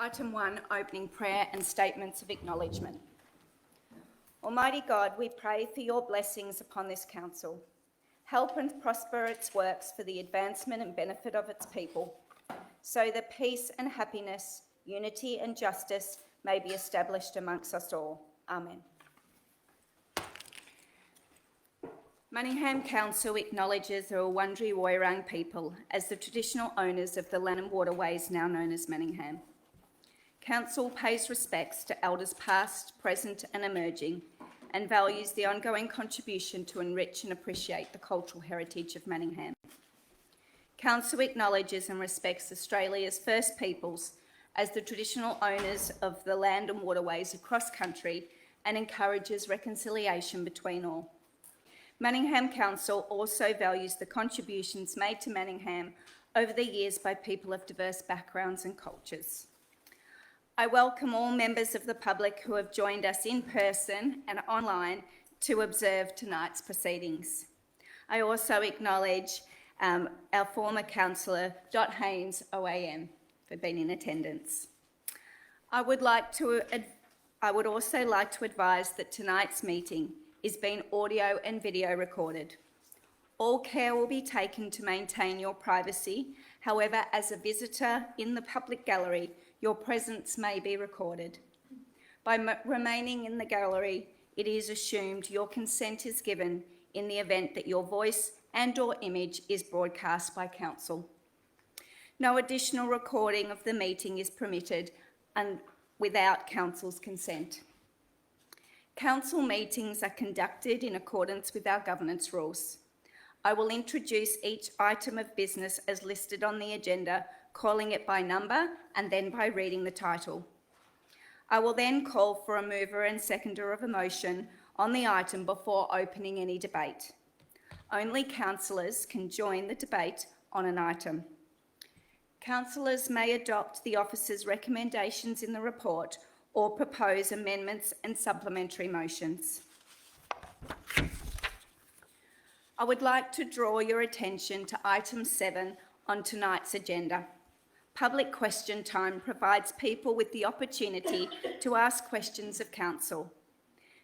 Item 1, opening prayer and statements of acknowledgement. Almighty God, we pray for your blessings upon this council. Help and prosper its works for the advancement and benefit of its people, so that peace and happiness, unity and justice may be established amongst us all. Amen. Manningham Council acknowledges the Wurundjeri Woiwurrung people as the traditional owners of the land and waterways now known as Manningham. Council pays respects to elders past, present and emerging, and values the ongoing contribution to enrich and appreciate the cultural heritage of Manningham. Council acknowledges and respects Australia's First Peoples as the traditional owners of the land and waterways across country and encourages reconciliation between all. Manningham Council also values the contributions made to Manningham over the years by people of diverse backgrounds and cultures. I welcome all members of the public who have joined us in person and online to observe tonight's proceedings. I also acknowledge our former councillor, Dot Haynes, OAM, for being in attendance. I would also like to advise that tonight's meeting is being audio and video recorded. All care will be taken to maintain your privacy. However, as a visitor in the public gallery, your presence may be recorded. By remaining in the gallery, it is assumed your consent is given in the event that your voice and/or image is broadcast by council. No additional recording of the meeting is permitted without council's consent. Council meetings are conducted in accordance with our governance rules. I will introduce each item of business as listed on the agenda, calling it by number and then by reading the title. I will then call for a mover and seconder of a motion on the item before opening any debate. Only councillors can join the debate on an item. Councillors may adopt the officer's recommendations in the report or propose amendments and supplementary motions. I would like to draw your attention to item 7 on tonight's agenda. Public question time provides people with the opportunity to ask questions of council.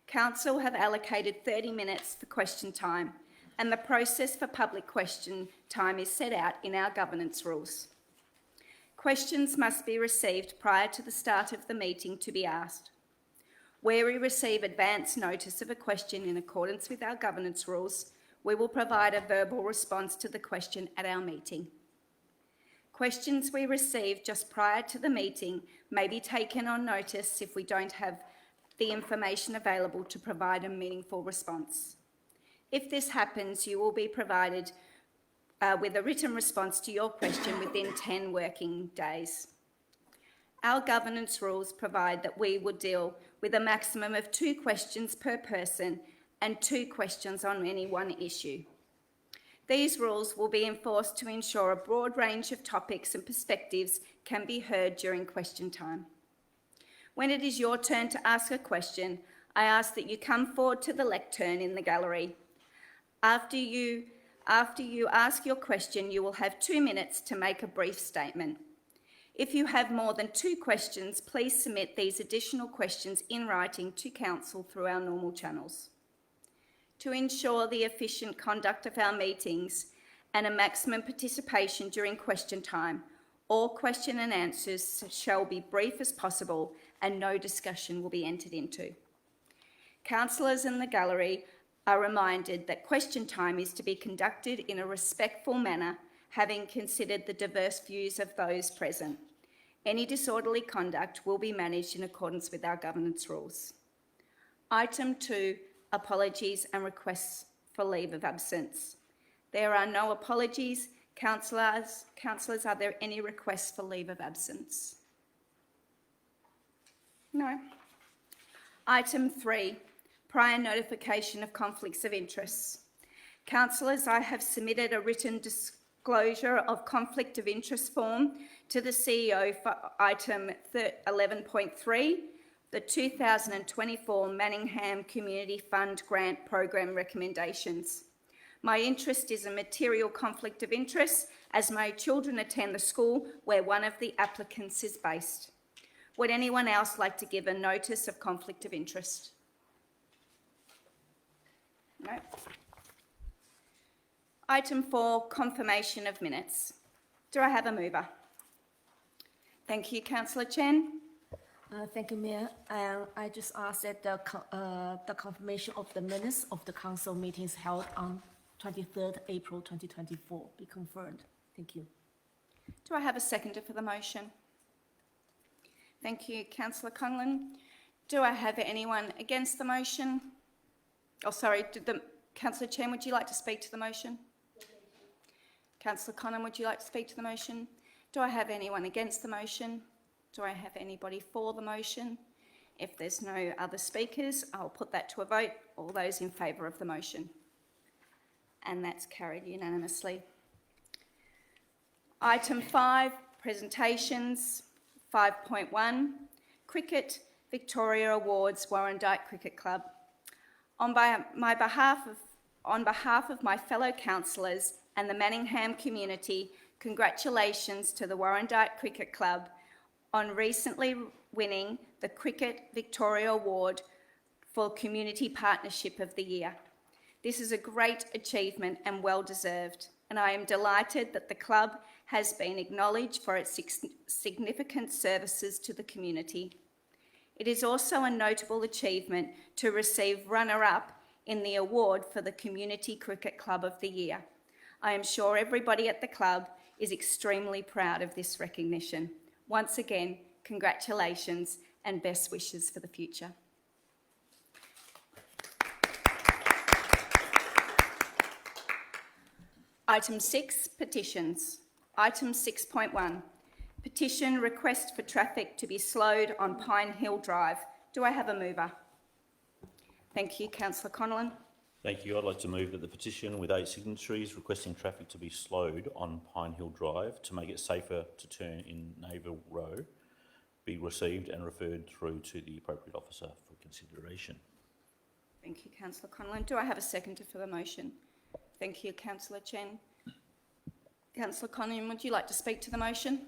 Council have allocated 30 minutes for question time, and the process for public question time is set out in our governance rules. Questions must be received prior to the start of the meeting to be asked. Where we receive advance notice of a question in accordance with our governance rules, we will provide a verbal response to the question at our meeting. Questions we receive just prior to the meeting may be taken on notice if we don't have the information available to provide a meaningful response. If this happens, you will be provided with a written response to your question within 10 working days. Our governance rules provide that we will deal with a maximum of 2 questions per person and 2 questions on any one issue. These rules will be enforced to ensure a broad range of topics and perspectives can be heard during question time. When it is your turn to ask a question, I ask that you come forward to the lectern in the gallery. After you ask your question, you will have 2 minutes to make a brief statement. If you have more than 2 questions, please submit these additional questions in writing to council through our normal channels. To ensure the efficient conduct of our meetings and a maximum participation during question time, all question and answers shall be brief as possible and no discussion will be entered into. Councillors in the gallery are reminded that question time is to be conducted in a respectful manner, having considered the diverse views of those present. Any disorderly conduct will be managed in accordance with our governance rules. Item 2, apologies and requests for leave of absence. There are no apologies. Councillors, are there any requests for leave of absence? No. Item 3, prior notification of conflicts of interest. Councillors, I have submitted a written disclosure of conflict of interest form to the CEO for item 11.3, the 2024 Manningham Community Fund Grant Program recommendations. My interest is a material conflict of interest as my children attend the school where one of the applicants is based. Would anyone else like to give a notice of conflict of interest? No. Item 4, confirmation of minutes. Do I have a mover? Thank you, Councillor Chen. Thank you, Mayor. I just ask that the confirmation of the minutes of the council meetings held on 23rd April 2024 be confirmed. Thank you. Do I have a seconder for the motion? Thank you, Councillor Conlon. Do I have anyone against the motion? Oh, sorry, Councillor Chen, would you like to speak to the motion? Councillor Conlon, would you like to speak to the motion? Do I have anyone against the motion? Do I have anybody for the motion? If there's no other speakers, I'll put that to a vote. All those in favour of the motion. And that's carried unanimously. Item 5, presentations. 5.1, Cricket Victoria Awards, Warrandyte Cricket Club. On behalf of my fellow councillors and the Manningham community, congratulations to the Warrandyte Cricket Club on recently winning the Cricket Victoria Award for Community Partnership of the Year. This is a great achievement and well deserved, and I am delighted that the club has been acknowledged for its significant services to the community. It is also a notable achievement to receive runner-up in the award for the Community Cricket Club of the Year. I am sure everybody at the club is extremely proud of this recognition. Once again, congratulations and best wishes for the future. Item 6, petitions. Item 6.1, petition request for traffic to be slowed on Pine Hill Drive. Do I have a mover? Thank you, Councillor Conlon. Thank you. I'd like to move that the petition with 8 signatories requesting traffic to be slowed on Pine Hill Drive to make it safer to turn in Naville Row be received and referred through to the appropriate officer for consideration. Thank you, Councillor Conlon. Do I have a seconder for the motion? Thank you, Councillor Chen. Councillor Conlon, would you like to speak to the motion?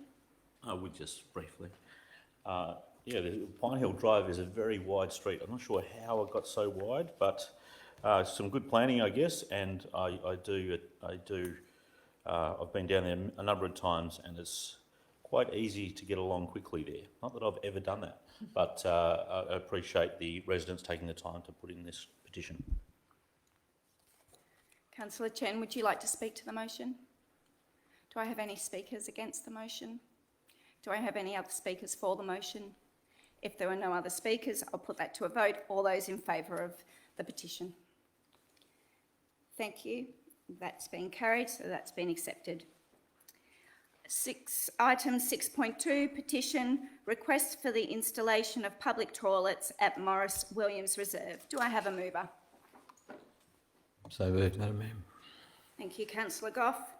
I would just briefly. The Pine Hill Drive is a very wide street. I'm not sure how it got so wide, but some good planning, I guess, and I've been down there a number of times, and it's quite easy to get along quickly there. Not that I've ever done that, but I appreciate the residents taking the time to put in this petition. Councillor Chen, would you like to speak to the motion? Do I have any speakers against the motion? Do I have any other speakers for the motion? If there are no other speakers, I'll put that to a vote. All those in favour of the petition. Thank you. That's been carried, so that's been accepted. Item 6.2, petition, request for the installation of public toilets at Morris Williams Reserve. Do I have a mover? So moved, Madam Mayor. Thank you, Councillor Goff.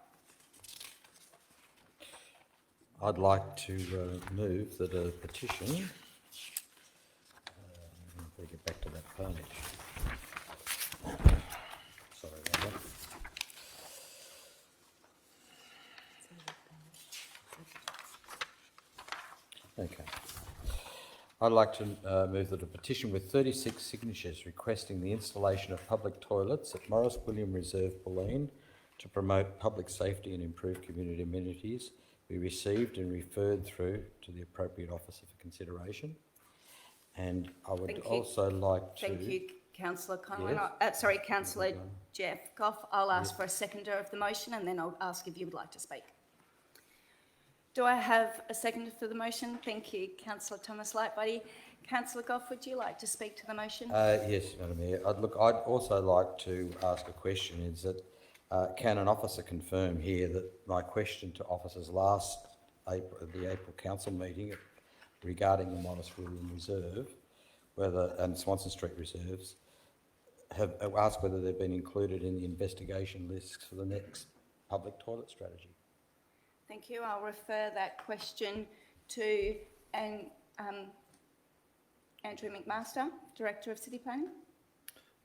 I'd like to move that a petition, if we get back to that page. Sorry about that. Okay. I'd like to move that a petition with 36 signatures requesting the installation of public toilets at Morris Williams Reserve, Bulleen, to promote public safety and improve community amenities be received and referred through to the appropriate officer for consideration. And I would also like to... Thank you, Councillor Conlon. Yes. Councillor Jeff Goff. I'll ask for a seconder of the motion and then I'll ask if you would like to speak. Do I have a seconder for the motion? Thank you, Councillor Thomas Lightbody. Councillor Goff, would you like to speak to the motion? Yes, Madam Mayor. I'd also like to ask a question, is that can an officer confirm here that my question to officers last the April Council meeting regarding the Morris Williams Reserve and Swanston Street Reserves have asked whether they've been included in the investigation lists for the next public toilet strategy? Thank you. I'll refer that question to Andrew McMaster, Director of City Planning.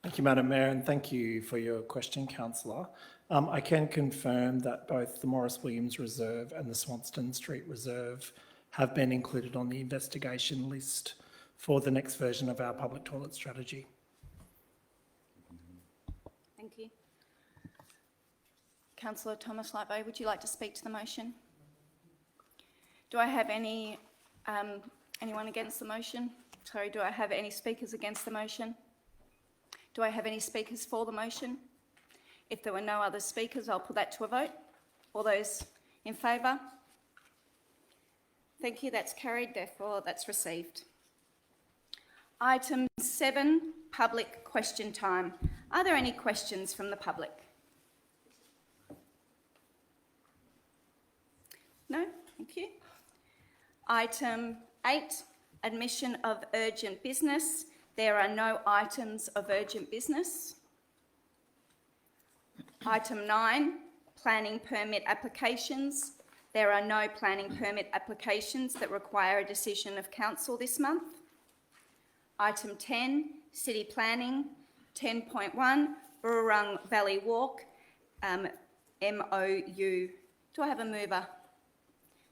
Thank you, Madam Mayor, and thank you for your question, Councillor. I can confirm that both the Morris Williams Reserve and the Swanston Street Reserve have been included on the investigation list for the next version of our public toilet strategy. Thank you. Councillor Thomas Lightbody, would you like to speak to the motion? Do I have anyone against the motion? Sorry, do I have any speakers against the motion? Do I have any speakers for the motion? If there were no other speakers, I'll put that to a vote. All those in favour? Thank you, that's carried, therefore that's received. Item 7, public question time. Are there any questions from the public? No? Thank you. Item 8, admission of urgent business. There are no items of urgent business. Item 9, planning permit applications. There are no planning permit applications that require a decision of council this month. Item 10, city planning. 10.1, Burrung Valley Walk, MOU. Do I have a mover?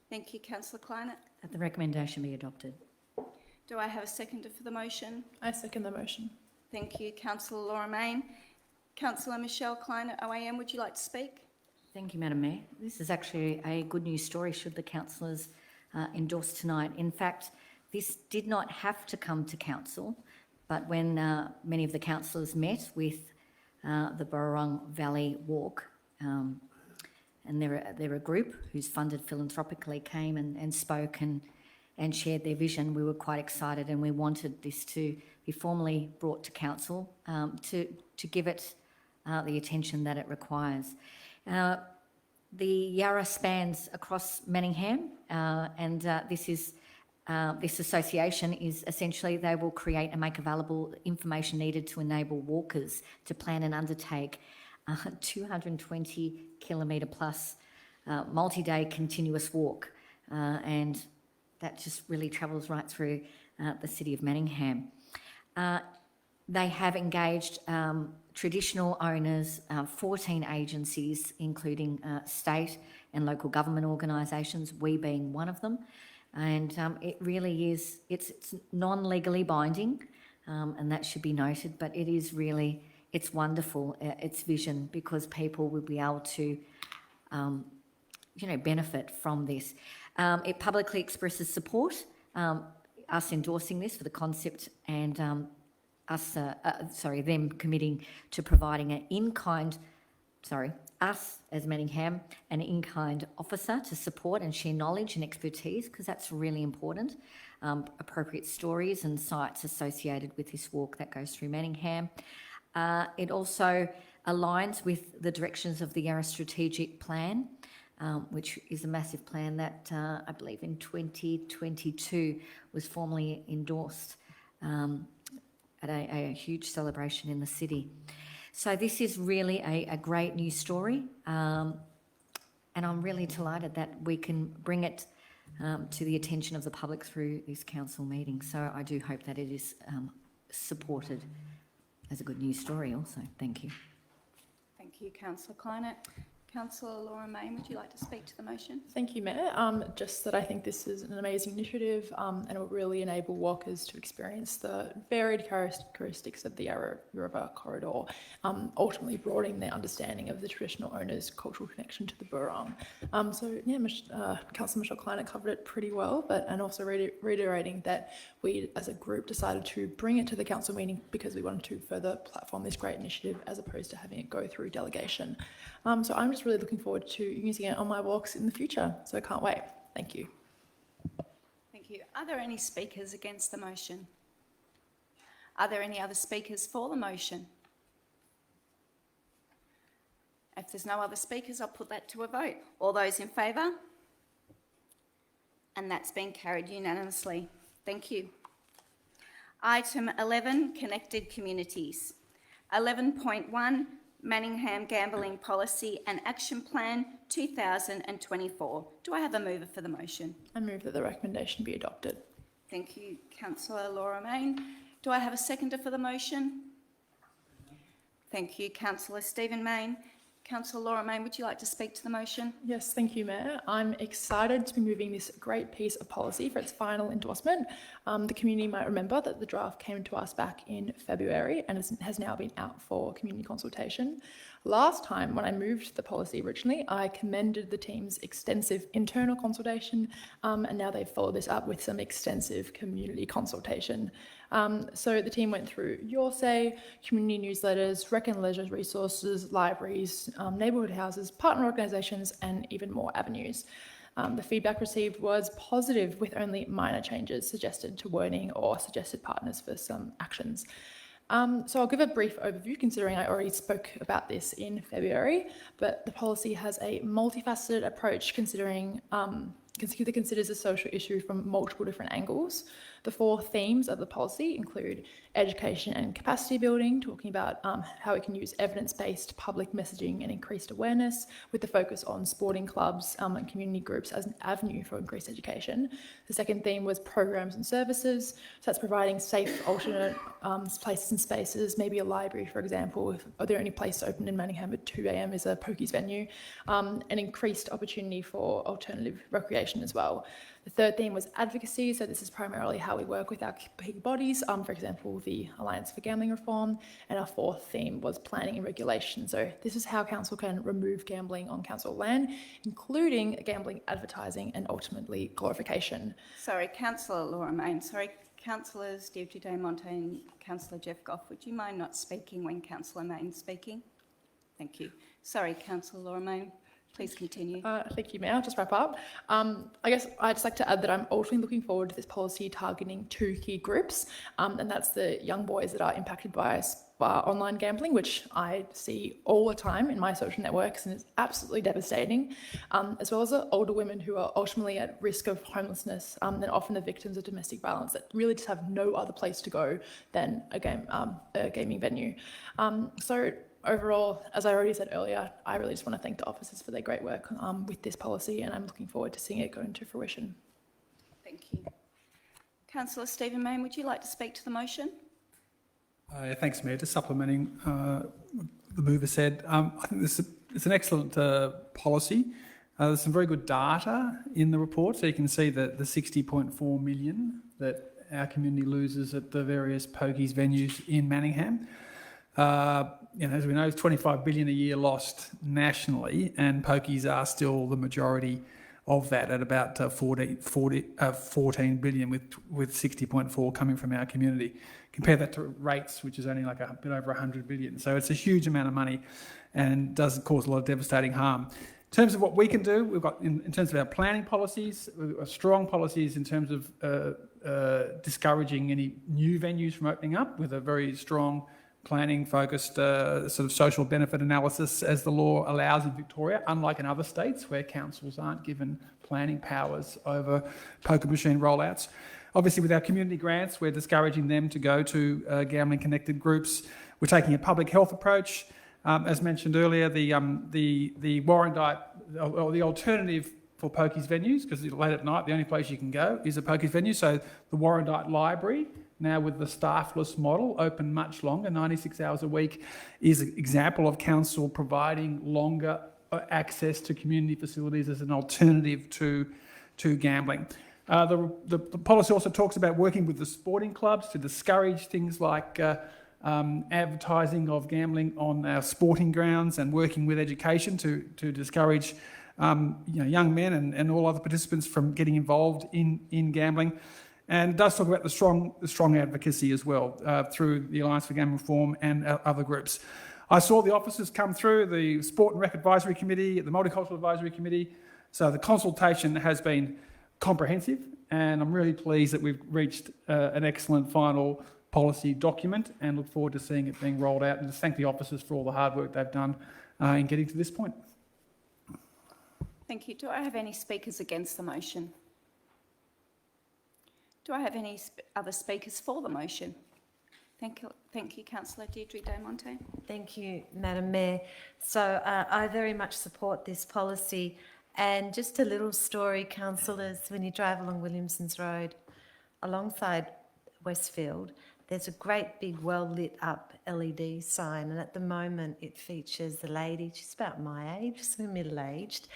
Thank you, Councillor Kleinert. That the recommendation be adopted. Do I have a seconder for the motion? I second the motion. Thank you, Councillor Laura Mayne. Councillor Michelle Kleinert, OAM, would you like to speak? Thank you, Madam Mayor. This is actually a good news story should the councillors endorse tonight. In fact, this did not have to come to council, but when many of the councillors met with the Burrung Valley Walk, and they're a group who's funded philanthropically, came and spoke and shared their vision, we were quite excited, and we wanted this to be formally brought to council to give it the attention that it requires. The Yarra spans across Manningham, and this association is essentially, they will create and make available information needed to enable walkers to plan and undertake 220 kilometre plus multi-day continuous walk, and that just really travels right through the city of Manningham. They have engaged traditional owners, 14 agencies, including state and local government organisations, we being one of them. And it really is, it's non-legally binding, and that should be noted, but it is really, it's wonderful, its vision, because people will be able to, benefit from this. It publicly expresses support, us endorsing this for the concept, and them committing to providing an us as Manningham, an in-kind officer to support and share knowledge and expertise, because that's really important. Appropriate stories and sites associated with this walk that goes through Manningham. It also aligns with the directions of the Yarra Strategic Plan, which is a massive plan that I believe in 2022 was formally endorsed at a huge celebration in the city. So this is really a great news story, and I'm really delighted that we can bring it to the attention of the public through this council meeting. So I do hope that it is supported as a good news story also. Thank you. Thank you, Councillor Kleinert. Councillor Laura Mayne, would you like to speak to the motion? Thank you, Mayor. Just that I think this is an amazing initiative, and it will really enable walkers to experience the varied characteristics of the Yarra River corridor, ultimately broadening their understanding of the traditional owners' cultural connection to the Burrung. Councillor Michelle Kleiner covered it pretty well, and also reiterating that we as a group decided to bring it to the council meeting because we wanted to further platform this great initiative as opposed to having it go through delegation. So I'm just really looking forward to using it on my walks in the future, so I can't wait. Thank you. Thank you. Are there any speakers against the motion? Are there any other speakers for the motion? If there's no other speakers, I'll put that to a vote. All those in favour? And that's been carried unanimously. Thank you. Item 11, Connected Communities. 11.1, Manningham Gambling Policy and Action Plan 2024. Do I have a mover for the motion? I move that the recommendation be adopted. Thank you, Councillor Laura Mayne. Do I have a seconder for the motion? Thank you, Councillor Stephen Mayne. Councillor Laura Main, would you like to speak to the motion? Yes, thank you, Mayor. I'm excited to be moving this great piece of policy for its final endorsement. The community might remember that the draft came to us back in February and has now been out for community consultation. Last time, when I moved the policy originally, I commended the team's extensive internal consultation, and now they've followed this up with some extensive community consultation. So the team went through Your Say, community newsletters, rec and leisure resources, libraries, neighbourhood houses, partner organisations, and even more avenues. The feedback received was positive, with only minor changes suggested to wording or suggested partners for some actions. So I'll give a brief overview, considering I already spoke about this in February, but the policy has a multifaceted approach that considers a social issue from multiple different angles. The 4 themes of the policy include education and capacity building, talking about how we can use evidence-based public messaging and increased awareness, with the focus on sporting clubs and community groups as an avenue for increased education. The second theme was programs and services, so that's providing safe alternate places and spaces, maybe a library, for example. The only place open in Manningham at 2 a.m. is a pokies venue, and increased opportunity for alternative recreation as well. The third theme was advocacy, so this is primarily how we work with our key bodies, for example, the Alliance for Gambling Reform, and our fourth theme was planning and regulation. So this is how council can remove gambling on council land, including gambling advertising and ultimately glorification. Sorry, Councillor Laura Main. Sorry, Councillors Deirdre Day Monte and Councillor Jeff Goff, would you mind not speaking when Councillor Main's speaking? Thank you. Sorry, Councillor Laura Main. Please continue. Thank you, Mayor. I'll just wrap up. I guess I'd just like to add that I'm ultimately looking forward to this policy targeting 2 key groups, and that's the young boys that are impacted by online gambling, which I see all the time in my social networks, and it's absolutely devastating, as well as the older women who are ultimately at risk of homelessness, and often the victims of domestic violence that really just have no other place to go than a gaming venue. So overall, as I already said earlier, I really just want to thank the officers for their great work with this policy, and I'm looking forward to seeing it go into fruition. Thank you. Councillor Stephen Main, would you like to speak to the motion? Thanks, Mayor. Just supplementing the mover said, I think it's an excellent policy. There's some very good data in the report, so you can see that the 60.4 million that our community loses at the various pokies venues in Manningham. As we know, it's 25 billion a year lost nationally, and pokies are still the majority of that at about 14 billion, with 60.4 coming from our community. Compare that to rates, which is only like a bit over 100 billion. So it's a huge amount of money and does cause a lot of devastating harm. In terms of what we can do, we've got, in terms of our planning policies, we've got strong policies in terms of discouraging any new venues from opening up, with a very strong planning-focused sort of social benefit analysis, as the law allows in Victoria, unlike in other states where councils aren't given planning powers over poker machine rollouts. Obviously, with our community grants, we're discouraging them to go to gambling-connected groups. We're taking a public health approach. As mentioned earlier, the Warrandyte, or the alternative for pokies venues, because late at night the only place you can go is a pokies venue. So the Warrandyte Library, now with the staffless model, open much longer, 96 hours a week, is an example of council providing longer access to community facilities as an alternative to gambling. The policy also talks about working with the sporting clubs to discourage things like advertising of gambling on our sporting grounds, and working with education to discourage young men and all other participants from getting involved in gambling. And it does talk about the strong advocacy as well through the Alliance for Gambling Reform and other groups. I saw the officers come through, the Sport and Rec Advisory Committee, the Multicultural Advisory Committee. So the consultation has been comprehensive, and I'm really pleased that we've reached an excellent final policy document, and look forward to seeing it being rolled out, and just thank the officers for all the hard work they've done in getting to this point. Thank you. Do I have any speakers against the motion? Do I have any other speakers for the motion? Thank you, Councillor Deirdre Day Monte. Thank you, Madam Mayor. So I very much support this policy. And just a little story, councillors, when you drive along Williamson's Road alongside Westfield, there's a great big well lit up LED sign, and at the moment it features a lady, she's about my age, so middle aged,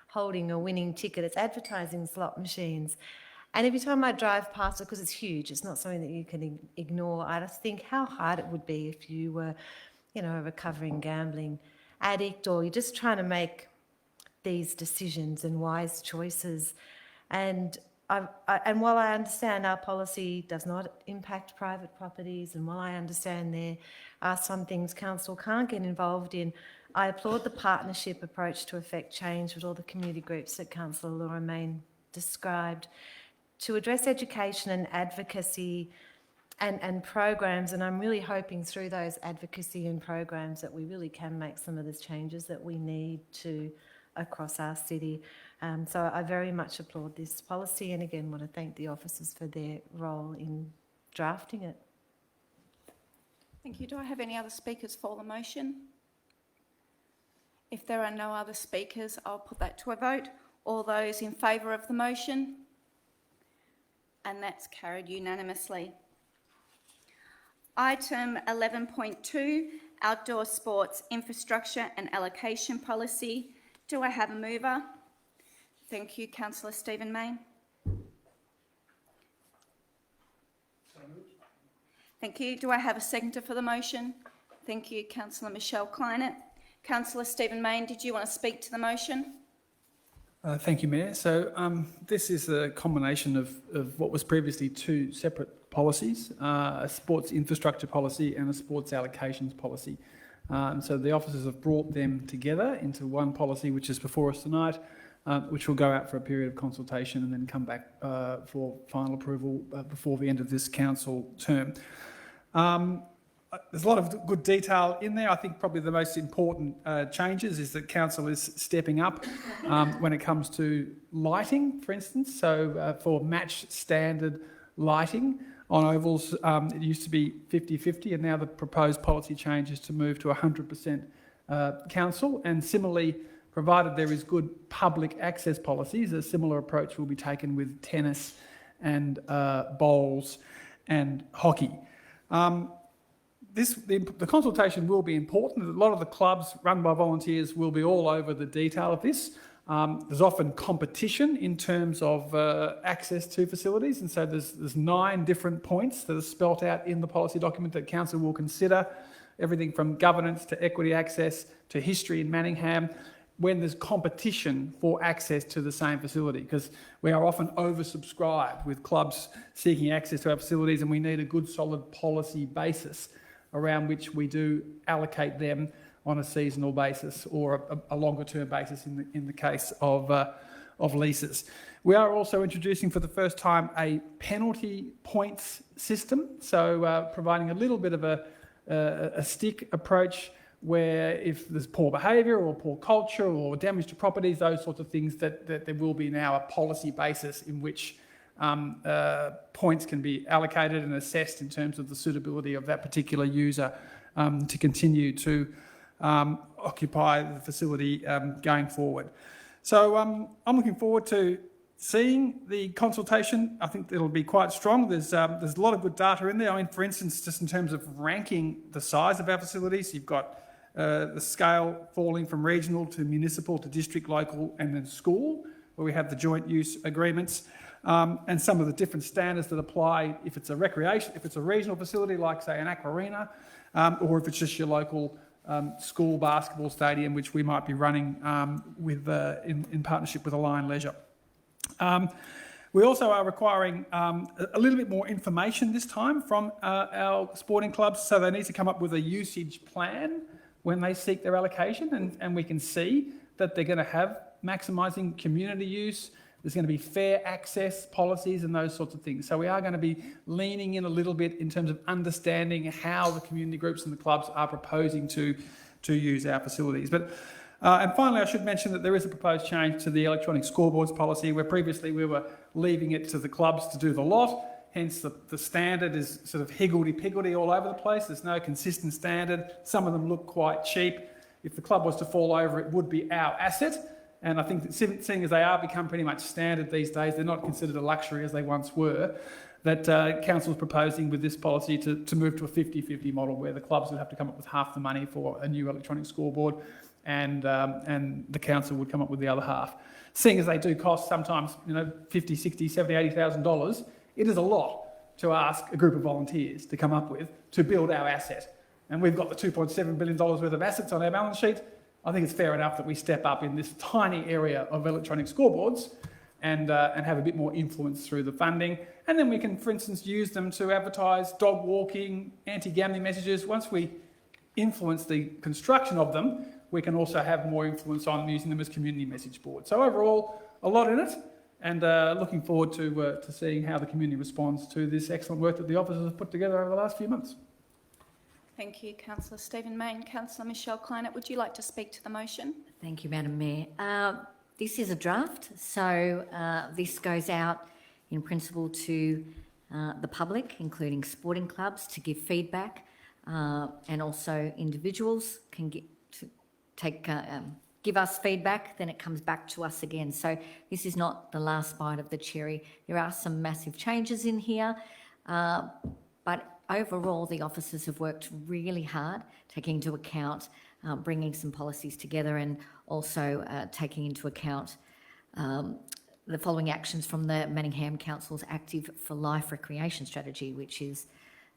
holding a winning ticket. It's advertising slot machines. And every time I drive past it, because it's huge, it's not something that you can ignore, I just think how hard it would be if you were, you know, a recovering gambling addict, or you're just trying to make these decisions and wise choices. And while I understand our policy does not impact private properties, and while I understand there are some things council can't get involved in, I applaud the partnership approach to effect change with all the community groups that Councillor Laura Mayne described, to address education and advocacy and programs. And I'm really hoping through those advocacy and programs that we really can make some of the changes that we need to across our city. So I very much applaud this policy, and again want to thank the officers for their role in drafting it. Thank you. Do I have any other speakers for the motion? If there are no other speakers, I'll put that to a vote. All those in favour of the motion? And that's carried unanimously. Item 11.2, Outdoor Sports Infrastructure and Allocation Policy. Do I have a mover? Thank you, Councillor Stephen Mayne. Thank you. Do I have a seconder for the motion? Thank you, Councillor Michelle Kleinert. Councillor Stephen Mayne, did you want to speak to the motion? Thank you, Mayor. So this is a combination of what was previously two separate policies, a sports infrastructure policy and a sports allocations policy. So the officers have brought them together into one policy, which is before us tonight, which will go out for a period of consultation and then come back for final approval before the end of this council term. There's a lot of good detail in there. I think probably the most important changes is that council is stepping up when it comes to lighting, for instance. So for match standard lighting on ovals, it used to be 50-50, and now the proposed policy change is to move to 100% council. And similarly, provided there is good public access policies, a similar approach will be taken with tennis and bowls and hockey. The consultation will be important. A lot of the clubs run by volunteers will be all over the detail of this. There's often competition in terms of access to facilities, and so there's 9 different points that are spelt out in the policy document that council will consider, everything from governance to equity access to history in Manningham, when there's competition for access to the same facility, because we are often oversubscribed with clubs seeking access to our facilities, and we need a good solid policy basis around which we do allocate them on a seasonal basis or a longer term basis in the case of leases. We are also introducing for the first time a penalty points system, so providing a little bit of a stick approach where if there's poor behaviour or poor culture or damage to properties, those sorts of things, that there will be now a policy basis in which points can be allocated and assessed in terms of the suitability of that particular user to continue to occupy the facility going forward. So I'm looking forward to seeing the consultation. I think it'll be quite strong. There's a lot of good data in there. I mean, for instance, just in terms of ranking the size of our facilities, you've got the scale falling from regional to municipal to district, local, and then school, where we have the joint use agreements. And some of the different standards that apply if it's a regional facility like, say, an aquarina, or if it's just your local school basketball stadium, which we might be running in partnership with Align Leisure. We also are requiring a little bit more information this time from our sporting clubs, so they need to come up with a usage plan when they seek their allocation, and we can see that they're going to have maximising community use. There's going to be fair access policies and those sorts of things. So we are going to be leaning in a little bit in terms of understanding how the community groups and the clubs are proposing to use our facilities. But and finally, I should mention that there is a proposed change to the electronic scoreboards policy, where previously we were leaving it to the clubs to do the lot. Hence, the standard is sort of higgledy-piggledy all over the place. There's no consistent standard. Some of them look quite cheap. If the club was to fall over, it would be our asset. And I think that seeing as they are become pretty much standard these days, they're not considered a luxury as they once were. that council is proposing with this policy to move to a 50-50 model where the clubs would have to come up with half the money for a new electronic scoreboard and the council would come up with the other half. Seeing as they do cost sometimes, you know, $50,000, $60,000, $70,000, $80,000, it is a lot to ask a group of volunteers to come up with to build our asset. And we've got the $2.7 billion worth of assets on our balance sheet. I think it's fair enough that we step up in this tiny area of electronic scoreboards and have a bit more influence through the funding. And then we can, for instance, use them to advertise dog walking, anti-gambling messages. Once we influence the construction of them, we can also have more influence on using them as community message boards. So overall, a lot in it, and looking forward to seeing how the community responds to this excellent work that the officers have put together over the last few months. Thank you, Councillor Stephen Mayne. Councillor Michelle Kleinert, would you like to speak to the motion? Thank you, Madam Mayor. This is a draft, so this goes out in principle to the public, including sporting clubs, to give feedback, and also individuals can give us feedback, then it comes back to us again. So this is not the last bite of the cherry. There are some massive changes in here, but overall the officers have worked really hard, taking into account bringing some policies together and also taking into account the following actions from the Manningham Council's Active for Life Recreation Strategy, which is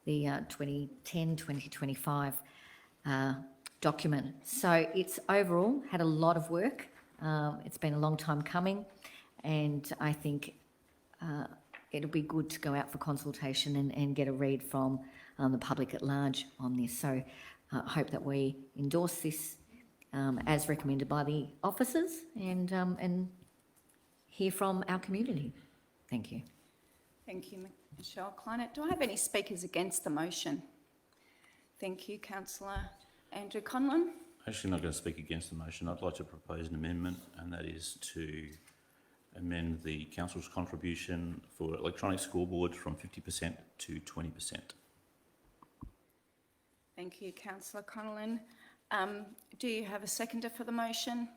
the 2010-2025 document. So it's overall had a lot of work. It's been a long time coming, and I think it'll be good to go out for consultation and get a read from the public at large on this. So I hope that we endorse this as recommended by the officers and hear from our community. Thank you. Thank you, Michelle Kleinert. Do I have any speakers against the motion? Thank you, Councillor Andrew Conlon. Actually, not going to speak against the motion. I'd like to propose an amendment, and that is to amend the council's contribution for electronic scoreboards from 50% to 20%. Thank you, Councillor Conlon. Do you have a seconder for the motion?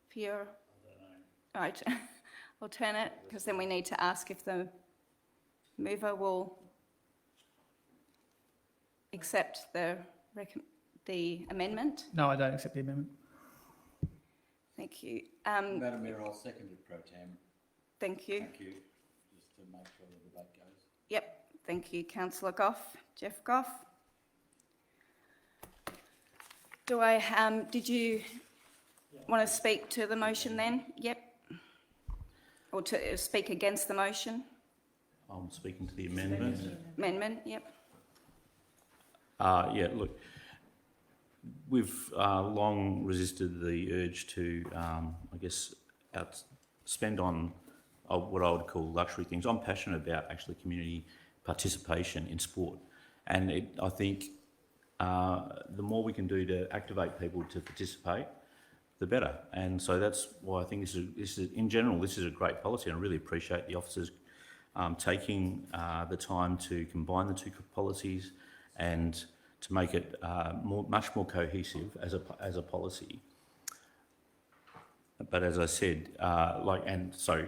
For your right, alternate, because then we need to ask if the mover will accept the amendment. No, I don't accept the amendment. Thank you. Madam Mayor, I'll second it pro tem. Thank you. Thank you. Just to make sure the debate goes. Yep. Thank you, Councillor Goff. Jeff Goff. Do I? Did you want to speak to the motion then? Yep. Or to speak against the motion? I'm speaking to the amendment. Amendment. Yep. Yeah, look, we've long resisted the urge to, I guess, spend on what I would call luxury things. I'm passionate about actually community participation in sport, and I think the more we can do to activate people to participate, the better. And so that's why I think this is in general, this is a great policy, and I really appreciate the officers taking the time to combine the two policies and to make it much more cohesive as a policy. But as I said,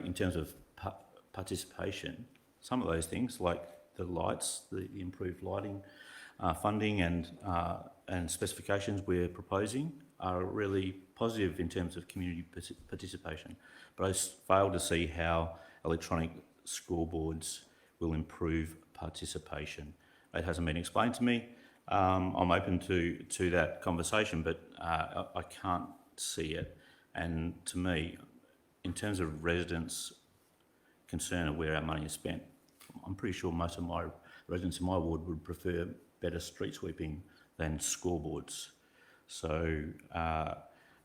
in terms of participation, some of those things like the lights, the improved lighting, funding and specifications we're proposing are really positive in terms of community participation. But I fail to see how electronic scoreboards will improve participation. It hasn't been explained to me. I'm open to that conversation, but I can't see it. And to me, in terms of residents' concern of where our money is spent, I'm pretty sure most of my residents in my ward would prefer better street sweeping than scoreboards. So,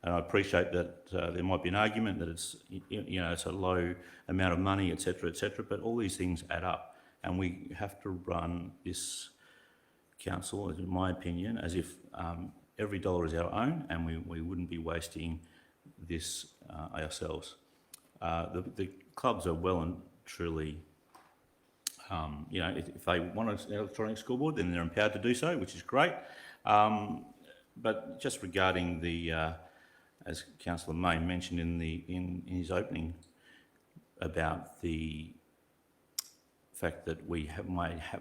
and I appreciate that there might be an argument that it's it's a low amount of money, etc., but all these things add up, and we have to run this council, in my opinion, as if every dollar is our own, and we wouldn't be wasting this ourselves. The clubs are well and truly, if they want an electronic scoreboard, then they're empowered to do so, which is great. But just regarding the, as Councillor Mayne mentioned in his opening about the fact that we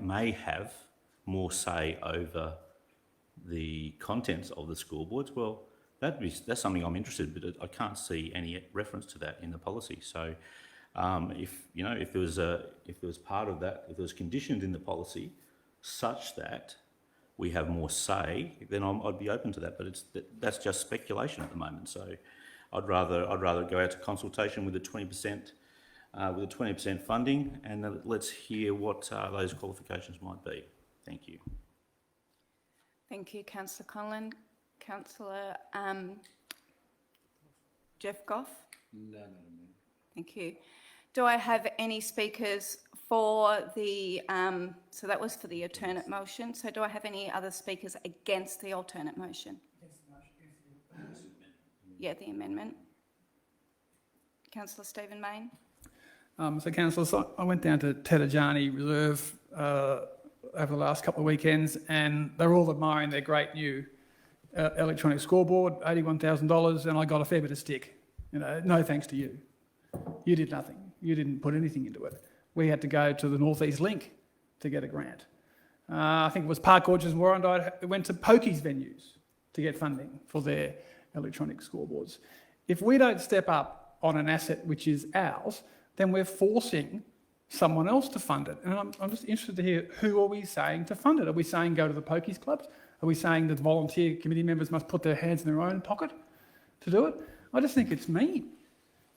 may have more say over the contents of the scoreboards, well, that's something I'm interested in, but I can't see any reference to that in the policy. So if there was part of that, if there was conditioned in the policy such that we have more say, then I'd be open to that. But that's just speculation at the moment. So I'd rather go out to consultation with the 20% funding, and then let's hear what those qualifications might be. Thank you. Thank you, Councillor Conlon. Councillor Jeff Goff? No. Thank you. Do I have any speakers for the, so that was for the alternate motion. So do I have any other speakers against the alternate motion? Yeah, the amendment. Councillor Stephen Mayne? So, councillors, I went down to Tedajani Reserve over the last couple of weekends, and they're all admiring their great new electronic scoreboard, $81,000, and I got a fair bit of stick. No thanks to you. You did nothing. You didn't put anything into it. We had to go to the North East Link to get a grant. I think it was Park Orchards and Warrandyte went to pokies venues to get funding for their electronic scoreboards. If we don't step up on an asset which is ours, then we're forcing someone else to fund it. And I'm just interested to hear, who are we saying to fund it? Are we saying go to the pokies clubs? Are we saying that volunteer committee members must put their hands in their own pocket to do it? I just think it's mean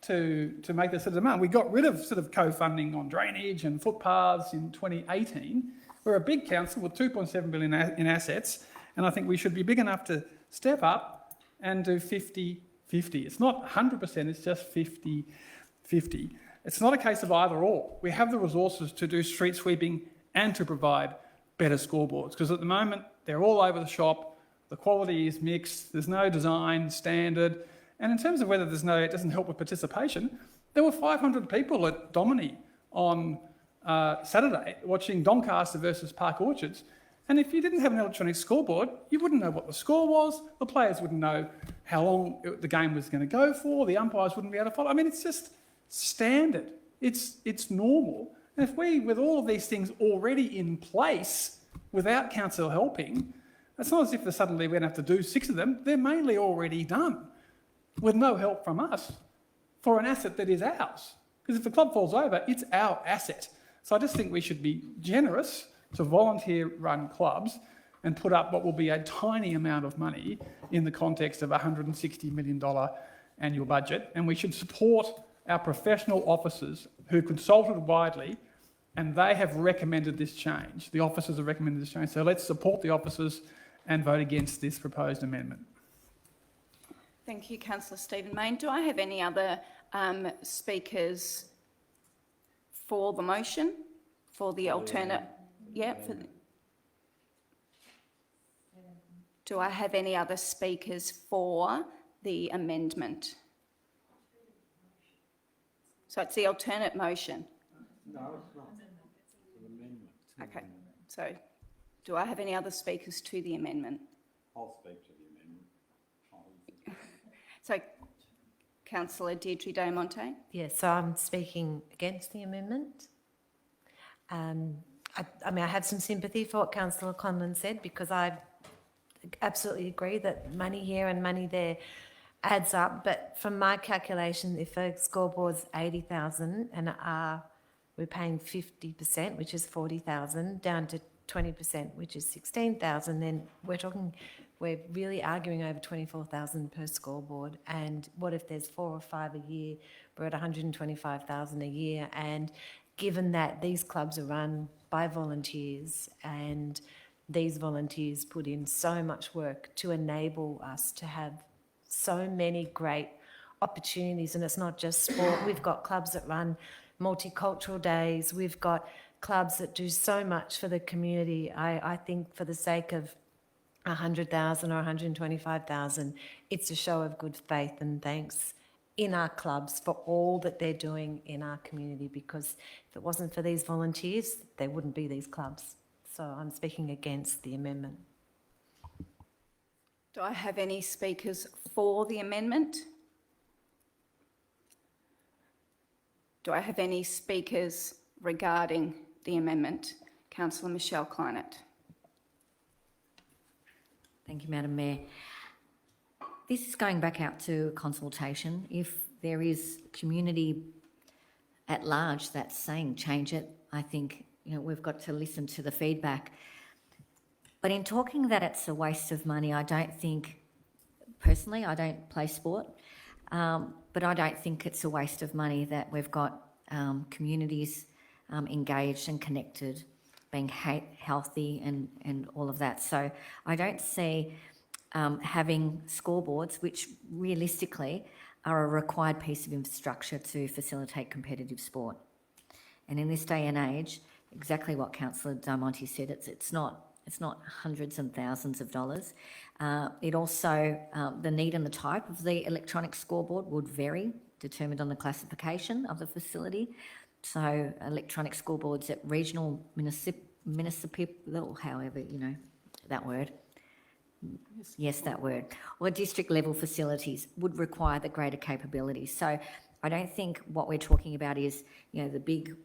to make this sort of demand. We got rid of sort of co-funding on drainage and footpaths in 2018. We're a big council with 2.7 billion in assets, and I think we should be big enough to step up and do 50-50. It's not 100%, it's just 50-50. It's not a case of either or. We have the resources to do street sweeping and to provide better scoreboards, because at the moment they're all over the shop, the quality is mixed, there's no design standard, and in terms of whether it doesn't help with participation, there were 500 people at Domini on Saturday watching Doncaster versus Park Orchards, and if you didn't have an electronic scoreboard, you wouldn't know what the score was, the players wouldn't know how long the game was going to go for, the umpires wouldn't be able to follow. I mean, it's just standard. It's normal. And if we, with all of these things already in place, without council helping, it's not as if suddenly we're going to have to do 6 of them. They're mainly already done, with no help from us, for an asset that is ours. Because if the club falls over, it's our asset. So I just think we should be generous to volunteer-run clubs and put up what will be a tiny amount of money in the context of a $160 million annual budget. And we should support our professional officers who consulted widely, and they have recommended this change. The officers have recommended this change. So let's support the officers and vote against this proposed amendment. Thank you, Councillor Stephen Mayne. Do I have any other speakers for the motion, for the alternate? Yeah. Do I have any other speakers for the amendment? So it's the alternate motion? No, it's not. It's an amendment. Okay, so do I have any other speakers to the amendment? I'll speak to the amendment. So, Councillor Deirdre Day Monte? Yes, so I'm speaking against the amendment. I have some sympathy for what Councillor Conlon said, because I absolutely agree that money here and money there adds up. But from my calculation, if a scoreboard's 80,000 and we're paying 50%, which is 40,000, down to 20%, which is 16,000, then we're really arguing over 24,000 per scoreboard. And what if there's 4 or 5 a year? We're at 125,000 a year. And given that these clubs are run by volunteers, and these volunteers put in so much work to enable us to have so many great opportunities, and it's not just sport. We've got clubs that run multicultural days. We've got clubs that do so much for the community. I think for the sake of 100,000 or 125,000, it's a show of good faith and thanks in our clubs for all that they're doing in our community, because if it wasn't for these volunteers, there wouldn't be these clubs. So I'm speaking against the amendment. Do I have any speakers for the amendment? Do I have any speakers regarding the amendment. Councillor Michelle Kleinert. Thank you, Madam Mayor. This is going back out to consultation. If there is community at large that's saying change it, I think, we've got to listen to the feedback. But in talking that it's a waste of money, I don't think, personally, I don't play sport, but I don't think it's a waste of money that we've got communities engaged and connected, being healthy and all of that. So I don't see having scoreboards, which realistically are a required piece of infrastructure to facilitate competitive sport. And in this day and age, exactly what Councillor Diamonte said, it's not hundreds and thousands of dollars. It also, the need and the type of the electronic scoreboard would vary, determined on the classification of the facility. So electronic scoreboards at regional, municipal, however, that word. Yes, that word. Or district level facilities would require the greater capabilities. So I don't think what we're talking about is, the big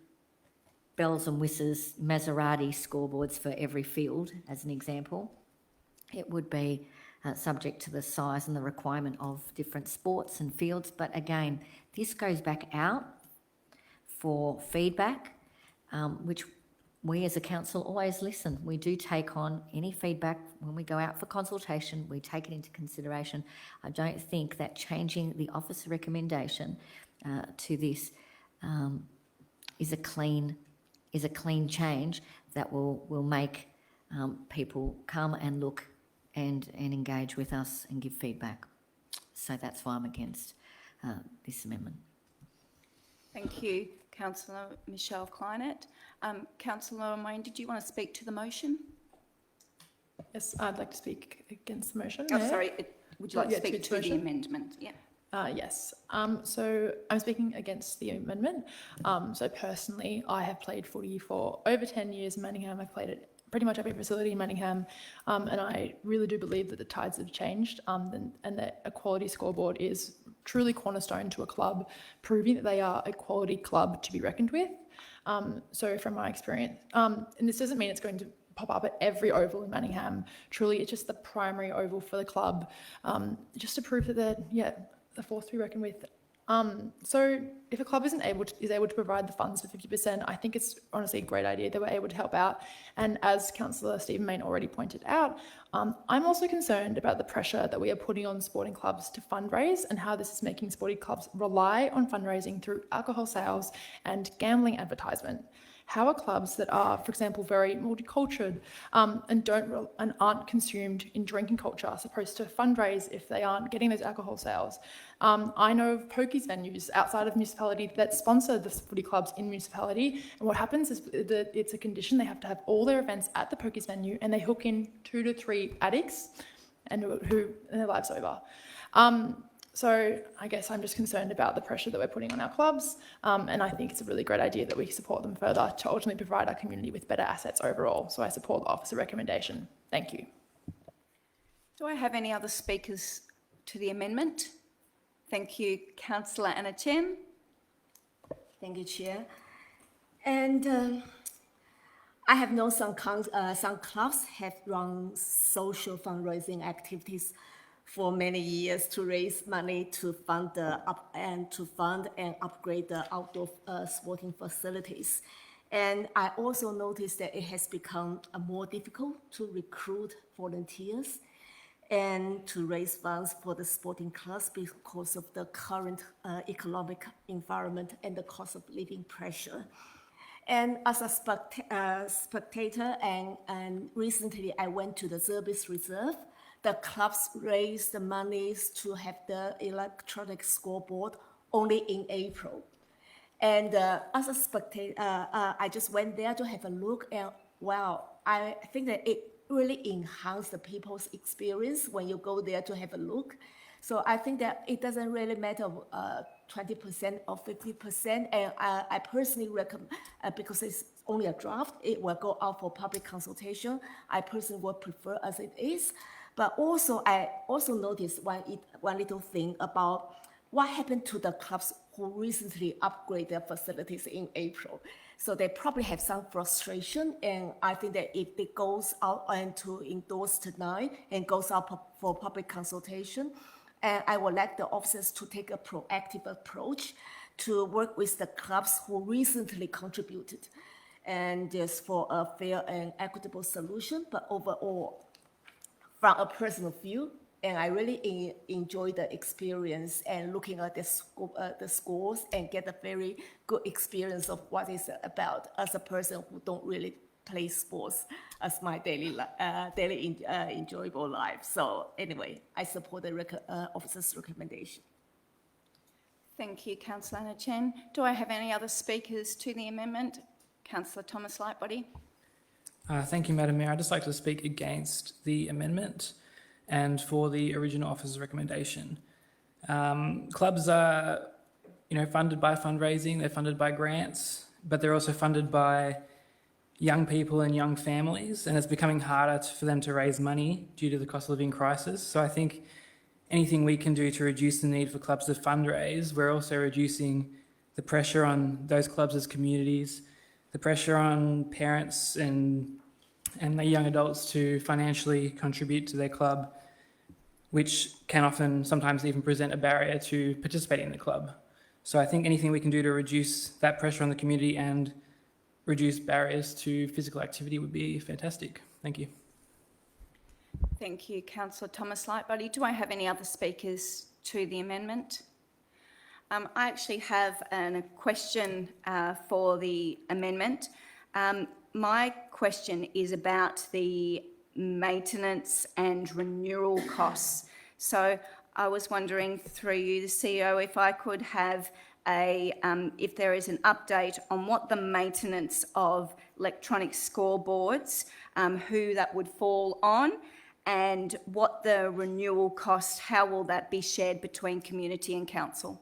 bells and whistles, Maserati scoreboards for every field, as an example. It would be subject to the size and the requirement of different sports and fields. But again, this goes back out for feedback, which we as a council always listen. We do take on any feedback when we go out for consultation. We take it into consideration. I don't think that changing the officer recommendation to this is a clean change that will make people come and look and engage with us and give feedback. So that's why I'm against this amendment. Thank you, Councillor Michelle Kleinert. Councillor Moyne, did you want to speak to the motion? Yes, I'd like to speak against the motion. Oh, Mayor. sorry, would you like to Yeah, speak to to the motion. amendment? Yeah. Yes. So I'm speaking against the amendment. So personally, I have played footy for over 10 years in Manningham. I've played at pretty much every facility in Manningham, and I really do believe that the tides have changed, and that a quality scoreboard is truly cornerstone to a club, proving that they are a quality club to be reckoned with. So from my experience, and this doesn't mean it's going to pop up at every oval in Manningham. Truly, it's just the primary oval for the club, just to prove that they're, a force to be reckoned with. So if a club is able to provide the funds for 50%, I think it's honestly a great idea that we're able to help out. And as Councillor Stephen Mayne already pointed out, I'm also concerned about the pressure that we are putting on sporting clubs to fundraise and how this is making sporting clubs rely on fundraising through alcohol sales and gambling advertisement. How are clubs that are, for example, very multicultural and aren't consumed in drinking culture supposed to fundraise if they aren't getting those alcohol sales? I know of pokies venues outside of municipality that sponsor the footy clubs in municipality, and what happens is that it's a condition they have to have all their events at the pokies venue, and they hook in 2 to 3 addicts and their lives over. So I guess I'm just concerned about the pressure that we're putting on our clubs, and I think it's a really great idea that we support them further to ultimately provide our community with better assets overall. So I support the officer recommendation. Thank you. Do I have any other speakers to the amendment? Thank you, Councillor Anna Chen. Thank you, Chair. And I have known some clubs have run social fundraising activities for many years to raise money to fund and upgrade the outdoor sporting facilities. And I also noticed that it has become more difficult to recruit volunteers and to raise funds for the sporting clubs because of the current economic environment and the cost of living pressure. And as a spectator, and recently I went to the Zerbis Reserve. The clubs raised the monies to have the electronic scoreboard only in April. And as a spectator, I just went there to have a look, and wow, I think that it really enhanced the people's experience when you go there to have a look. So I think that it doesn't really matter 20% or 50%, and I personally recommend, because it's only a draft, it will go out for public consultation. I personally would prefer as it is. But also, I also noticed one little thing about what happened to the clubs who recently upgrade their facilities in April? So they probably have some frustration, and I think that if it goes out and to endorse tonight and goes out for public consultation, and I would like the officers to take a proactive approach to work with the clubs who recently contributed, and just for a fair and equitable solution. But overall, from a personal view, and I really enjoy the experience and looking at the scores and get a very good experience of what it's about as a person who don't really play sports as my daily enjoyable life. So anyway, I support the officer's recommendation. Thank you, Councillor Anna Chen. Do I have any other speakers to the amendment? Councillor Thomas Lightbody. Thank you, Madam Mayor. I'd just like to speak against the amendment and for the original officer's recommendation. Clubs are, funded by fundraising, they're funded by grants, but they're also funded by young people and young families, and it's becoming harder for them to raise money due to the cost of living crisis. So I think anything we can do to reduce the need for clubs to fundraise, we're also reducing the pressure on those clubs as communities, the pressure on parents and the young adults to financially contribute to their club, which can often sometimes even present a barrier to participating in the club. So I think anything we can do to reduce that pressure on the community and reduce barriers to physical activity would be fantastic. Thank you. Thank you, Councillor Thomas Lightbody. Do I have any other speakers to the amendment? I actually have a question for the amendment. My question is about the maintenance and renewal costs. So I was wondering through you, the CEO, if I could have if there is an update on what the maintenance of electronic scoreboards, who that would fall on, and what the renewal cost, how will that be shared between community and council?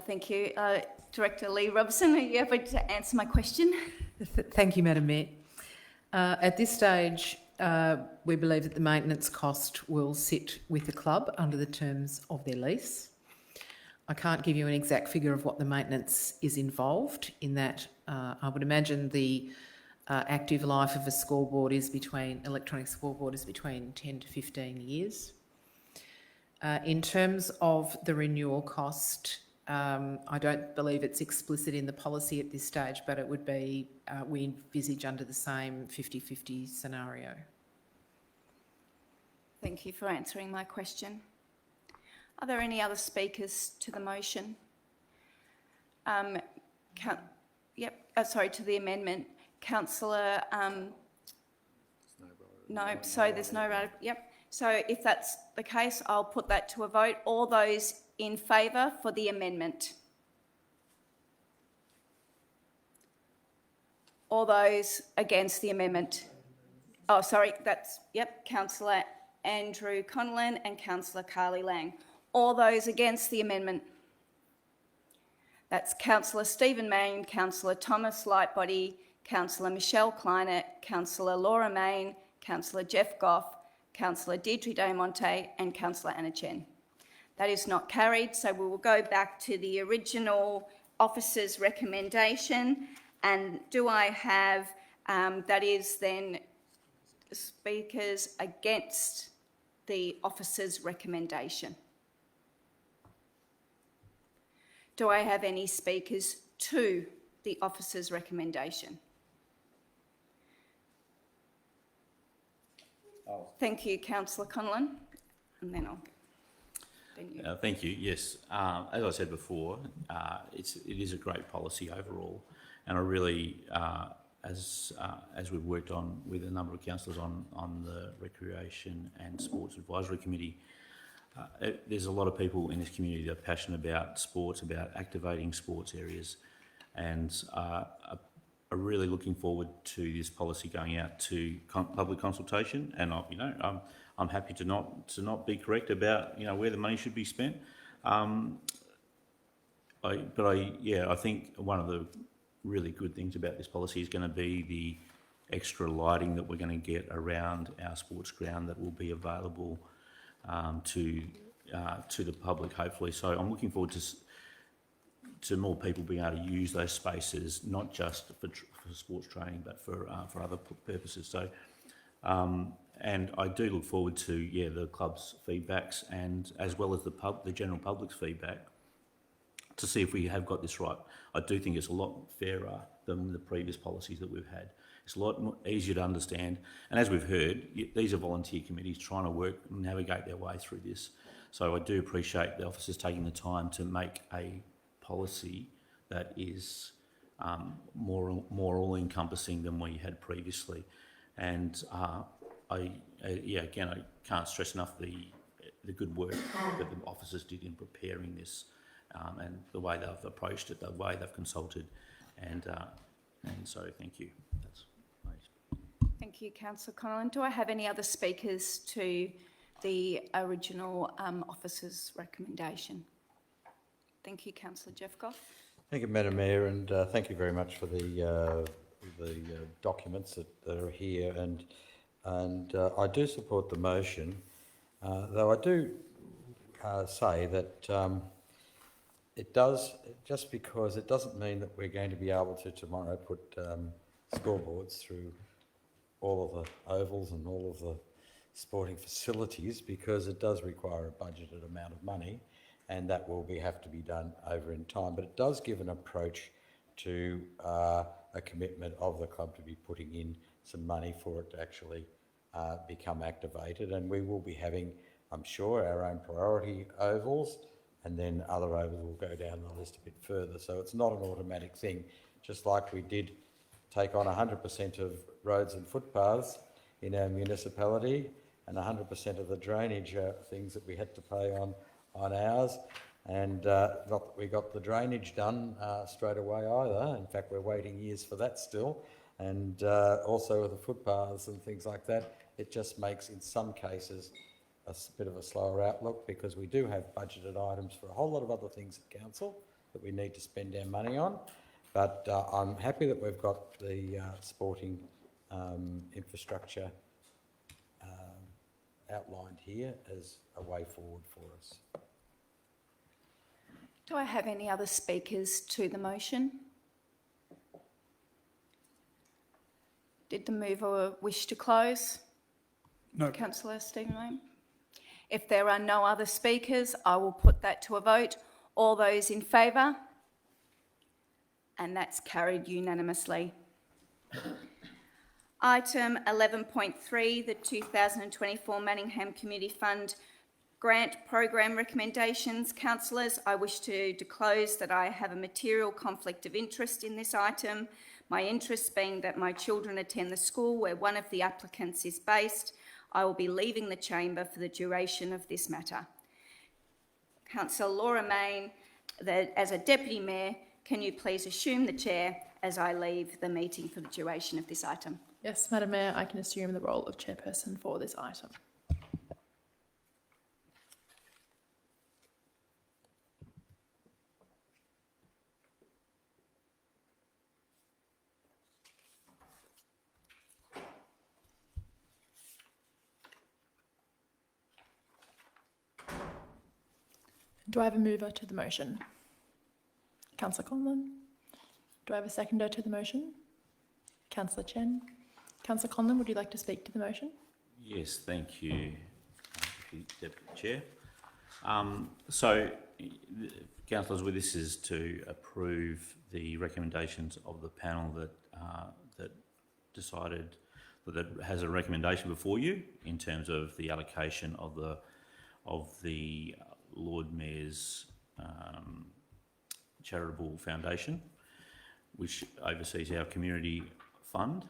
Thank you. Director Lee Robson, are you able to answer my question? Thank you, Madam Mayor. At this stage, we believe that the maintenance cost will sit with the club under the terms of their lease. I can't give you an exact figure of what the maintenance is involved in that. I would imagine the active life of a scoreboard electronic scoreboard is between 10 to 15 years. In terms of the renewal cost, I don't believe it's explicit in the policy at this stage, but it would be, we envisage under the same 50-50 scenario. Thank you for answering my question. Are there any other speakers to the motion? To the amendment. Councillor, no, so there's no, So if that's the case, I'll put that to a vote. All those in favour for the amendment? All those against the amendment? Oh, sorry, Councillor Andrew Connellan and Councillor Carly Lang. All those against the amendment? That's Councillor Stephen Mayne, Councillor Thomas Lightbody, Councillor Michelle Kleinert, Councillor Laura Mayne, Councillor Jeff Goff, Councillor Deirdre Day-Monte and Councillor Anna Chen. That is not carried, so we will go back to the original officer's recommendation. And do I have, that is then speakers against the officer's recommendation? Do I have any speakers to the officer's recommendation? Thank you, Councillor Connellan. And then I'll... Thank you. Yes, as I said before, it is a great policy overall, and I really, as we've worked on with a number of councillors on the Recreation and Sports Advisory Committee, there's a lot of people in this community that are passionate about sports, about activating sports areas, and are really looking forward to this policy going out to public consultation. And I'm happy to not be correct about where the money should be spent. I think one of the really good things about this policy is going to be extra lighting that we're going to get around our sports ground that will be available to the public, hopefully. So I'm looking forward to more people being able to use those spaces, not just for sports training, but for other purposes. So, and I do look forward to the club's feedbacks, and as well as the general public's feedback, to see if we have got this right. I do think it's a lot fairer than the previous policies that we've had. It's a lot more easier to understand, and as we've heard, these are volunteer committees trying to navigate their way through this. So I do appreciate the officers taking the time to make a policy that is more all-encompassing than we had previously. And I can't stress enough the good work that the officers did in preparing this, and the way they've approached it, the way they've consulted, and so thank you. That's nice. Thank you, Councillor Connellan. Do I have any other speakers to the original officer's recommendation? Thank you, Councillor Jeffcoff. Thank you, Madam Mayor, and thank you very much for the documents that are here. And I do support the motion, though I do say that it does, just because it doesn't mean that we're going to be able to tomorrow put scoreboards through all of the ovals and all of the sporting facilities, because it does require a budgeted amount of money, and that will have to be done over in time. But it does give an approach to a commitment of the club to be putting in some money for it to actually become activated. And we will be having, I'm sure, our own priority ovals, and then other ovals will go down the list a bit further. So it's not an automatic thing, just like we did take on 100% of roads and footpaths in our municipality, and 100% of the drainage things that we had to pay on ours. And not that we got the drainage done straight away either. In fact, we're waiting years for that still. And also with the footpaths and things like that, it just makes, in some cases, a bit of a slower outlook, because we do have budgeted items for a whole lot of other things at council that we need to spend our money on. But I'm happy that we've got the sporting infrastructure outlined here as a way forward for us. Do I have any other speakers to the motion? Did the mover wish to close? No. Councillor Stephen Lane? If there are no other speakers, I will put that to a vote. All those in favour? And that's carried unanimously. Item 11.3, the 2024 Manningham Community Fund Grant Program Recommendations. Councillors, I wish to disclose that I have a material conflict of interest in this item. My interest being that my children attend the school where one of the applicants is based. I will be leaving the chamber for the duration of this matter. Councillor Laura Mayne, as a Deputy Mayor, can you please assume the chair as I leave the meeting for the duration of this item? Yes, Madam Mayor, I can assume the role of chairperson for this item. Do I have a mover to the motion? Councillor Conlon. Do I have a seconder to the motion? Councillor Chen. Councillor Conlon, would you like to speak to the motion? Yes, thank you, Deputy Chair. So, councillors, with this is to approve the recommendations of the panel that decided that has a recommendation before you in terms of the allocation of the Lord Mayor's charitable foundation, which oversees our community fund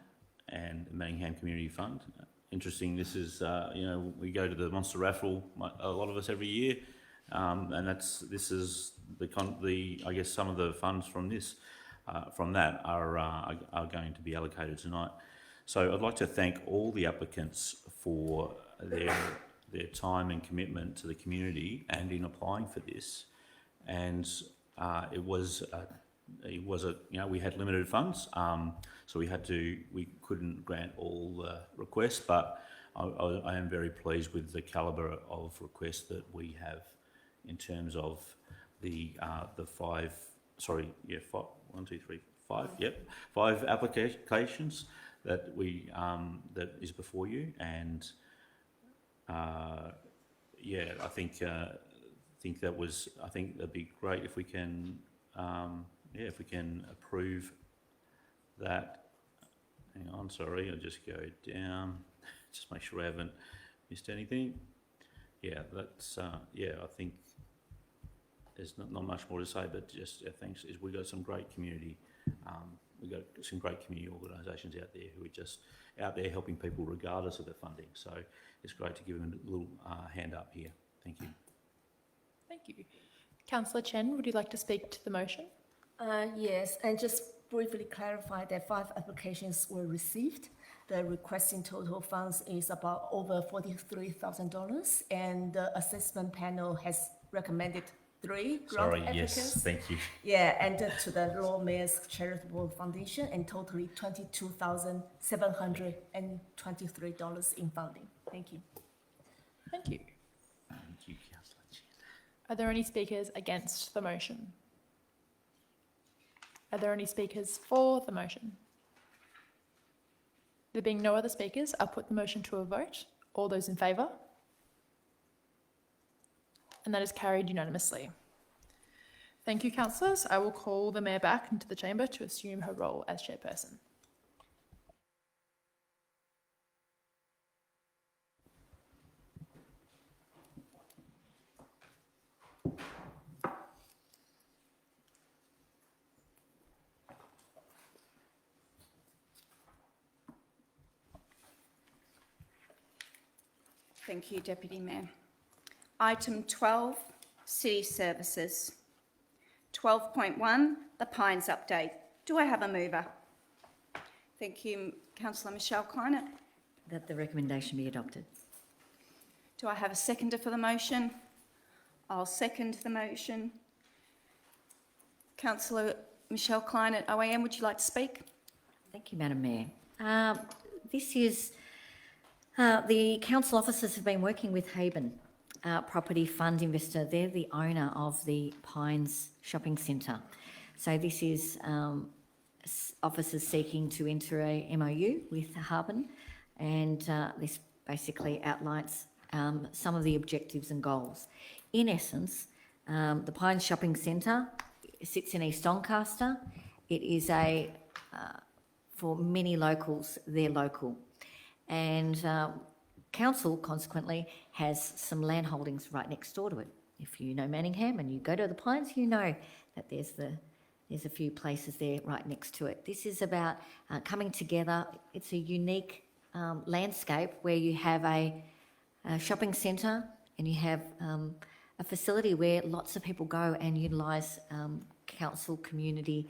and the Manningham Community Fund. Interesting, this is, we go to the Monster Raffle, a lot of us every year, and this is I guess some of the funds from that are going to be allocated tonight. So I'd like to thank all the applicants for their time and commitment to the community and in applying for this. And it was it was we had limited funds, so we couldn't grant all the requests, but I am very pleased with the calibre of requests that we have in terms of the five applications that that is before you, and I think that'd be great if we can approve that. Hang on, sorry, I'll just go down, just make sure I haven't missed anything. Yeah, that's I think there's not much more to say, but just thanks. We've got some great community. We've got some great community organisations out there who are just out there helping people regardless of the funding. So it's great to give them a little hand up here. Thank you. Thank you. Councillor Chen, would you like to speak to the motion? Yes, and just briefly clarify that 5 applications were received. The requesting total funds is about over $43,000, and the assessment panel has recommended 3 grant applicants. Yes, thank you. Yeah, and to the Lord Mayor's Charitable Foundation, and totally $22,723 in funding. Thank you. Thank you. Thank you, Councillor Chen. Are there any speakers against the motion? Are there any speakers for the motion? There being no other speakers, I'll put the motion to a vote. All those in favour? And that is carried unanimously. Thank you, councillors. I will call the Mayor back into the chamber to assume her role as chairperson. Thank you, Deputy Mayor. Item 12, City Services. 12.1, the Pines Update. Do I have a mover? Thank you, Councillor Michelle Kleinert. That the recommendation be adopted. Do I have a seconder for the motion? I'll second the motion. Councillor Michelle Kleinert, OAM, would you like to speak? Thank you, Madam Mayor. This is the council officers have been working with Haben Property Fund Investor. They're the owner of the Pines Shopping Centre. So this is officers seeking to enter a MOU with Haben, and this basically outlines some of the objectives and goals. In essence, the Pines Shopping Centre sits in East Doncaster. It is for many locals, they're local. And council, consequently, has some land holdings right next door to it. If you know Manningham and you go to the Pines, you know that there's a few places there right next to it. This is about coming together. It's a unique landscape where you have a shopping centre and you have a facility where lots of people go and utilise council community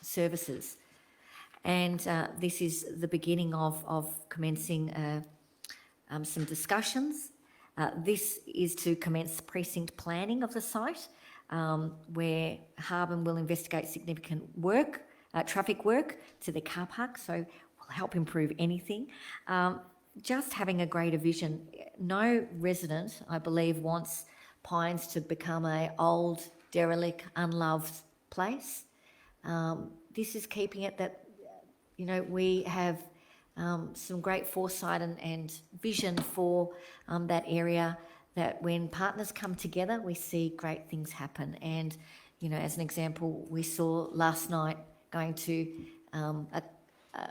services. And this is the beginning of commencing some discussions. This is to commence precinct planning of the site, where Haben will investigate significant work, traffic work to the car park, so will help improve anything. Just having a greater vision. No resident, I believe, wants Pines to become an old, derelict, unloved place. This is keeping it that we have some great foresight and vision for that area, that when partners come together, we see great things happen. And, as an example, we saw last night going to a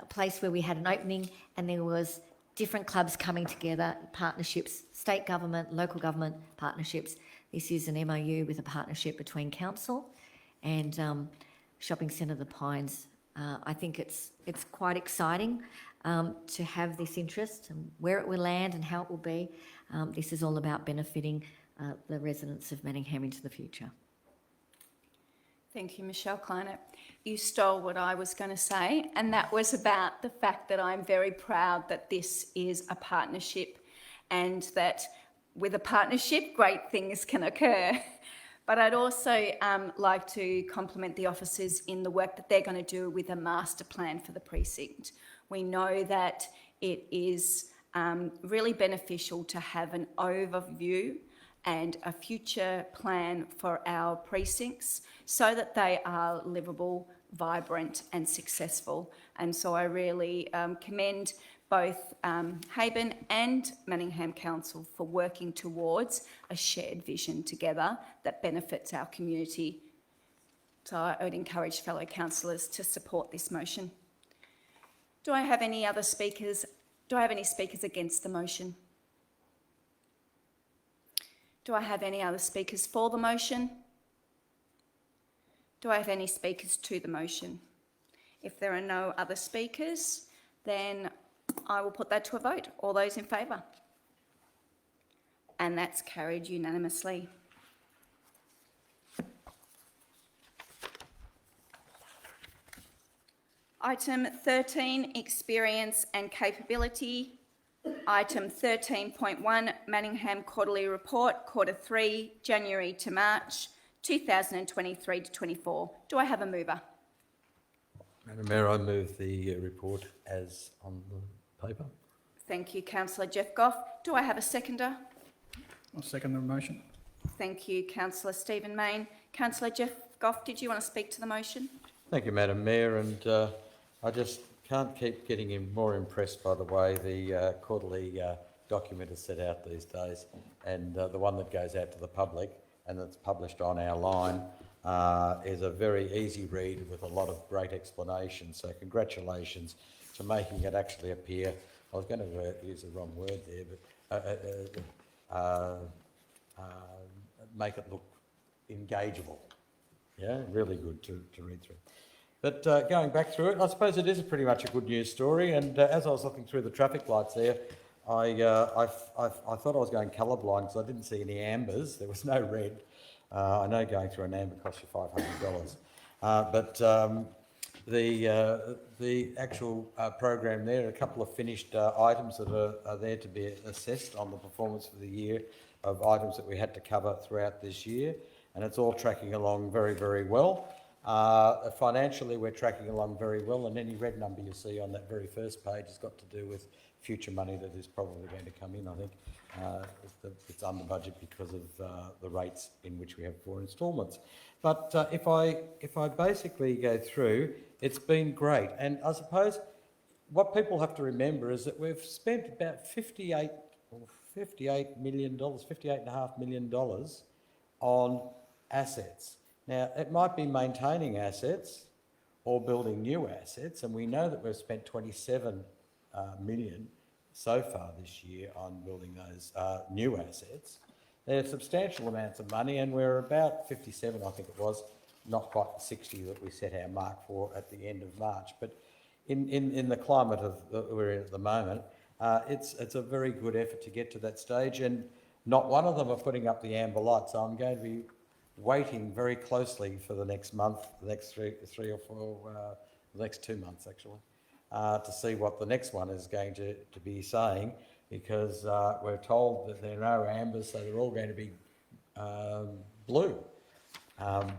place where we had an opening and there was different clubs coming together, partnerships, state government, local government partnerships. This is an MOU with a partnership between council and Shopping Centre The Pines. I think it's quite exciting to have this interest, and where it will land and how it will be. This is all about benefiting the residents of Manningham into the future. Thank you, Michelle Kleinert. You stole what I was going to say, and that was about the fact that I'm very proud that this is a partnership, and that with a partnership, great things can occur. But I'd also like to compliment the officers in the work that they're going to do with a master plan for the precinct. We know that it is really beneficial to have an overview and a future plan for our precincts so that they are livable, vibrant and successful. And so I really commend both Haven and Manningham Council for working towards a shared vision together that benefits our community. So I would encourage fellow councillors to support this motion. Do I have any other speakers? Do I have any speakers against the motion? Do I have any other speakers for the motion? Do I have any speakers to the motion? If there are no other speakers, then I will put that to a vote. All those in favour? And that's carried unanimously. Item 13, experience and capability. Item 13.1, Manningham Quarterly Report, Quarter 3, January to March 2023 to 24. Do I have a mover? Madam Mayor, I move the report as on the paper. Thank you, Councillor Jeff Goff. Do I have a seconder? I'll second the motion. Thank you, Councillor Stephen Mayne. Councillor Jeff Goff, did you want to speak to the motion? Thank you, Madam Mayor, and I just can't keep getting more impressed by the way the quarterly document is set out these days, and the one that goes out to the public and that's published on our line is a very easy read with a lot of great explanation. So congratulations to making it actually appear, I was going to use the wrong word there, but make it look engageable. Yeah, really good to read through. But going back through it, I suppose it is pretty much a good news story. And as I was looking through the traffic lights there, I thought I was going colourblind because I didn't see any ambers. There was no red. I know going through an amber costs you $500. But the actual program there, a couple of finished items that are there to be assessed on the performance for the year of items that we had to cover throughout this year. And it's all tracking along very, very well. Financially, we're tracking along very well, and any red number you see on that very first page has got to do with future money that is probably going to come in. I think it's under budget because of the rates in which we have 4 instalments. But if I basically go through, it's been great. And I suppose what people have to remember is that we've spent about $58 million, $58.5 million on assets. Now, it might be maintaining assets or building new assets, and we know that we've spent 27 million so far this year on building those new assets. They're substantial amounts of money, and we're about 57, I think it was, not quite the 60 that we set our mark for at the end of March. But in the climate that we're in at the moment, it's a very good effort to get to that stage, and not one of them are putting up the amber light, so I'm going to be waiting very closely for the next month, the next three or four, the next 2 months actually, to see what the next one is going to be saying, because we're told that there are no ambers, so they're all going to be blue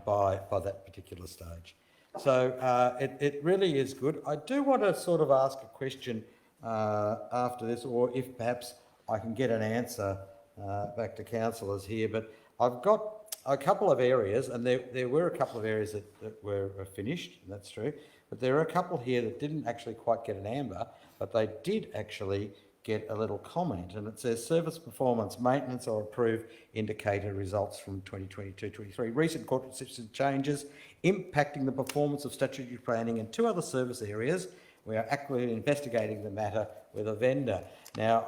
by that particular stage. So it really is good. I do want to sort of ask a question after this, or if perhaps I can get an answer back to councillors here, but I've got a couple of areas, and there were a couple of areas that were finished, and that's true, but there are a couple here that didn't actually quite get an amber, but they did actually get a little comment, and it says service performance maintenance or approved indicator results from 2022-23. Recent corporate system changes impacting the performance of statutory planning in 2 other service areas. We are actively investigating the matter with a vendor. Now,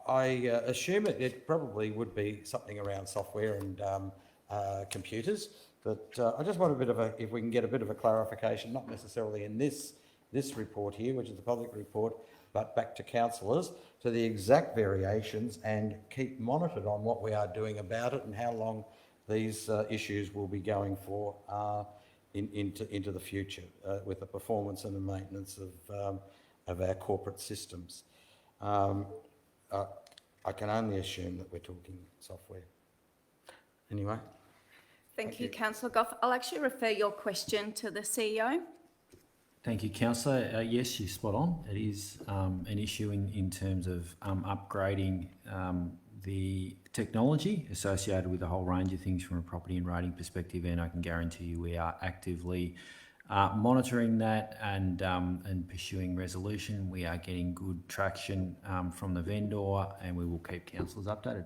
I assume it probably would be something around software and computers, but I just want if we can get a bit of a clarification, not necessarily in this report here, which is the public report, but back to councillors, to the exact variations, and keep monitored on what we are doing about it and how long these issues will be going for into the future with the performance and the maintenance of our corporate systems. I can only assume that we're talking software. anyway. Thank you, Councillor Goff. I'll actually refer your question to the CEO. Thank you, Councillor. Yes, you're spot on. It is an issue in terms of upgrading the technology associated with a whole range of things from a property and rating perspective, and I can guarantee you we are actively monitoring that and pursuing resolution. We are getting good traction from the vendor, and we will keep councillors updated.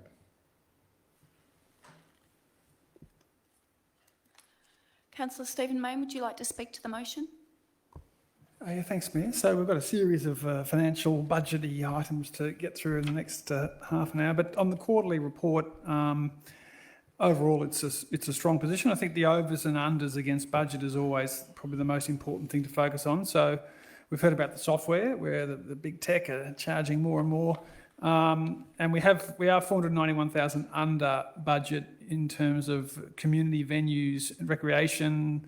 Councillor Stephen Mayne, would you like to speak to the motion? Yeah, thanks, Mayor. So we've got a series of financial budgety items to get through in the next half an hour. But on the quarterly report, overall, it's a strong position. I think the overs and unders against budget is always probably the most important thing to focus on. So we've heard about the software, where the big tech are charging more and more, and we are 491,000 under budget in terms of community venues, recreation,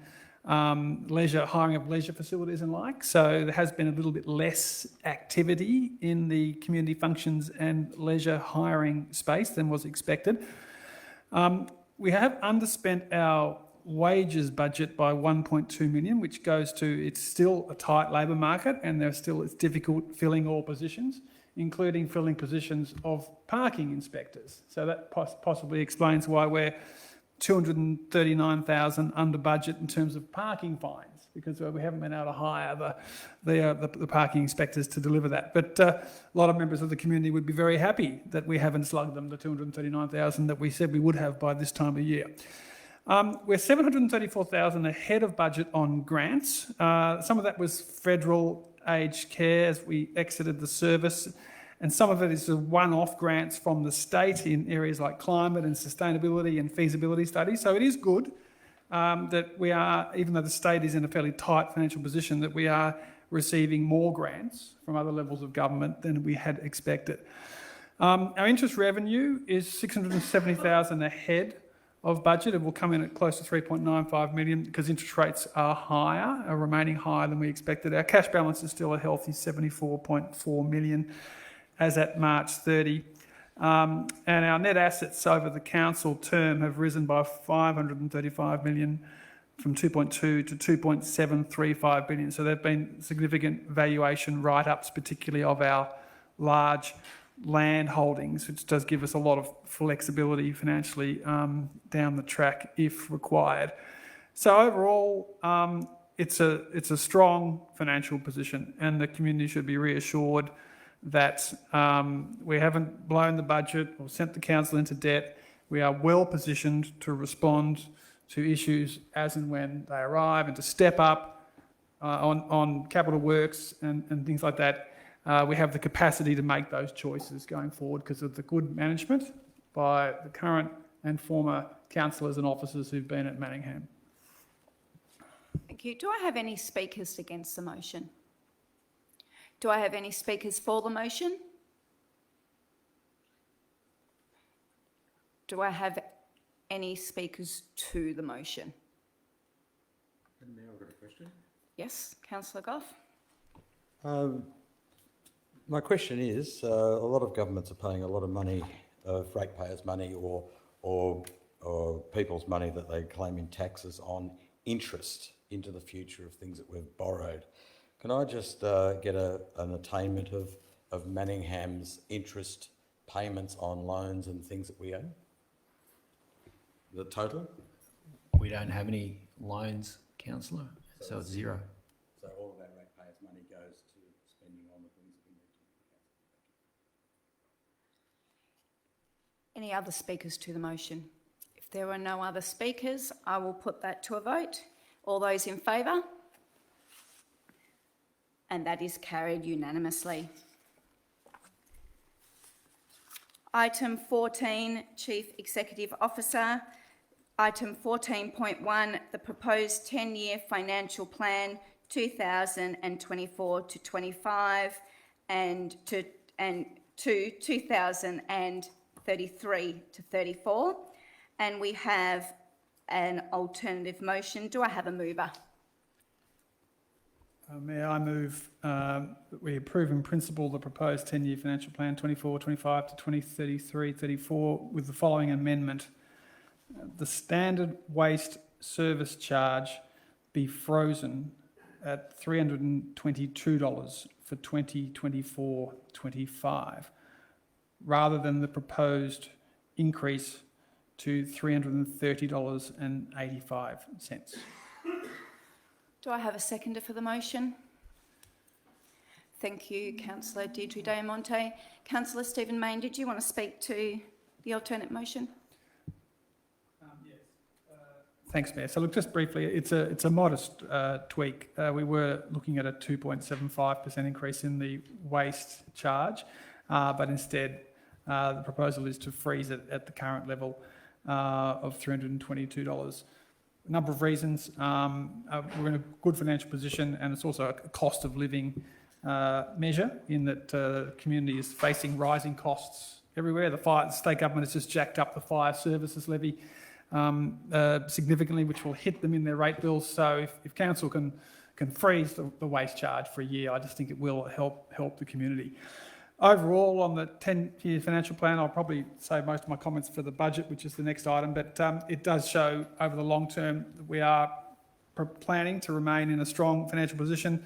leisure, hiring of leisure facilities and like. So there has been a little bit less activity in the community functions and leisure hiring space than was expected. We have underspent our wages budget by 1.2 million, which goes to, it's still a tight labour market and it's difficult filling all positions, including filling positions of parking inspectors. So that possibly explains why we're 239,000 under budget in terms of parking fines, because we haven't been able to hire the parking inspectors to deliver that. But a lot of members of the community would be very happy that we haven't slugged them the 239,000 that we said we would have by this time of year. We're 734,000 ahead of budget on grants. Some of that was federal aged care as we exited the service, and some of it is the one-off grants from the state in areas like climate and sustainability and feasibility studies. So it is good that we are, even though the state is in a fairly tight financial position, that we are receiving more grants from other levels of government than we had expected. Our interest revenue is 670,000 ahead of budget. It will come in at close to 3.95 million because interest rates are remaining higher than we expected. Our cash balance is still a healthy 74.4 million as at March 30. And our net assets over the council term have risen by 535 million from 2.2 to 2.735 billion. So there have been significant valuation write-ups, particularly of our large land holdings, which does give us a lot of flexibility financially down the track if required. So overall, it's a strong financial position, and the community should be reassured that we haven't blown the budget or sent the council into debt. We are well positioned to respond to issues as and when they arrive, and to step up on capital works and things like that. We have the capacity to make those choices going forward because of the good management by the current and former councillors and officers who've been at Manningham. Thank you. Do I have any speakers against the motion? Do I have any speakers for the motion? Do I have any speakers to the motion? And now I've got a question. Yes, Councillor Goff. My question is, a lot of governments are paying a lot of money, ratepayers' money or people's money that they claim in taxes on interest into the future of things that we've borrowed. Can I just get an attainment of Manningham's interest payments on loans and things that we owe? The total? We don't have any loans, councillor, so it's zero. So all of our ratepayers' money goes to spending on the things that we need to. Any other speakers to the motion? If there are no other speakers, I will put that to a vote. All those in favour? And that is carried unanimously. Item 14, Chief Executive Officer. Item 14.1, the proposed 10-year financial plan 2024 to 25 and to 2033 to 34. And we have an alternative motion. Do I have a mover? Mayor, I move that we approve in principle the proposed 10-year financial plan 24-25 to 2033-34 with the following amendment. the standard waste service charge be frozen at $322 for 2024-25, rather than the proposed increase to $330.85. Do I have a seconder for the motion? Thank you, Councillor Deirdre Diamonte. Councillor Stephen Mayne, did you want to speak to the alternate motion? Thanks, Mayor. So look, just briefly, it's a modest tweak. We were looking at a 2.75% increase in the waste charge, but instead the proposal is to freeze it at the current level of $322. A number of reasons. We're in a good financial position, and it's also a cost of living measure in that the community is facing rising costs everywhere. The state government has just jacked up the fire services levy significantly, which will hit them in their rate bills. So if council can freeze the waste charge for a year, I just think it will help the community. Overall, on the 10-year financial plan, I'll probably save most of my comments for the budget, which is the next item, but it does show over the long term that we are planning to remain in a strong financial position.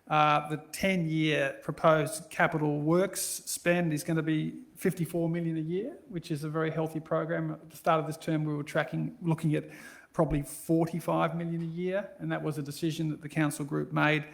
The 10-year proposed capital works spend is going to be $54 million a year, which is a very healthy program. At the start of this term, we were looking at probably $45 million a year, and that was a decision that the council group made,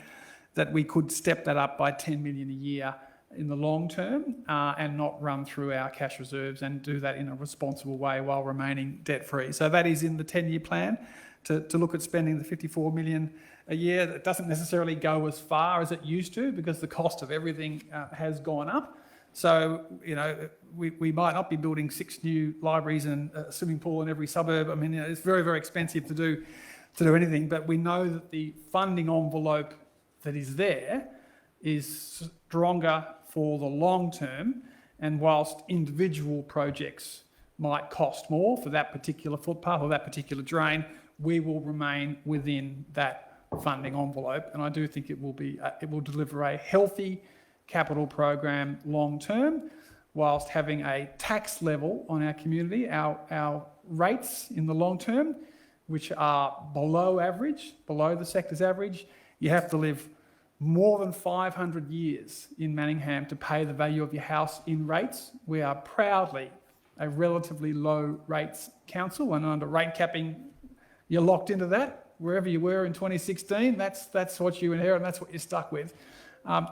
that we could step that up by $10 million a year in the long term and not run through our cash reserves, and do that in a responsible way while remaining debt-free. So that is in the 10-year plan, to look at spending the $54 million a year. That doesn't necessarily go as far as it used to, because the cost of everything has gone up. So, you know, we might not be building 6 new libraries and a swimming pool in every suburb. I mean, you know, it's very, very expensive to do anything, but we know that the funding envelope that is there is stronger for the long term, and whilst individual projects might cost more for that particular footpath or that particular drain, we will remain within that funding envelope, and I do think it will deliver a healthy capital program long term, whilst having a tax level on our community, our rates in the long term, which are below average, below the sector's average. You have to live more than 500 years in Manningham to pay the value of your house in rates. We are proudly a relatively low rates council, and under rate capping, you're locked into that. Wherever you were in 2016, that's what you inherit, and that's what you're stuck with.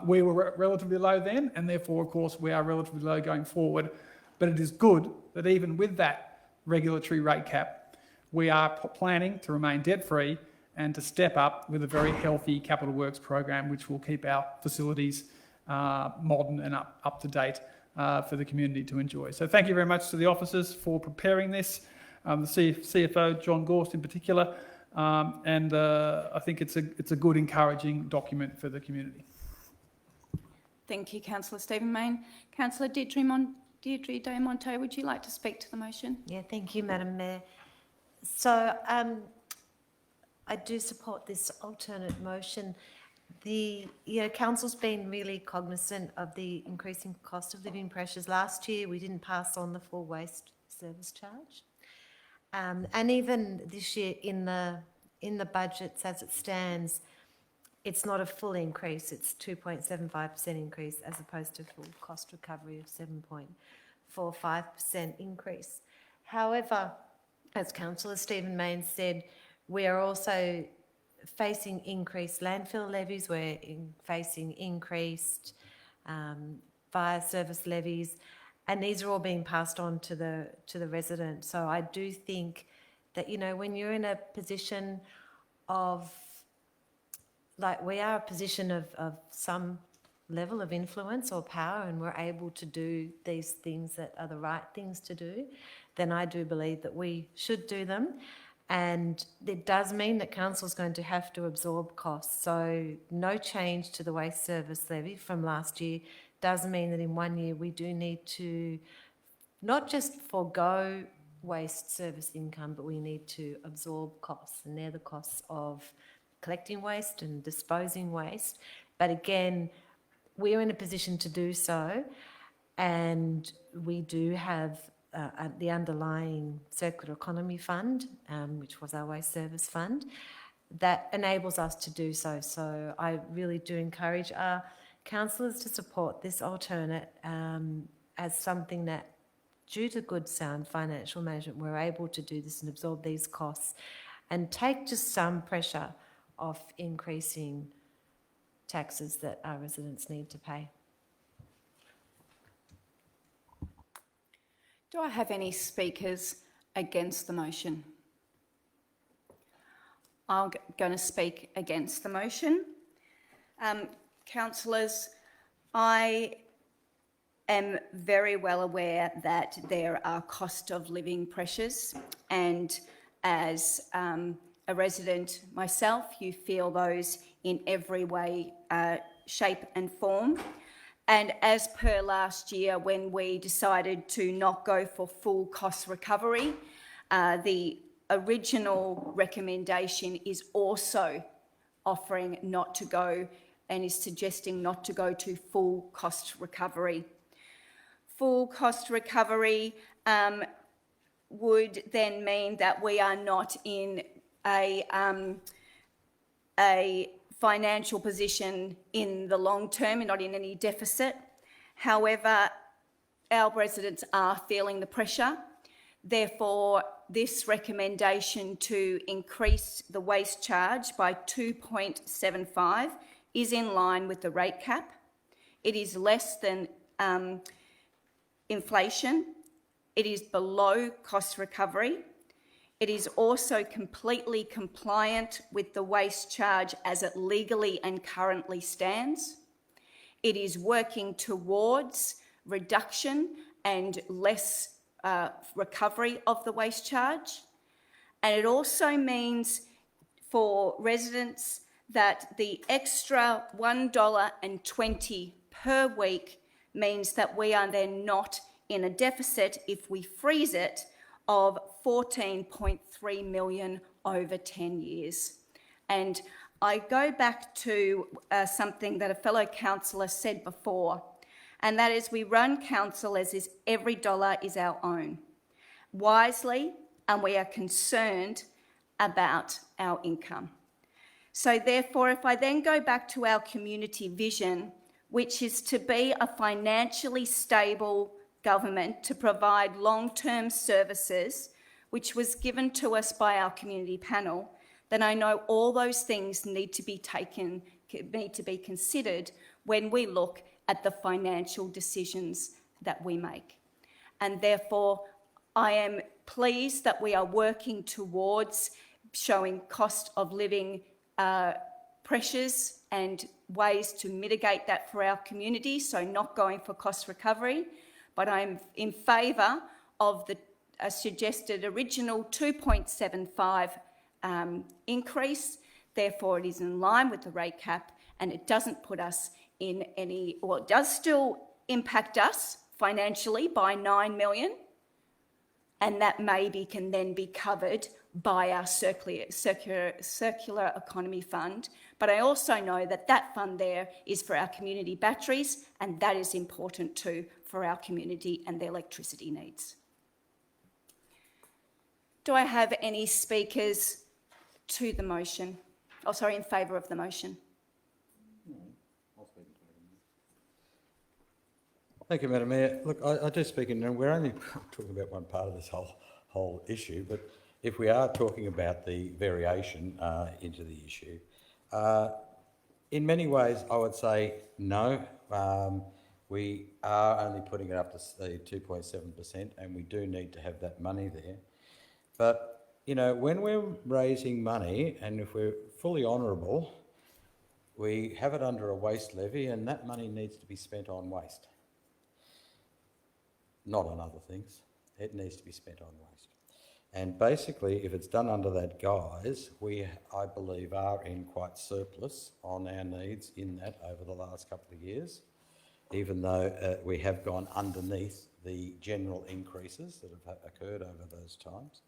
We were relatively low then, and therefore, of course, we are relatively low going forward. But it is good that even with that regulatory rate cap, we are planning to remain debt-free and to step up with a very healthy capital works program, which will keep our facilities modern and up to date for the community to enjoy. So thank you very much to the officers for preparing this, the CFO, John Gorst in particular, and I think it's a good, encouraging document for the community. Thank you, Councillor Stephen Mayne. Councillor Deirdre Diamonte, would you like to speak to the motion? Yeah, thank you, Madam Mayor. So I do support this alternate motion. Council's been really cognizant of the increasing cost of living pressures. Last year, we didn't pass on the full waste service charge. And even this year in the budgets as it stands, it's not a full increase, it's 2.75% increase as opposed to full cost recovery of 7.45% increase. However, as Councillor Stephen Mayne said, we are also facing increased landfill levies, we're facing increased fire service levies, and these are all being passed on to the resident. So I do think that, you know, when you're in a position of, like, we are a position of some level of influence or power, and we're able to do these things that are the right things to do, then I do believe that we should do them. And it does mean that council's going to have to absorb costs. So no change to the waste service levy from last year does mean that in 1 year we do need to not just forego waste service income, but we need to absorb costs, and they're the costs of collecting waste and disposing waste. But again, we're in a position to do so, and we do have the underlying circular economy fund, which was our waste service fund, that enables us to do so. So I really do encourage our councillors to support this alternate as something that, due to good sound financial management, we're able to do this and absorb these costs and take just some pressure off increasing taxes that our residents need to pay. Do I have any speakers against the motion? I'm going to speak against the motion. Councillors, I am very well aware that there are cost of living pressures, and as a resident myself, you feel those in every way, shape and form. And as per last year, when we decided to not go for full cost recovery, the original recommendation is also offering not to go and is suggesting not to go to full cost recovery. Full cost recovery would then mean that we are not in a financial position in the long term and not in any deficit. However, our residents are feeling the pressure. Therefore, this recommendation to increase the waste charge by 2.75 is in line with the rate cap. It is less than inflation. It is below cost recovery. It is also completely compliant with the waste charge as it legally and currently stands. It is working towards reduction and less recovery of the waste charge. And it also means for residents that the extra $1.20 per week means that we are then not in a deficit if we freeze it of $14.3 million over 10 years. And I go back to something that a fellow councillor said before, and that is we run council as if every dollar is our own, wisely, and we are concerned about our income. So therefore, if I then go back to our community vision, which is to be a financially stable government to provide long-term services, which was given to us by our community panel, then I know all those things need to be considered when we look at the financial decisions that we make. And therefore, I am pleased that we are working towards showing cost of living pressures and ways to mitigate that for our community, so not going for cost recovery. But I'm in favour of the suggested original 2.75 increase. Therefore, it is in line with the rate cap, and it doesn't put us in any, well, it does still impact us financially by $9 million, and that maybe can then be covered by our circular economy fund. But I also know that that fund there is for our community batteries, and that is important too for our community and their electricity needs. Do I have any speakers to the motion? Oh, sorry, in favour of the motion. Thank you, Madam Mayor. Look, I do speak in, we're only talking about one part of this whole issue, but if we are talking about the variation into the issue, in many ways I would say no. We are only putting it up to the 2.7%, and we do need to have that money there. But, you know, when we're raising money, and if we're fully honourable, we have it under a waste levy, and that money needs to be spent on waste. Not on other things. It needs to be spent on waste. And basically, if it's done under that guise, we, I believe, are in quite surplus on our needs in that over the last couple of years, even though we have gone underneath the general increases that have occurred over those times.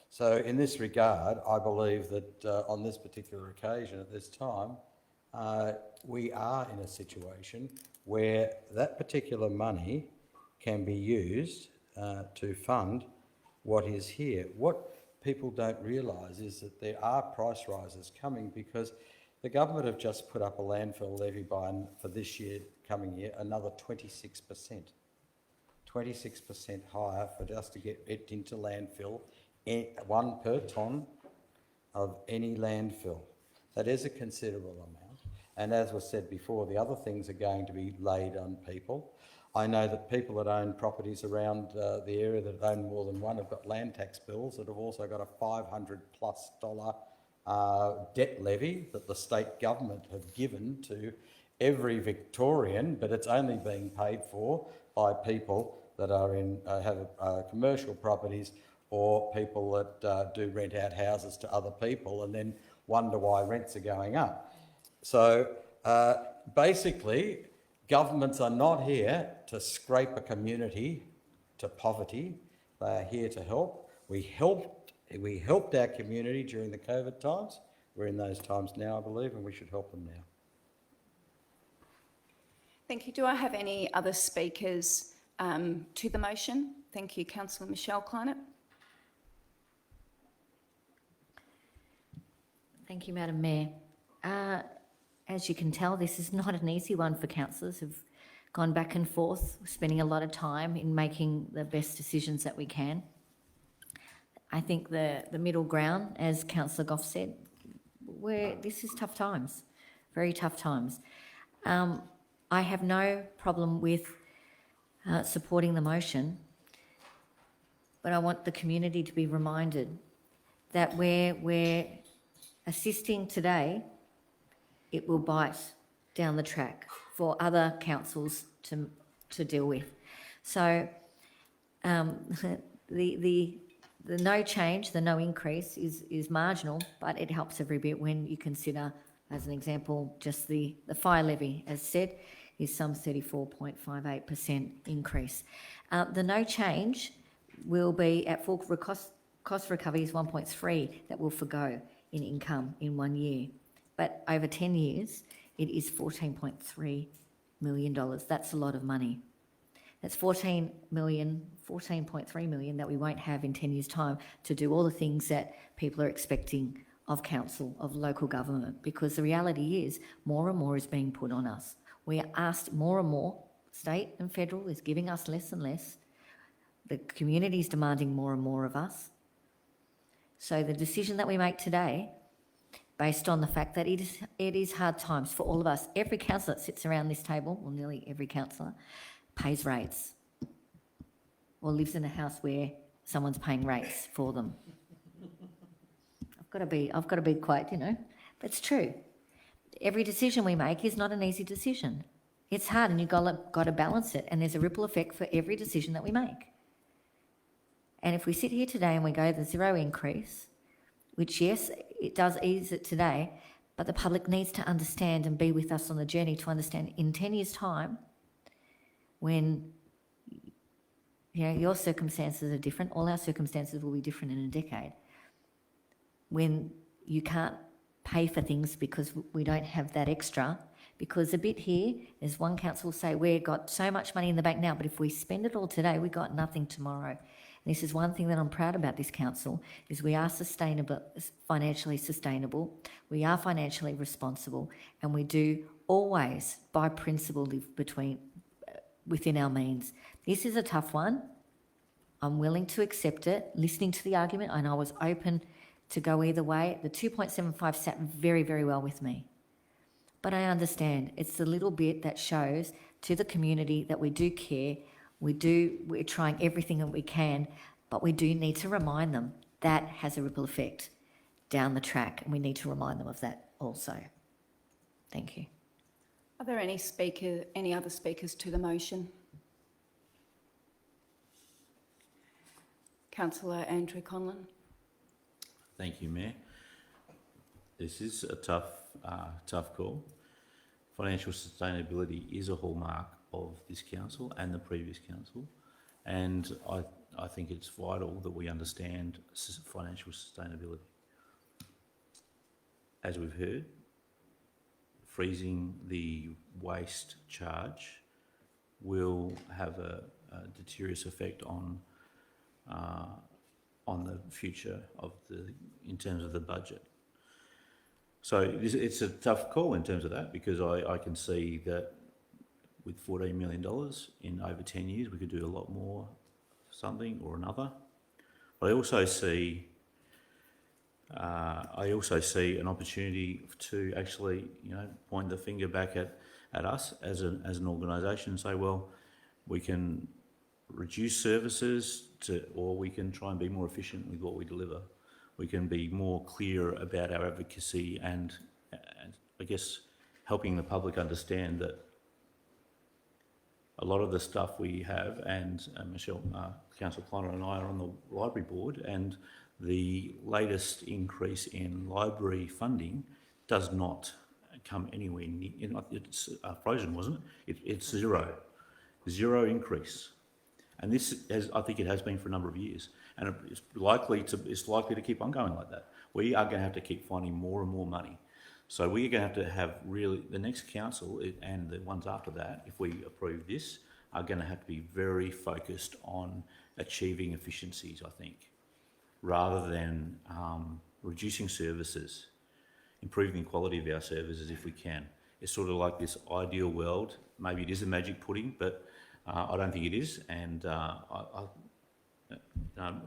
So in this regard, I believe that on this particular occasion at this time, we are in a situation where that particular money can be used to fund what is here. What people don't realise is that there are price rises coming because the government have just put up a landfill levy for this year, coming year, another 26%. 26% higher for just to get it into landfill, 1 per tonne of any landfill. That is a considerable amount. And as was said before, the other things are going to be laid on people. I know that people that own properties around the area that own more than one have got land tax bills that have also got a $500+ debt levy that the state government have given to every Victorian, but it's only being paid for by people that are in have commercial properties or people that do rent out houses to other people and then wonder why rents are going up. So basically, governments are not here to scrape a community to poverty. They are here to help. We helped our community during the COVID times. We're in those times now, I believe, and we should help them now. Thank you. Do I have any other speakers to the motion? Thank you, Councillor Michelle Kleinert. Thank you, Madam Mayor. As you can tell, this is not an easy one for councillors who've gone back and forth, spending a lot of time in making the best decisions that we can. I think the middle ground, as Councillor Goff said, this is tough times, very tough times. I have no problem with supporting the motion, but I want the community to be reminded that where we're assisting today, it will bite down the track for other councils to deal with. So the no change, the no increase is marginal, but it helps every bit when you consider, as an example, just the fire levy, as said, is some 34.58% increase. The no change will be at full cost recovery is 1.3 that will forgo in income in 1 year. But over 10 years, it is $14.3 million. That's a lot of money. That's 14.3 million that we won't have in 10 years' time to do all the things that people are expecting of council, of local government, because the reality is more and more is being put on us. We are asked more and more. State and federal is giving us less and less. The community is demanding more and more of us. So the decision that we make today, based on the fact that it is hard times for all of us. Every councillor that sits around this table, well, nearly every councillor, pays rates or lives in a house where someone's paying rates for them. I've got to be quite, but it's true. Every decision we make is not an easy decision. It's hard, and you've got to balance it, and there's a ripple effect for every decision that we make. And if we sit here today and we go the zero increase, which, yes, it does ease it today, but the public needs to understand and be with us on the journey to understand in 10 years' time, when your circumstances are different, all our circumstances will be different in a decade. When you can't pay for things because we don't have that extra, because a bit here, as one council will say, we've got so much money in the bank now, but if we spend it all today, we've got nothing tomorrow. And this is one thing that I'm proud about this council, is we are financially sustainable, we are financially responsible, and we do always, by principle, live within our means. This is a tough one. I'm willing to accept it, listening to the argument, and I was open to go either way. The 2.75 sat very, very well with me. But I understand it's the little bit that shows to the community that we do care. We're trying everything that we can, but we do need to remind them that has a ripple effect down the track, and we need to remind them of that also. Thank you. Are there any other speakers to the motion? Councillor Andrew Conlon. Thank you, Mayor. This is a tough call. Financial sustainability is a hallmark of this council and the previous council, and I think it's vital that we understand financial sustainability. As we've heard, freezing the waste charge will have a a deteriorous effect on the future of in terms of the budget. So it's a tough call in terms of that, because I can see that with $14 million in over 10 years, we could do a lot more, something or another. But I also see an opportunity to actually, point the finger back at us as an organisation and say, well, we can reduce services or we can try and be more efficient with what we deliver. We can be more clear about our advocacy and I guess helping the public understand that a lot of the stuff we have, and Michelle, Councillor Connor and I are on the library board, and the latest increase in library funding does not come anywhere near, it's frozen, wasn't it? It's zero increase. And I think it has been for a number of years, and it's likely to keep on going like that. We are going to have to keep finding more and more money. So we're going to have really, the next council and the ones after that, if we approve this, are going to have to be very focused on achieving efficiencies, I think, rather than reducing services, improving the quality of our services if we can. It's sort of like this ideal world. Maybe it is a magic pudding, but I don't think it is. And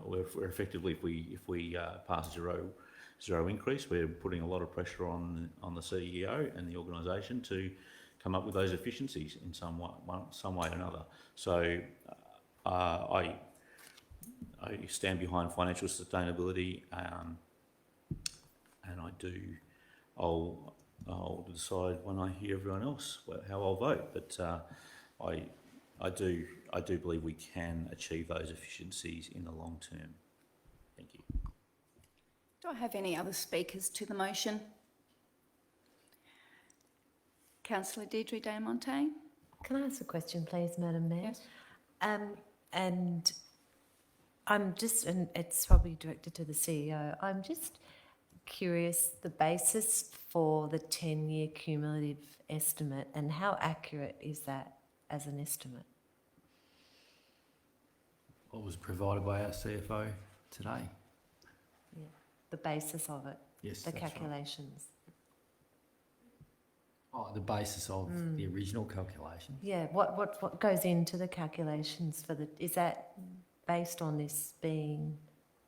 we're effectively, if we pass zero increase, we're putting a lot of pressure on the CEO and the organisation to come up with those efficiencies in some way or another. So I stand behind financial sustainability, and I'll decide when I hear everyone else how I'll vote. But I do believe we can achieve those efficiencies in the long term. Thank you. Do I have any other speakers to the motion? Councillor Deirdre Desmontagne. Can I ask a question, please, Madam Mayor? Yes. And it's probably directed to the CEO. I'm just curious the basis for the 10-year cumulative estimate, and how accurate is that as an estimate? What was provided by our CFO today? Yeah, the basis of it. Yes, the that's right. calculations. Oh, the basis of the original calculation. Yeah, what goes into the calculations is that based on this being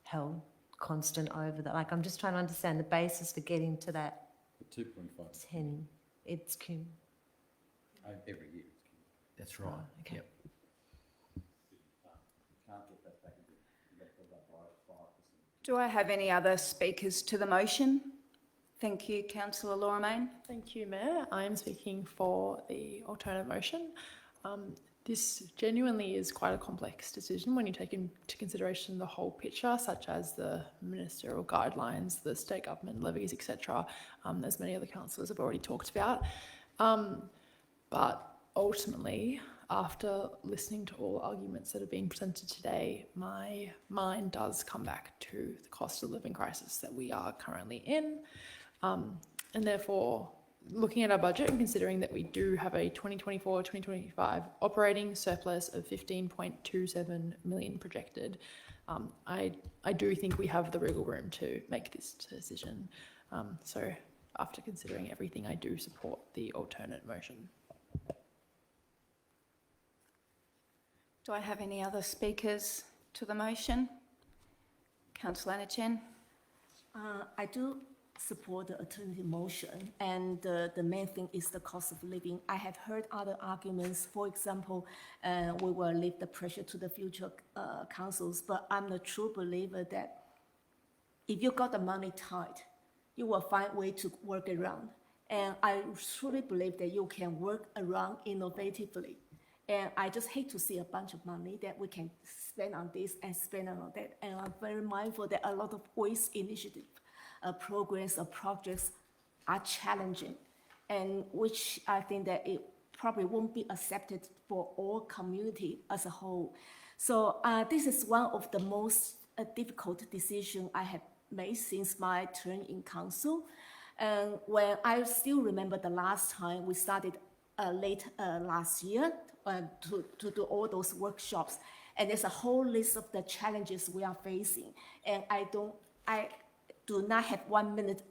held constant over that? Like, I'm just trying to understand the basis for getting to that 2.5 10. It's every year. That's right. Oh, okay. Yep. Do I have any other speakers to the motion? Thank you, Councillor Laura Mayne. Thank you, Mayor. I am speaking for the alternate motion. This genuinely is quite a complex decision when you take into consideration the whole picture, such as the ministerial guidelines, the state government levies, etc., as many other councillors have already talked about. But ultimately, after listening to all arguments that have been presented today, my mind does come back to the cost of living crisis that we are currently in. And therefore, looking at our budget and considering that we do have a 2024-2025 operating surplus of 15.27 million projected, I do think we have the wiggle room to make this decision. So after considering everything, I do support the alternate motion. Do I have any other speakers to the motion? Councillor Anna Chen. I do support the alternative motion, and the main thing is the cost of living. I have heard other arguments. For example, we will leave the pressure to the future councils, but I'm a true believer that if you got the money tight, you will find a way to work around. And I truly believe that you can work around innovatively. And I just hate to see a bunch of money that we can spend on this and spend on that. And I'm very mindful that a lot of waste initiative programs or projects are challenging, and which I think that it probably won't be accepted for all community as a whole. So this is one of the most difficult decisions I have made since my term in council. And when I still remember the last time we started late last year to do all those workshops. And there's a whole list of the challenges we are facing. And I do not have 1 minute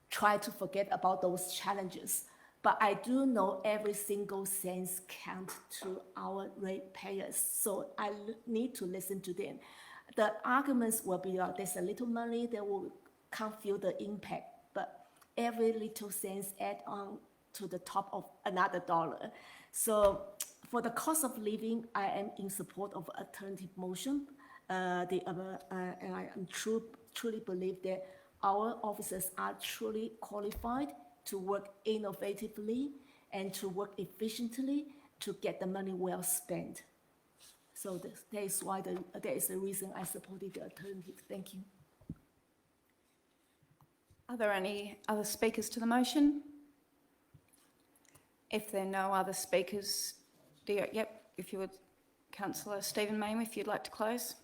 try to forget about those challenges. But I do know every single cent counts to our ratepayers. So I need to listen to them. The arguments will be, there's a little money, they can't feel the impact, but every little cent add on to the top of another dollar. So for the cost of living, I am in support of alternative motion. And I truly believe that our officers are truly qualified to work innovatively and to work efficiently to get the money well spent. So that is why that is the reason I supported the alternative. Thank you. Are there any other speakers to the motion? If there are no other speakers, if you would, Councillor Stephen Mayne, if you'd like to close.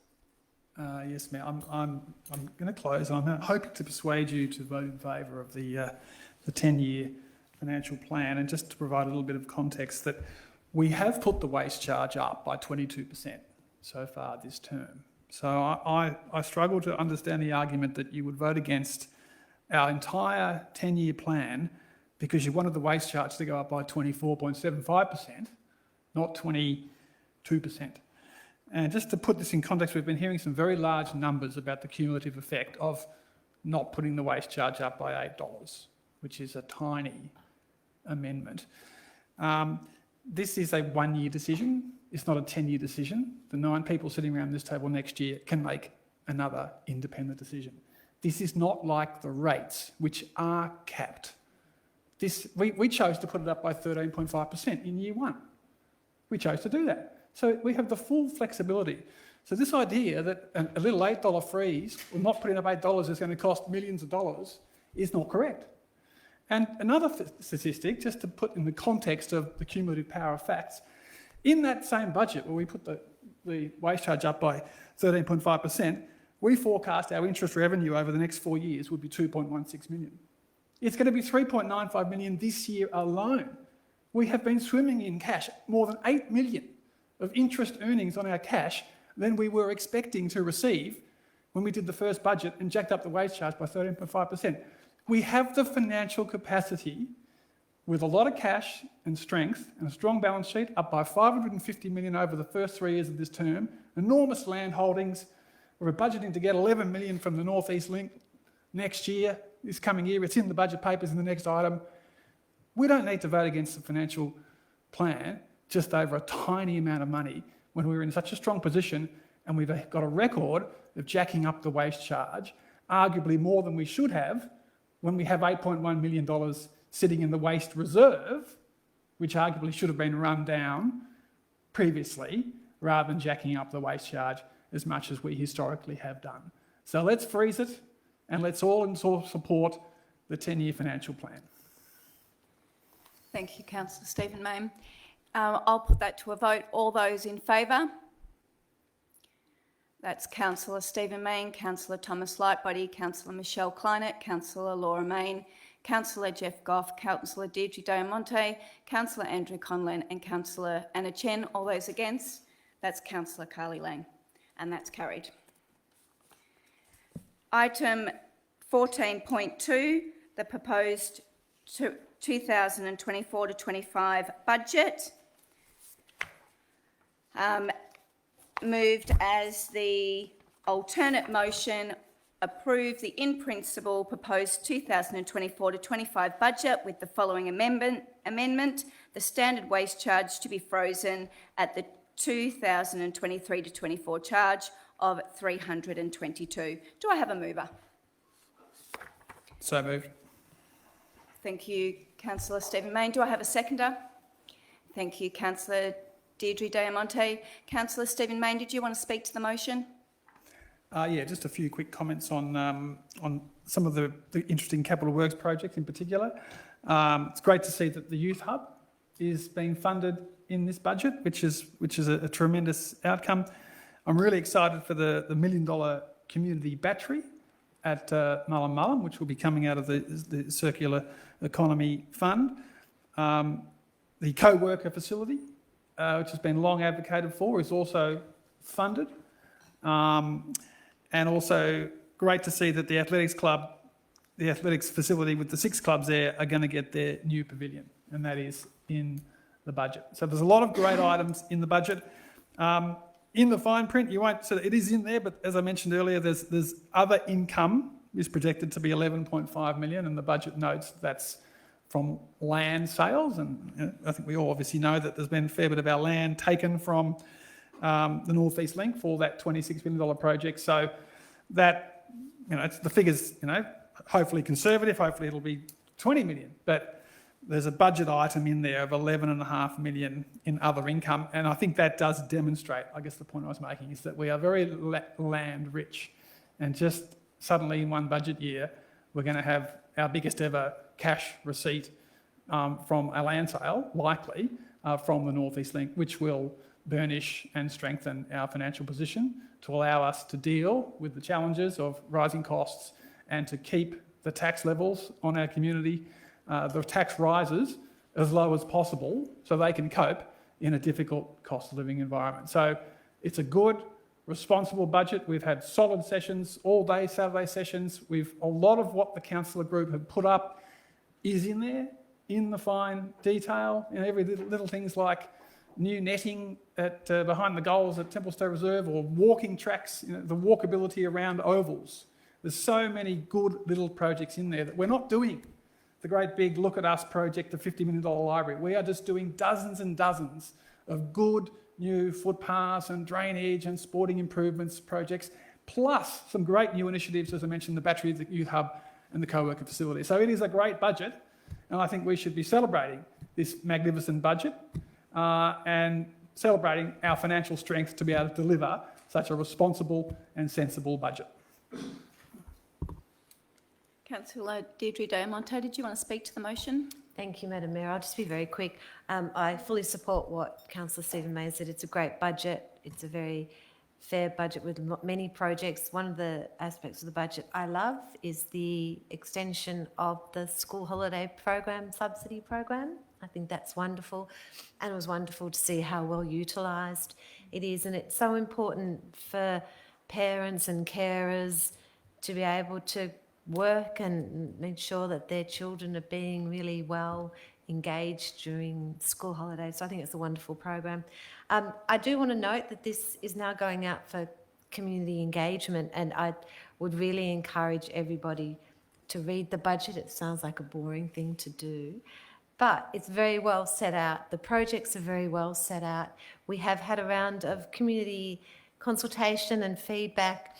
Yes, Mayor. I'm going to close. I'm hoping to persuade you to vote in favour of the 10-year financial plan, and just to provide a little bit of context that we have put the waste charge up by 22% so far this term. So I struggle to understand the argument that you would vote against our entire 10-year plan because you wanted the waste charge to go up by 24.75%, not 22%. And just to put this in context, we've been hearing some very large numbers about the cumulative effect of not putting the waste charge up by $8, which is a tiny amendment. This is a 1-year decision. It's not a 10-year decision. The 9 people sitting around this table next year can make another independent decision. This is not like the rates, which are capped. We chose to put it up by 13.5% in year 1. We chose to do that. So we have the full flexibility. So this idea that a little $8 freeze, or not putting up $8 is going to cost millions of dollars, is not correct. And another statistic, just to put in the context of the cumulative power of facts, in that same budget where we put the waste charge up by 13.5%, we forecast our interest revenue over the next 4 years would be 2.16 million. It's going to be 3.95 million this year alone. We have been swimming in cash, more than 8 million of interest earnings on our cash than we were expecting to receive when we did the first budget and jacked up the waste charge by 13.5%. We have the financial capacity with a lot of cash and strength and a strong balance sheet, up by 550 million over the first 3 years of this term, enormous land holdings. We're budgeting to get 11 million from the North East Link next year, this coming year. It's in the budget papers in the next item. We don't need to vote against the financial plan just over a tiny amount of money when we're in such a strong position and we've got a record of jacking up the waste charge, arguably more than we should have when we have $8.1 million sitting in the waste reserve, which arguably should have been run down previously, rather than jacking up the waste charge as much as we historically have done. So let's freeze it and let's all support the 10-year financial plan. Thank you, Councillor Stephen Mayne. I'll put that to a vote. All those in favour? That's Councillor Stephen Mayne, Councillor Thomas Lightbody, Councillor Michelle Kleinert, Councillor Laura Mayne, Councillor Jeff Goff, Councillor Deirdre Diamonte, Councillor Andrew Conlon and Councillor Anna Chen. All those against? That's Councillor Carly Lang, and that's carried. Item 14.2, the proposed 2024-25 budget. Moved as the alternate motion, approve the in principle proposed 2024-25 budget with the following amendment. The standard waste charge to be frozen at the 2023-24 charge of $322. Do I have a mover? So moved. Thank you, Councillor Stephen Mayne. Do I have a seconder? Thank you, Councillor Deirdre Diamonte. Councillor Stephen Mayne, did you want to speak to the motion? Yeah, just a few quick comments on some of the interesting capital works projects in particular. It's great to see that the Youth Hub is being funded in this budget, which is a tremendous outcome. I'm really excited for the $1 million community battery at Mullum, which will be coming out of the Circular Economy Fund. The co-worker facility, which has been long advocated for, is also funded. And also great to see that the athletics club, the athletics facility with the 6 clubs there, are going to get their new pavilion, and that is in the budget. So there's a lot of great items in the budget. In the fine print, you won't, so it is in there, but as I mentioned earlier, there's other income is projected to be 11.5 million, and the budget notes that's from land sales. And I think we all obviously know that there's been a fair bit of our land taken from the North East Link for that $26 million project. So that, it's the figures, hopefully conservative, hopefully it'll be 20 million, but there's a budget item in there of 11.5 million in other income. And I think that does demonstrate, I guess the point I was making is that we are very land rich, and just suddenly in one budget year, we're going to have our biggest ever cash receipt from a land sale, likely from the North East Link, which will burnish and strengthen our financial position to allow us to deal with the challenges of rising costs and to keep the tax levels on our community, the tax rises, as low as possible so they can cope in a difficult cost of living environment. So it's a good, responsible budget. We've had solid sessions, all day Saturday sessions. A lot of what the councillor group have put up is in there, in the fine detail, and every little things like new netting at behind the goals at Templestowe Reserve, or walking tracks, the walkability around ovals. There's so many good little projects in there that we're not doing the great big look at us project, the $50 million library. We are just doing dozens and dozens of good new footpaths and drainage and sporting improvements projects, plus some great new initiatives, as I mentioned, the Battery Youth Hub and the co-worker facility. So it is a great budget, and I think we should be celebrating this magnificent budget and celebrating our financial strength to be able to deliver such a responsible and sensible budget. Councillor Deirdre Diamonte, did you want to speak to the motion? Thank you, Madam Mayor. I'll just be very quick. I fully support what Councillor Stephen May said. It's a great budget. It's a very fair budget with many projects. One of the aspects of the budget I love is the extension of the school holiday program, subsidy program. I think that's wonderful. And it was wonderful to see how well utilised it is. And it's so important for parents and carers to be able to work and make sure that their children are being really well engaged during school holidays. So I think it's a wonderful program. I do want to note that this is now going out for community engagement, and I would really encourage everybody to read the budget. It sounds like a boring thing to do, but it's very well set out. The projects are very well set out. We have had a round of community consultation and feedback,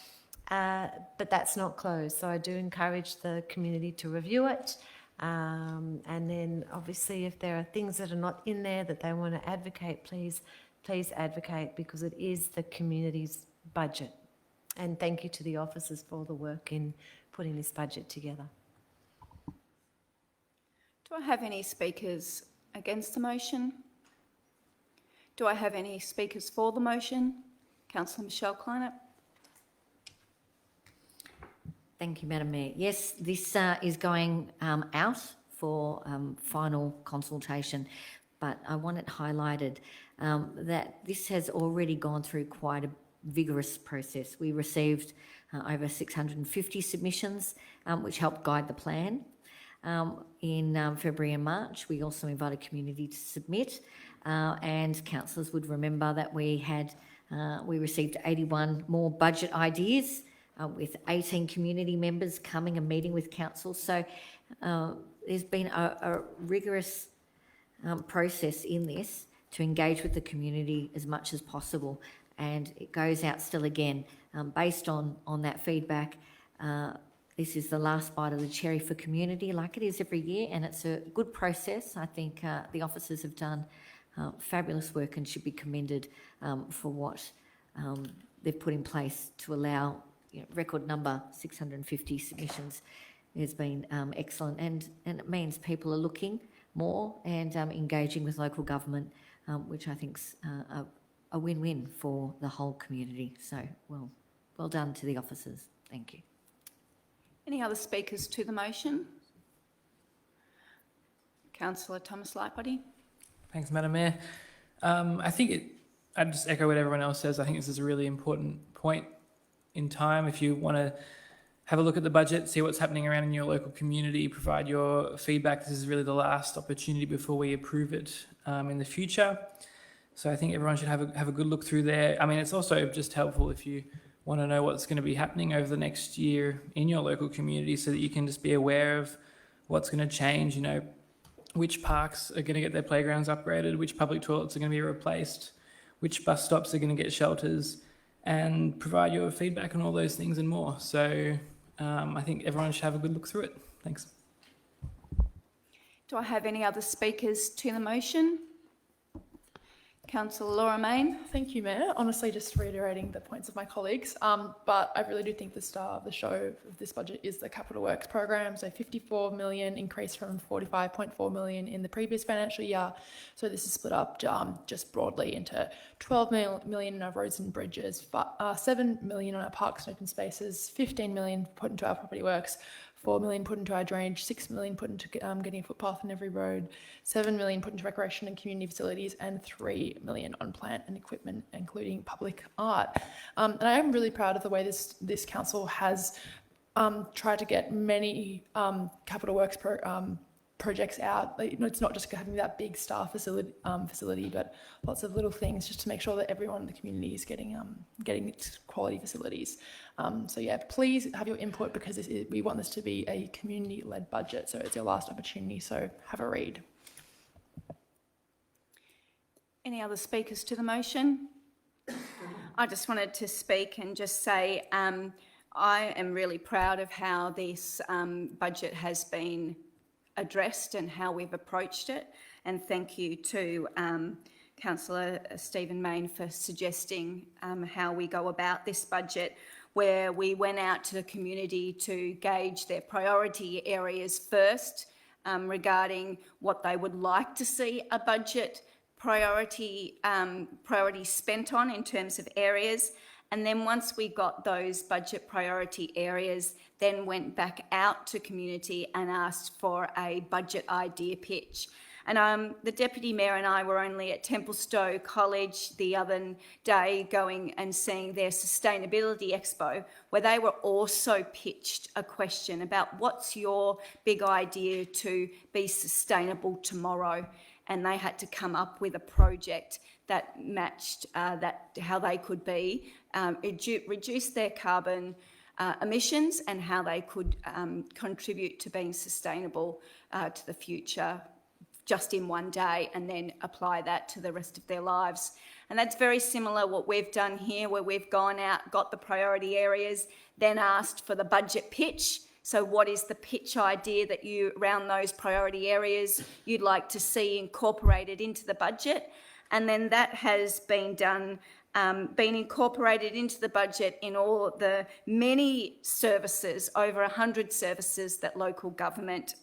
but that's not closed. So I do encourage the community to review it. And then obviously if there are things that are not in there that they want to advocate, please advocate, because it is the community's budget. And thank you to the officers for the work in putting this budget together. Do I have any speakers against the motion? Do I have any speakers for the motion? Councillor Michelle Kleinert. Thank you, Madam Mayor. Yes, this is going out for final consultation, but I want it highlighted that this has already gone through quite a vigorous process. We received over 650 submissions, which helped guide the plan. In February and March, we also invited community to submit, and councillors would remember that we received 81 more budget ideas, with 18 community members coming and meeting with council. So there's been a rigorous process in this to engage with the community as much as possible, and it goes out still again based on that feedback. This is the last bite of the cherry for community, like it is every year, and it's a good process. I think the officers have done fabulous work and should be commended for what they've put in place to allow record number 650 submissions. Has been excellent, and it means people are looking more and engaging with local government, which I think's a win-win for the whole community. So well done to the officers. Thank you. Any other speakers to the motion? Councillor Thomas Lightbody. Thanks, Madam Mayor. I'd just echo what everyone else says. I think this is a really important point in time. If you want to have a look at the budget, see what's happening around in your local community, provide your feedback. This is really the last opportunity before we approve it in the future. So I think everyone should have a good look through there. I mean, it's also just helpful if you want to know what's going to be happening over the next year in your local community, so that you can just be aware of what's going to change, which parks are going to get their playgrounds upgraded, which public toilets are going to be replaced, which bus stops are going to get shelters, and provide your feedback on all those things and more. So I think everyone should have a good look through it. Thanks. Do I have any other speakers to the motion? Councillor Laura Mayne. Thank you, Mayor. Honestly, just reiterating the points of my colleagues, but I really do think the star of the show of this budget is the Capital Works program. So 54 million increase from 45.4 million in the previous financial year. So this is split up just broadly into 12 million in our roads and bridges, 7 million on our parks and open spaces, 15 million put into our property works, 4 million put into our drainage, 6 million put into getting a footpath in every road, 7 million put into recreation and community facilities, and 3 million on plant and equipment, including public art. And I am really proud of the way this council has tried to get many capital works projects out. It's not just having that big star facility, but lots of little things just to make sure that everyone in the community is getting quality facilities. So yeah, please have your input, because we want this to be a community-led budget. So it's your last opportunity. So have a read. Any other speakers to the motion? I just wanted to speak and just say I am really proud of how this budget has been addressed and how we've approached it. And thank you to Councillor Stephen Mayne for suggesting how we go about this budget, where we went out to the community to gauge their priority areas first regarding what they would like to see a budget priority spent on in terms of areas. And then once we got those budget priority areas, then went back out to community and asked for a budget idea pitch. And the Deputy Mayor and I were only at Templestowe College the other day going and seeing their Sustainability Expo, where they were also pitched a question about what's your big idea to be sustainable tomorrow? And they had to come up with a project that matched how they could be, reduce their carbon emissions, and how they could contribute to being sustainable to the future just in one day, and then apply that to the rest of their lives. And that's very similar what we've done here, where we've gone out, got the priority areas, then asked for the budget pitch. So what is the pitch idea that you, around those priority areas, you'd like to see incorporated into the budget? And then that has been done, been incorporated into the budget in all the many services, over 100 services that local government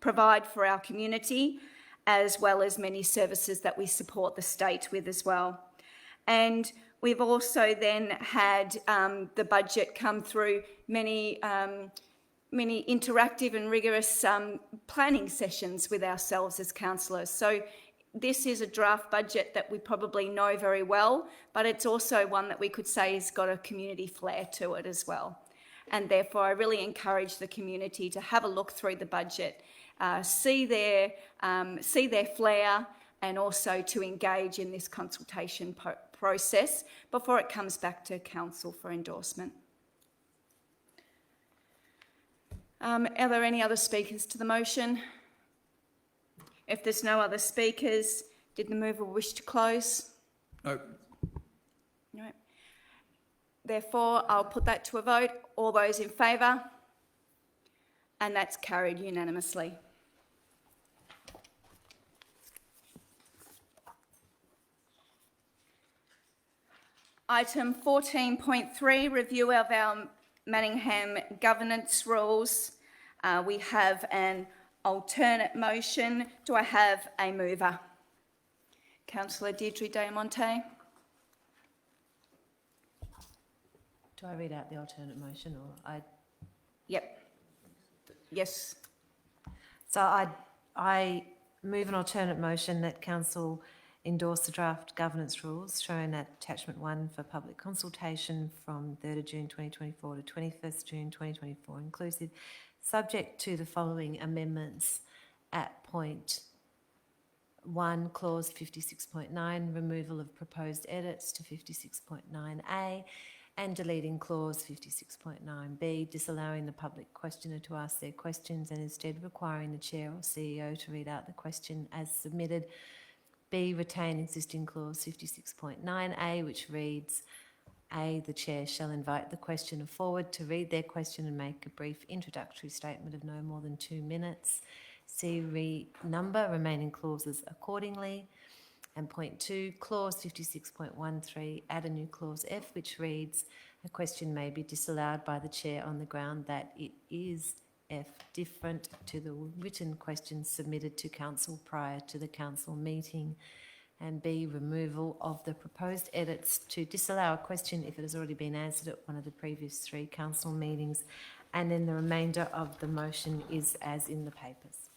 provide for our community, as well as many services that we support the state with as well. And we've also then had the budget come through many interactive and rigorous planning sessions with ourselves as councillors. So this is a draft budget that we probably know very well, but it's also one that we could say has got a community flair to it as well. And therefore, I really encourage the community to have a look through the budget, see their flair, and also to engage in this consultation process before it comes back to council for endorsement. Are there any other speakers to the motion? If there's no other speakers, did the mover wish to close? No. No. Therefore, I'll put that to a vote. All those in favour? And that's carried unanimously. Item 14.3, review of our Manningham governance rules. We have an alternate motion. Do I have a mover? Councillor Deirdre Diamonte. Do I read out the alternate motion, or I? Yep. Yes. So I move an alternate motion that council endorse the draft governance rules shown at attachment 1 for public consultation from 3rd of June 2024 to 21st June 2024 inclusive, subject to the following amendments at point 1, clause 56.9, removal of proposed edits to 56.9a, and deleting clause 56.9b, disallowing the public questioner to ask their questions and instead requiring the chair or CEO to read out the question as submitted. B, retain existing clause 56.9a, which reads, A, the chair shall invite the questioner forward to read their question and make a brief introductory statement of no more than 2 minutes. C, renumber remaining clauses accordingly. And point 2, clause 56.13, add a new clause F, which reads, a question may be disallowed by the chair on the ground that it is F, different to the written questions submitted to council prior to the council meeting. And B, removal of the proposed edits to disallow a question if it has already been answered at one of the previous 3 council meetings. And then the remainder of the motion is as in the papers.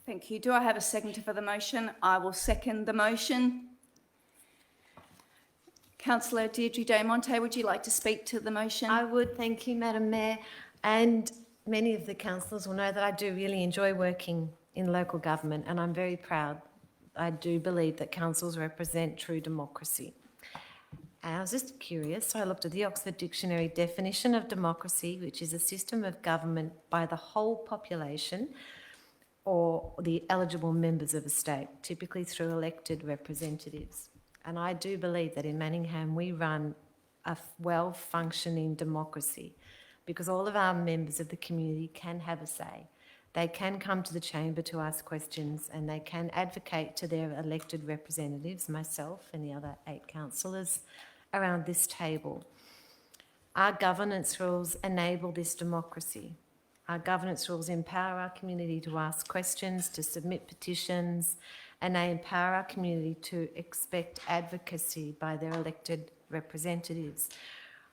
Thank you. Do I have a seconder for the motion? I will second the motion. Councillor Deirdre Day Monte, would you like to speak to the motion? I would, thank you, Madam Mayor. And many of the councillors will know that I do really enjoy working in local government, and I'm very proud. I do believe that councils represent true democracy. And I was just curious, so I looked at the Oxford Dictionary definition of democracy, which is a system of government by the whole population or the eligible members of a state, typically through elected representatives. And I do believe that in Manningham we run a well-functioning democracy because all of our members of the community can have a say. They can come to the chamber to ask questions and they can advocate to their elected representatives, myself and the other 8 councillors around this table. Our governance rules enable this democracy. Our governance rules empower our community to ask questions, to submit petitions, and they empower our community to expect advocacy by their elected representatives.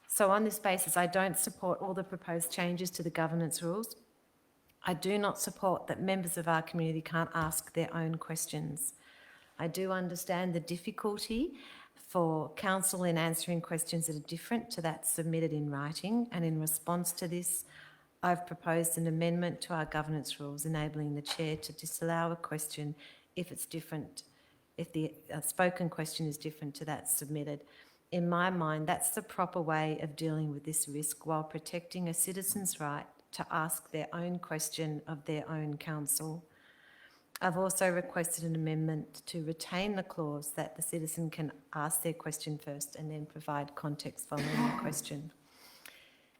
So on this basis, I don't support all the proposed changes to the governance rules. I do not support that members of our community can't ask their own questions. I do understand the difficulty for council in answering questions that are different to that submitted in writing, and in response to this, I've proposed an amendment to our governance rules enabling the chair to disallow a question if it's different, if the spoken question is different to that submitted. In my mind, that's the proper way of dealing with this risk while protecting a citizen's right to ask their own question of their own council. I've also requested an amendment to retain the clause that the citizen can ask their question first and then provide context following the question.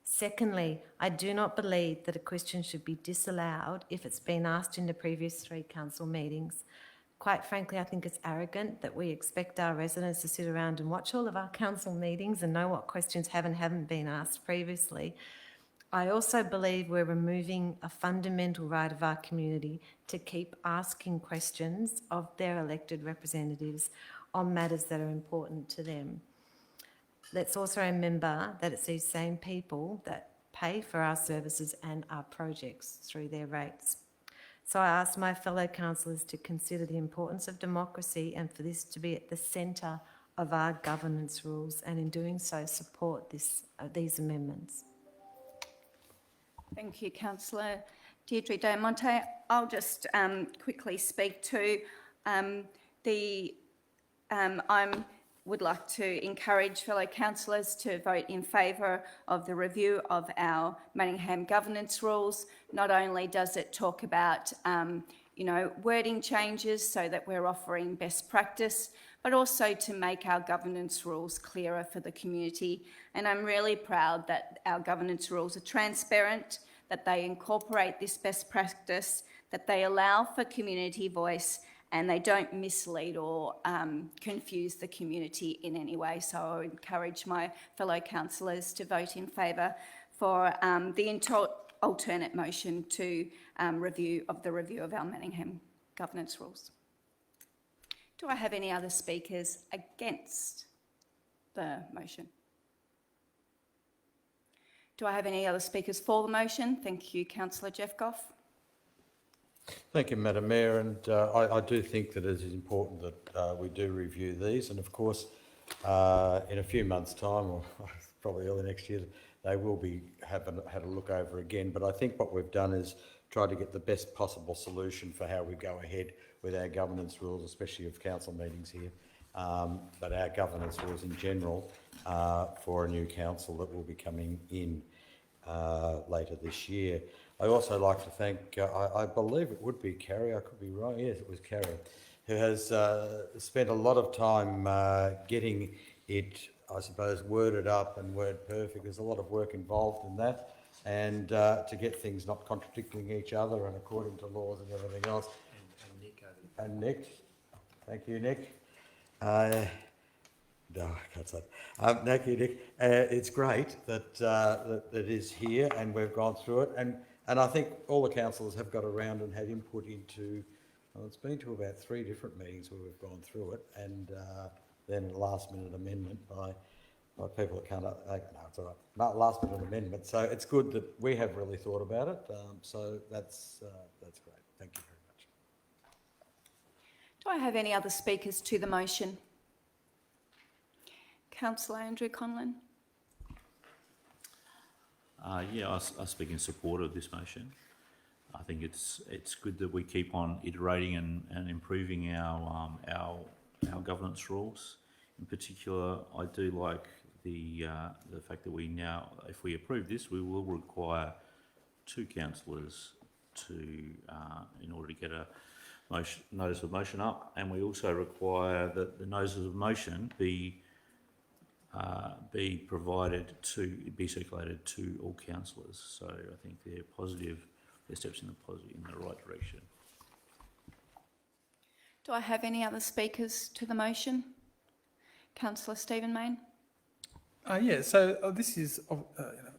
Secondly, I do not believe that a question should be disallowed if it's been asked in the previous 3 council meetings. Quite frankly, I think it's arrogant that we expect our residents to sit around and watch all of our council meetings and know what questions have and haven't been asked previously. I also believe we're removing a fundamental right of our community to keep asking questions of their elected representatives on matters that are important to them. Let's also remember that it's these same people that pay for our services and our projects through their rates. So I ask my fellow councillors to consider the importance of democracy and for this to be at the centre of our governance rules, and in doing so support these amendments. Thank you, Councillor Deirdre Day Monte. I'll just quickly speak to I would like to encourage fellow councillors to vote in favour of the review of our Manningham governance rules. Not only does it talk about wording changes so that we're offering best practice, but also to make our governance rules clearer for the community. And I'm really proud that our governance rules are transparent, that they incorporate this best practice, that they allow for community voice, and they don't mislead or confuse the community in any way. So I encourage my fellow councillors to vote in favour for the alternate motion to review of our Manningham governance rules. Do I have any other speakers against the motion? Do I have any other speakers for the motion? Thank you, Councillor Jeff Goff. Thank you, Madam Mayor, and I do think that it is important that we do review these, and of course, in a few months' time, or probably early next year, they will be had a look over again. But I think what we've done is try to get the best possible solution for how we go ahead with our governance rules, especially of council meetings here, but our governance rules in general for a new council that will be coming in later this year. I also like to thank, I believe it would be Carrie, I could be wrong, yes, it was Carrie, who has spent a lot of time getting it, I suppose, worded up and word perfect. There's a lot of work involved in that, and to get things not contradicting each other and according to laws and everything else. And Nick, thank you, Nick. No, I can't say that. Thank you, Nick. It's great that that it is here and we've gone through it, and I think all the councillors have got around and had input into. Well, it's been to about 3 different meetings where we've gone through it, and then a last-minute amendment by people that can't. No, it's all right. Not last-minute amendment. So it's good that we have really thought about it. So that's great. Thank you very much. Do I have any other speakers to the motion? Councillor Andrew Conlon. Yeah, I speak in support of this motion. I think it's good that we keep on iterating and improving our governance rules. In particular, I do like the fact that we now, if we approve this, we will require 2 councillors to in order to get a notice of motion up, and we also require that the notices of motion be provided to be circulated to all councillors. So I think they're positive. They're steps in the right direction. Do I have any other speakers to the motion? Councillor Stephen Mayne. Yeah, so this is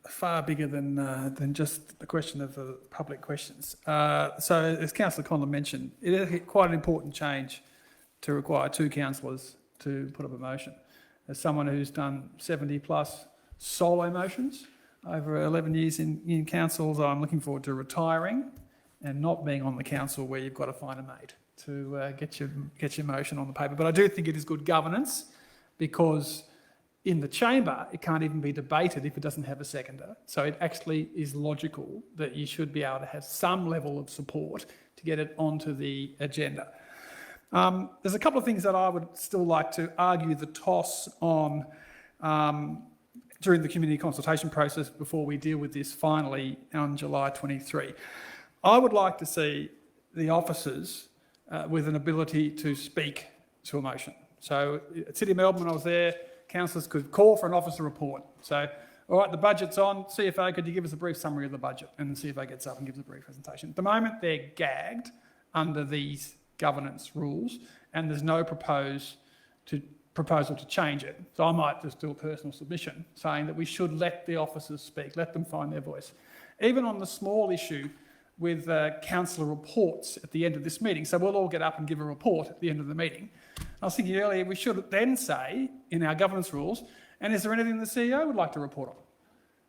far bigger than just the question of the public questions. So as Councillor Conlon mentioned, it is quite an important change to require 2 councillors to put up a motion. As someone who's done 70 plus solo motions over 11 years in councils, I'm looking forward to retiring and not being on the council where you've got to find a mate to get your motion on the paper. But I do think it is good governance, because in the chamber, it can't even be debated if it doesn't have a seconder. So it actually is logical that you should be able to have some level of support to get it onto the agenda. There's a couple of things that I would still like to argue the toss on during the community consultation process before we deal with this finally on July 23. I would like to see the officers with an ability to speak to a motion. So at City of Melbourne, when I was there, councillors could call for an officer report. So, all right, the budget's on. CFO, could you give us a brief summary of the budget? And the CFO gets up and gives a brief presentation. At the moment, they're gagged under these governance rules, and there's no proposal to change it. So I might just do a personal submission saying that we should let the officers speak, let them find their voice. Even on the small issue with councillor reports at the end of this meeting. So we'll all get up and give a report at the end of the meeting. I was thinking earlier we should then say in our governance rules, and is there anything the CEO would like to report on?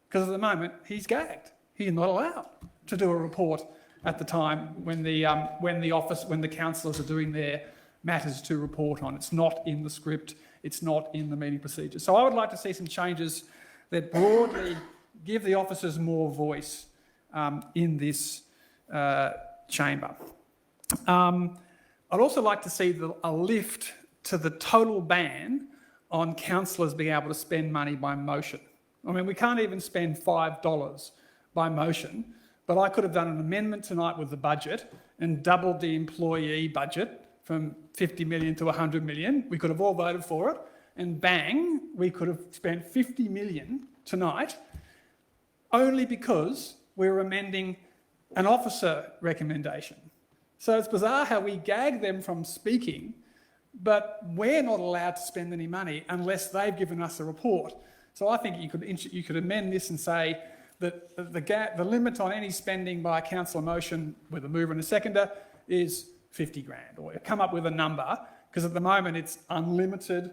Because at the moment he's gagged. He's not allowed to do a report at the time when the councillors are doing their matters to report on. It's not in the script. It's not in the meeting procedure. So I would like to see some changes that broadly give the officers more voice in this chamber. I'd also like to see a lift to the total ban on councillors being able to spend money by motion. I mean, we can't even spend $5 by motion, but I could have done an amendment tonight with the budget and doubled the employee budget from 50 million to 100 million. We could have all voted for it, and bang, we could have spent 50 million tonight only because we're amending an officer recommendation. So it's bizarre how we gag them from speaking, but we're not allowed to spend any money unless they've given us a report. So I think you could amend this and say that the limit on any spending by a councillor motion with a mover and a seconder is 50 grand, or come up with a number, because at the moment it's unlimited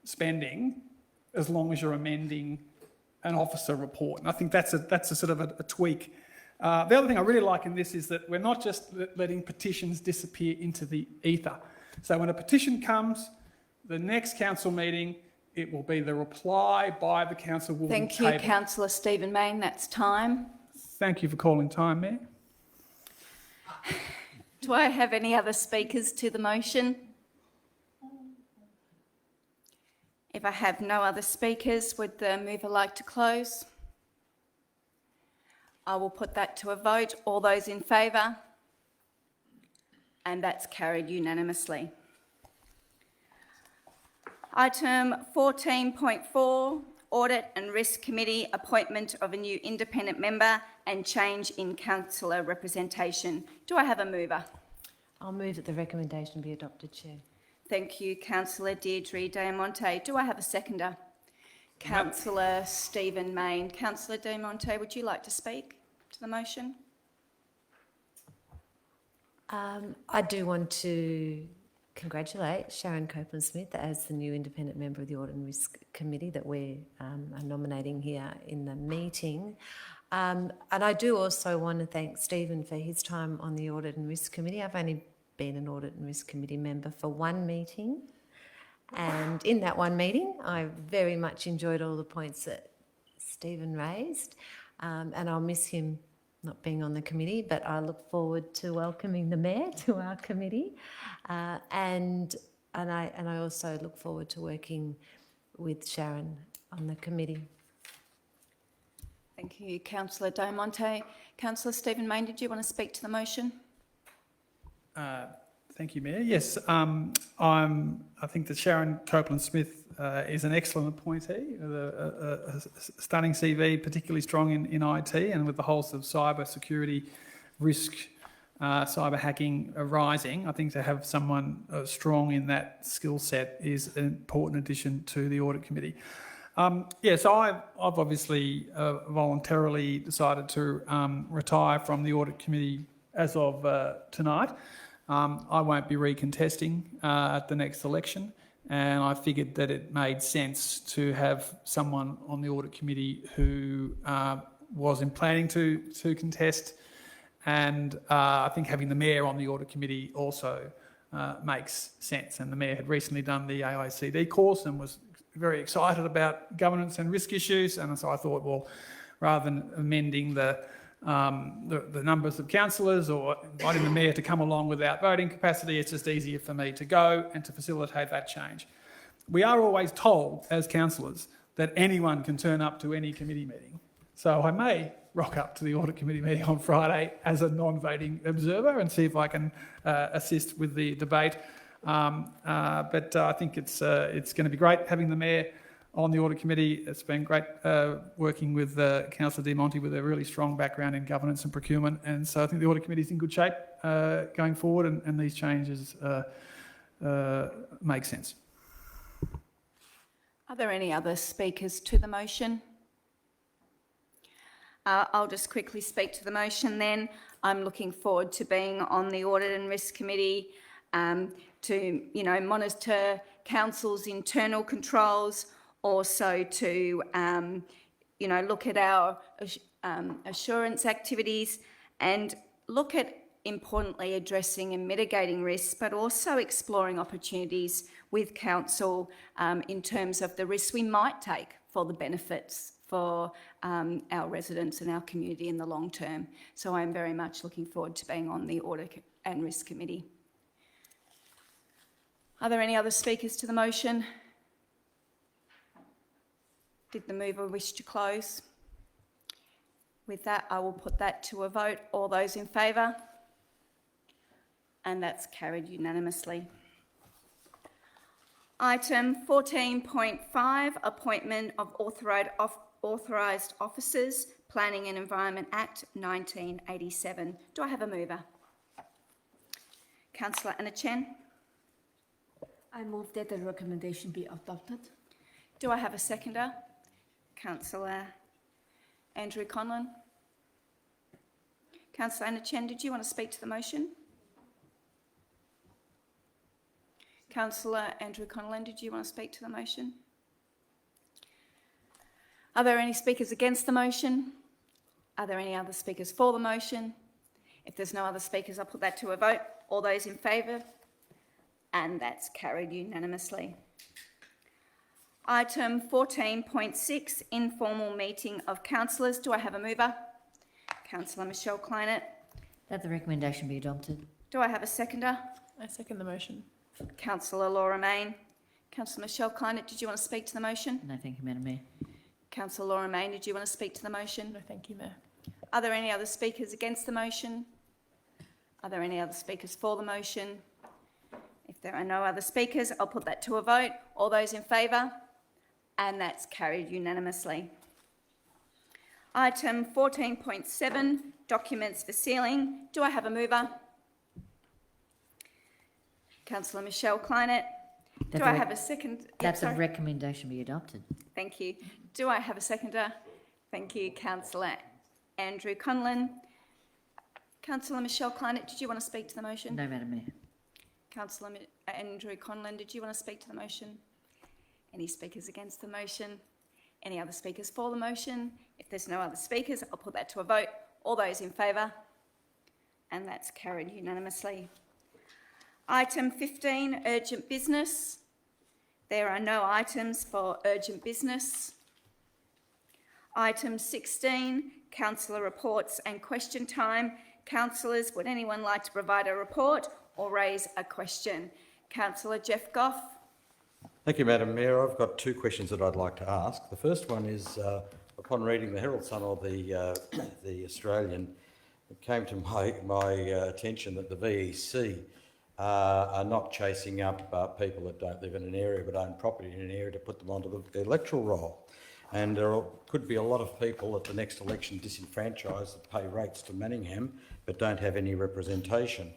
spending as long as you're amending an officer report. And I think that's a sort of a tweak The other thing I really like in this is that we're not just letting petitions disappear into the ether. So when a petition comes, the next council meeting, it will be the reply by the council will Thank be you, tabled. Councillor Stephen Mayne. That's time. Thank you for calling time, Mayor. Do I have any other speakers to the motion? If I have no other speakers, would the mover like to close? I will put that to a vote. All those in favour? And that's carried unanimously. Item 14.4, Audit and Risk Committee, appointment of a new independent member and change in councillor representation. Do I have a mover? I'll move that the recommendation be adopted, Chair. Thank you, Councillor Deirdre Diamonte. Do I have a seconder? Councillor Stephen Mayne. Councillor Diamonte, would you like to speak to the motion? I do want to congratulate Sharon Copeland-Smith as the new independent member of the Audit and Risk Committee that we are nominating here in the meeting. And I do also want to thank Stephen for his time on the Audit and Risk Committee. I've only been an Audit and Risk Committee member for one meeting. And in that one meeting, I very much enjoyed all the points that Stephen raised. And I'll miss him not being on the committee, but I look forward to welcoming the Mayor to our committee. And I also look forward to working with Sharon on the committee. Thank you, Councillor Diamonte. Councillor Stephen Mayne, did you want to speak to the motion? Thank you, Mayor. Yes, I think that Sharon Copeland-Smith is an excellent appointee, a stunning CV, particularly strong in IT and with the whole of cyber security risk, cyber hacking rising. I think to have someone strong in that skill set is an important addition to the Audit Committee. So I've obviously voluntarily decided to retire from the Audit Committee as of tonight. I won't be recontesting at the next election, and I figured that it made sense to have someone on the Audit Committee who wasn't planning to contest, and I think having the Mayor on the Audit Committee also makes sense. And the Mayor had recently done the AICD course and was very excited about governance and risk issues, and so I thought, well, rather than amending the numbers of councillors or inviting the Mayor to come along without voting capacity, it's just easier for me to go and to facilitate that change. We are always told as councillors that anyone can turn up to any committee meeting. So I may rock up to the Audit Committee meeting on Friday as a non-voting observer and see if I can assist with the debate. But I think it's going to be great having the Mayor on the Audit Committee. It's been great working with Councillor Diamonte with a really strong background in governance and procurement, and so I think the Audit Committee is in good shape going forward, and these changes make sense. Are there any other speakers to the motion? I'll just quickly speak to the motion then. I'm looking forward to being on the Audit and Risk Committee to, monitor council's internal controls, also to, look at our assurance activities and look at, importantly, addressing and mitigating risks, but also exploring opportunities with council in terms of the risks we might take for the benefits for our residents and our community in the long term. So I'm very much looking forward to being on the Audit and Risk Committee. Are there any other speakers to the motion? Did the mover wish to close? With that, I will put that to a vote. All those in favour? And that's carried unanimously. Item 14.5, appointment of authorised officers, Planning and Environment Act 1987. Do I have a mover? Councillor Anna Chen. I move that the recommendation be adopted. Do I have a seconder? Councillor Andrew Conlon. Councillor Anna Chen, did you want to speak to the motion? Councillor Andrew Conlon, did you want to speak to the motion? Are there any speakers against the motion? Are there any other speakers for the motion? If there's no other speakers, I'll put that to a vote. All those in favour? And that's carried unanimously. Item 14.6, informal meeting of councillors. Do I have a mover? Councillor Michelle Kleinert. That the recommendation be adopted. Do I have a seconder? I second the motion. Councillor Laura Main. Councillor Michelle Kleinert, did you want to speak to the motion? No, thank you, Madam Mayor. Councillor Laura Main, did you want to speak to the motion? No, thank you, Mayor. Are there any other speakers against the motion? Are there any other speakers for the motion? If there are no other speakers, I'll put that to a vote. All those in favour? And that's carried unanimously. Item 14.7, documents for sealing. Do I have a mover? Councillor Michelle Kleinert. Do I have a second? Yep, That the sorry. recommendation be adopted. Thank you. Do I have a seconder? Thank you, Councillor Andrew Conlon. Councillor Michelle Kleinert, did you want to speak to the motion? No, Madam Mayor. Councillor Andrew Conlon, did you want to speak to the motion? Any speakers against the motion? Any other speakers for the motion? If there's no other speakers, I'll put that to a vote. All those in favour? And that's carried unanimously. Item 15, urgent business. There are no items for urgent business. Item 16, councillor reports and question time. Councillors, would anyone like to provide a report or raise a question? Councillor Jeff Goff. Thank you, Madam Mayor. I've got two questions that I'd like to ask. The first one is, upon reading the Herald Sun or the Australian, it came to my attention that the VEC are not chasing up people that don't live in an area but own property in an area to put them onto the electoral roll. And there could be a lot of people at the next election disenfranchised that pay rates to Manningham but don't have any representation.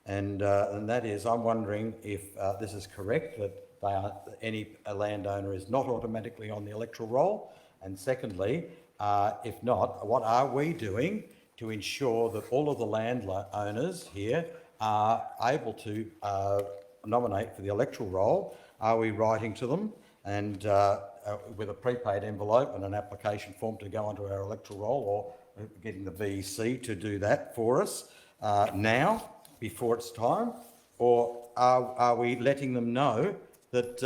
And that is, I'm wondering if this is correct, that any landowner is not automatically on the electoral roll. And secondly, if not, what are we doing to ensure that all of the landowners here are able to nominate for the electoral roll? Are we writing to them and with a prepaid envelope and an application form to go onto our electoral roll, or getting the VEC to do that for us now, before it's time? Or are we letting them know that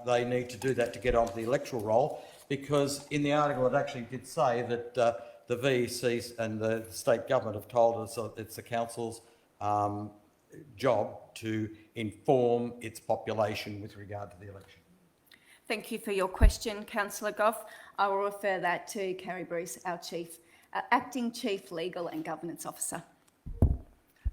they need to do that to get onto the electoral roll? Because in the article it actually did say that the VECs and the state government have told us that it's the council's job to inform its population with regard to the election. Thank you for your question, Councillor Goff. I will refer that to Kerry Bruce, our Acting Chief Legal and Governance Officer.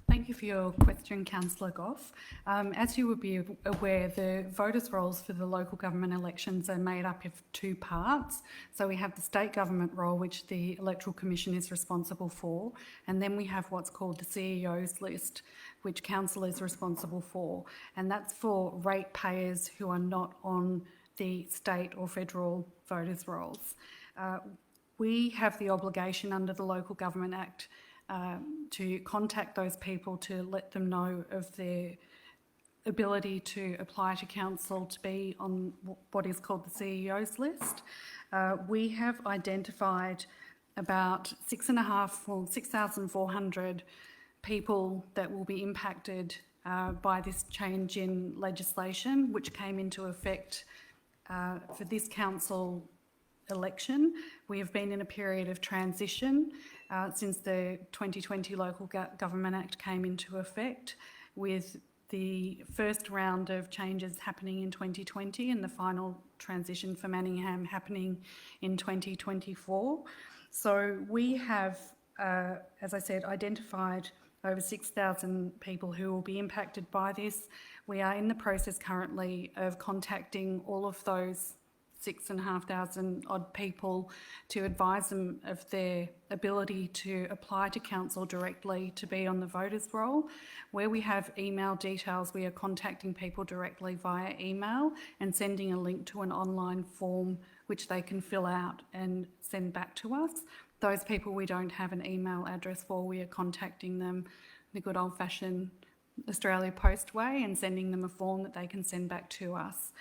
Thank you for your question, Councillor Goff. As you would be aware, the voters' rolls for the local government elections are made up of two parts. So we have the state government roll, which the Electoral Commission is responsible for, and then we have what's called the CEO's list, which council is responsible for, and that's for ratepayers who are not on the state or federal voters' rolls. We have the obligation under the Local Government Act to contact those people to let them know of their ability to apply to council to be on what is called the CEO's list. We have identified about 6,400 people that will be impacted by this change in legislation, which came into effect for this council election. We have been in a period of transition since the 2020 Local Government Act came into effect, with the first round of changes happening in 2020 and the final transition for Manningham happening in 2024. So we have, as I said, identified over 6,000 people who will be impacted by this. We are in the process currently of contacting all of those 6,500 odd people to advise them of their ability to apply to council directly to be on the voters' roll. Where we have email details, we are contacting people directly via email and sending a link to an online form which they can fill out and send back to us. Those people we don't have an email address for, we are contacting them the good old-fashioned Australia Post way and sending them a form that they can send back to us.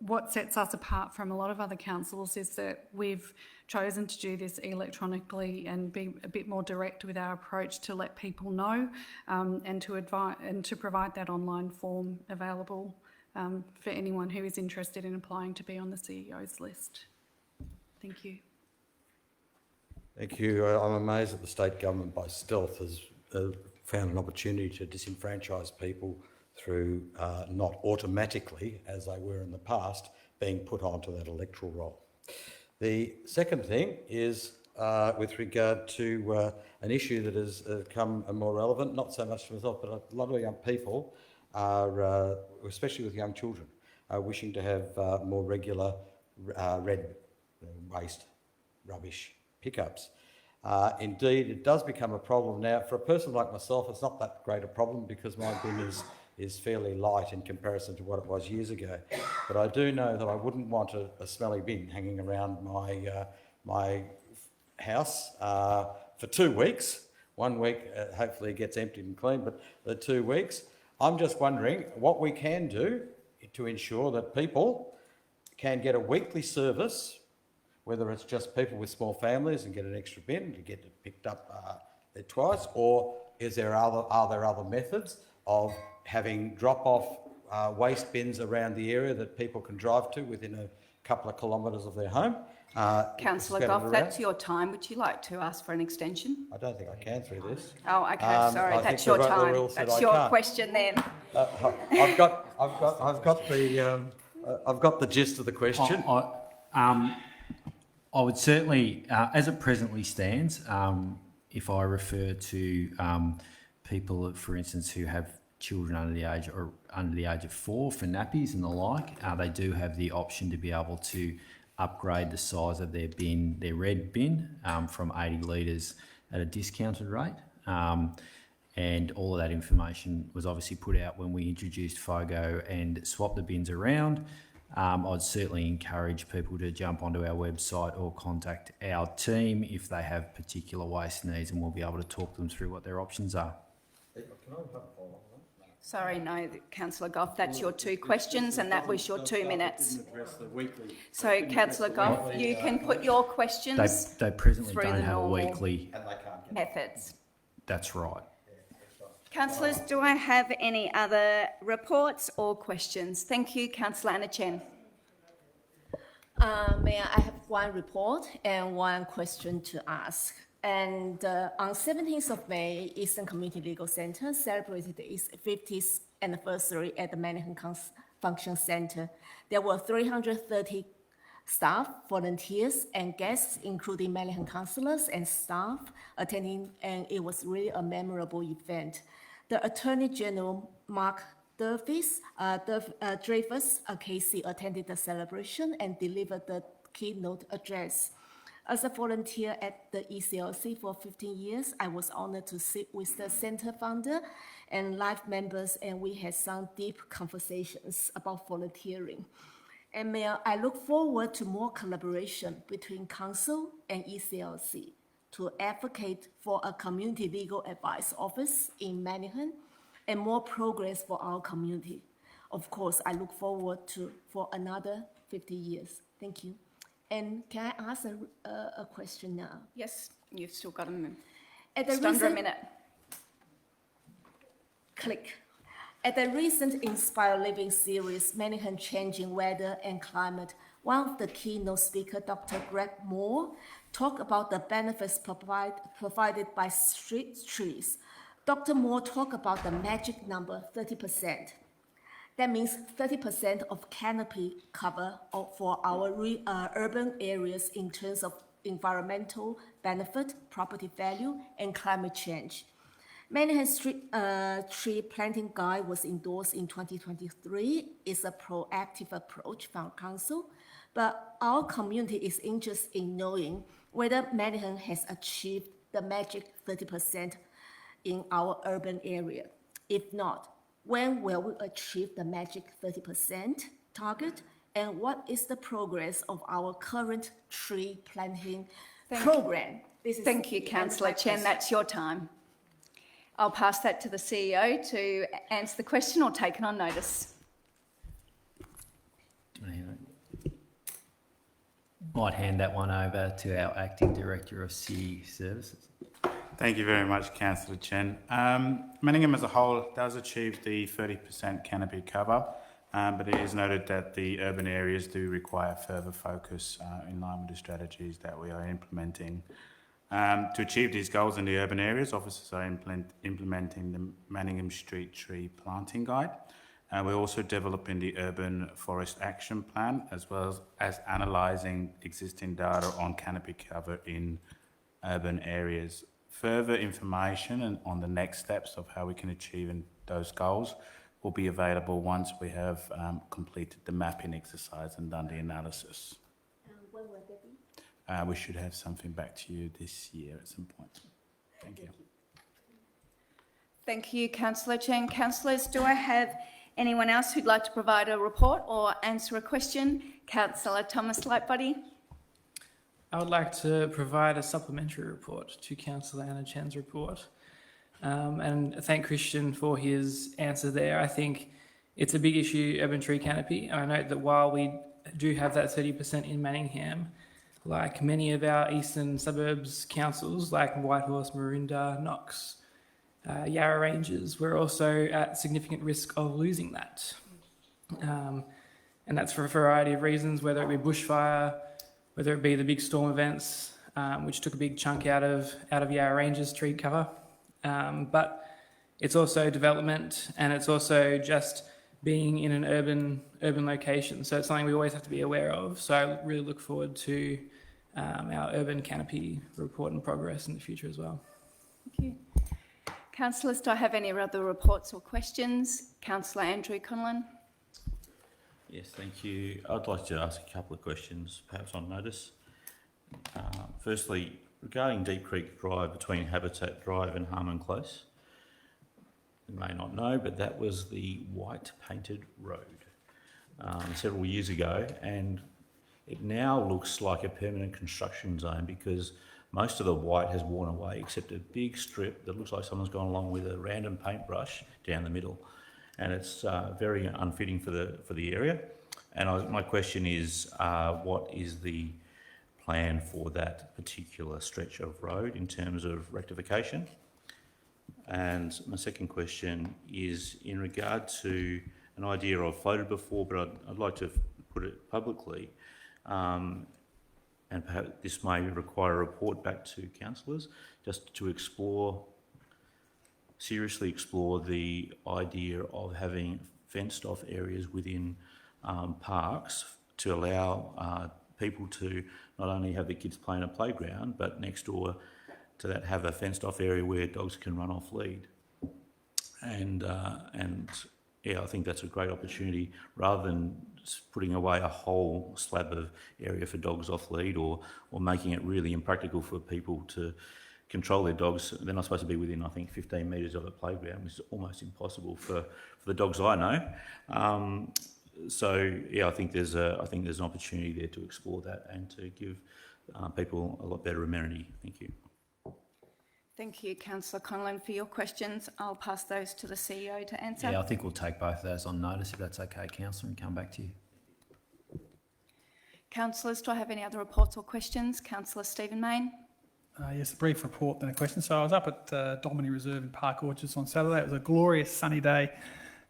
what sets us apart from a lot of other councils is that we've chosen to do this electronically and be a bit more direct with our approach to let people know, and to advise and to provide that online form available for anyone who is interested in applying to be on the CEO's list. Thank you. Thank you. I'm amazed that the state government by stealth has found an opportunity to disenfranchise people through not automatically, as they were in the past, being put onto that electoral roll. The second thing is with regard to an issue that has become more relevant, not so much to myself, but a lot of young people are, especially with young children, are wishing to have more regular red waste, rubbish pickups. Indeed, it does become a problem now. For a person like myself, it's not that great a problem because my bin is fairly light in comparison to what it was years ago. But I do know that I wouldn't want a smelly bin hanging around my house for 2 weeks. 1 week, hopefully it gets emptied and cleaned, but the 2 weeks, I'm just wondering what we can do to ensure that people can get a weekly service, whether it's just people with small families and get an extra bin to get it picked up twice, or are there other methods of having drop-off waste bins around the area that people can drive to within a couple of kilometres of their home? Councillor spread it Goff, around? that's your time. Would you like to ask for an extension? I don't think I can through this. Oh, okay, sorry, I that's think your the time. rule said That's I your can't. question then. I've got the gist of the question. I would certainly, as it presently stands, if I refer to people, for instance, who have children under the age of 4 for nappies and the like, they do have the option to be able to upgrade the size of their bin, their red bin, from 80 litres at a discounted rate. And all of that information was obviously put out when we introduced FOGO and swapped the bins around. I'd certainly encourage people to jump onto our website or contact our team if they have particular waste needs, and we'll be able to talk them through what their options are. Sorry, no, Councillor Goff, that's your 2 questions and that was your 2 minutes. So, Councillor Goff, you can put your questions They presently through don't the have a normal weekly. methods. That's right. Councillors, do I have any other reports or questions? Thank you, Councillor Anna Chen. Mayor, I have one report and one question to ask. And on 17th of May, Eastern Community Legal Centre celebrated its 50th anniversary at the Manningham Function Centre. There were 330 staff, volunteers and guests, including Manningham councillors and staff attending, and it was really a memorable event. The Attorney General, Mark Dreyfus, KC, attended the celebration and delivered the keynote address. As a volunteer at the ECLC for 15 years, I was honored to sit with the centre founder and life members, and we had some deep conversations about volunteering. And Mayor, I look forward to more collaboration between Council and ECLC to advocate for a community legal advice office in Manningham and more progress for our community. Of course, I look forward for another 50 years. Thank you. And can I ask a question now? Yes, you've still got a minute. At the Just under a recent- minute. Click. At the recent Inspire Living series, Manningham Changing Weather and Climate, one of the keynote speakers, Dr. Greg Moore, talked about the benefits provided by street trees. Dr. Moore talked about the magic number 30%. That means 30% of canopy cover for our urban areas in terms of environmental benefit, property value, and climate change. Manningham's tree planting guide was endorsed in 2023. It's a proactive approach from Council, but our community is interested in knowing whether Manningham has achieved the magic 30% in our urban area. If not, when will we achieve the magic 30% target? And what is the progress of our current tree planting program? Thank you, Councillor Chen. That's your time. I'll pass that to the CEO to answer the question or take it on notice. Do you want to hear that? Might hand that one over to our Acting Director of City Services. Thank you very much, Councillor Chen. Manningham as a whole does achieve the 30% canopy cover, but it is noted that the urban areas do require further focus in line with the strategies that we are implementing. To achieve these goals in the urban areas, officers are implementing the Manningham Street Tree Planting Guide. We're also developing the Urban Forest Action Plan, as well as analysing existing data on canopy cover in urban areas. Further information on the next steps of how we can achieve those goals will be available once we have completed the mapping exercise and done the analysis. When will they be? We should have something back to you this year at some point. Thank you. Thank you, Councillor Chen. Councillors, do I have anyone else who'd like to provide a report or answer a question? Councillor Thomas Lightbody. I would like to provide a supplementary report to Councillor Anna Chen's report and thank Christian for his answer there. I think it's a big issue, urban tree canopy. I note that while we do have that 30% in Manningham, like many of our eastern suburbs councils, like Whitehorse, Maroondah, Knox, Yarra Ranges, we're also at significant risk of losing that. And that's for a variety of reasons, whether it be bushfire, whether it be the big storm events, which took a big chunk out of Yarra Ranges tree cover. But it's also development, and it's also just being in an urban location. So it's something we always have to be aware of. So I really look forward to our urban canopy report and progress in the future as well. Thank you. Councillors, do I have any other reports or questions? Councillor Andrew Conlon. Yes, thank you. I'd like to ask a couple of questions, perhaps on notice. Firstly, regarding Deep Creek Drive between Habitat Drive and Harmon Close, you may not know, but that was the white painted road several years ago, and it now looks like a permanent construction zone because most of the white has worn away except a big strip that looks like someone's gone along with a random paintbrush down the middle, and it's very unfitting for the area. And my question is, what is the plan for that particular stretch of road in terms of rectification? And my second question is in regard to an idea I've floated before, but I'd like to put it publicly, and perhaps this may require a report back to councillors, just to seriously explore the idea of having fenced off areas within parks to allow people to not only have the kids play in a playground, but next door to that have a fenced off area where dogs can run off lead. And yeah, I think that's a great opportunity rather than putting away a whole slab of area for dogs off lead or making it really impractical for people to control their dogs. They're not supposed to be within, I think, 15 metres of a playground, which is almost impossible for the dogs I know. So yeah, I think there's an opportunity there to explore that and to give people a lot better amenity. Thank you. Thank you, Councillor Conlon, for your questions. I'll pass those to the CEO to answer. Yeah, I think we'll take both of those on notice if that's okay, Councillor, and come back to you. Councillors, do I have any other reports or questions? Councillor Stephen Mayne. Yes, a brief report, then a question. So I was up at Domini Reserve in Park Orchards on Saturday. It was a glorious sunny day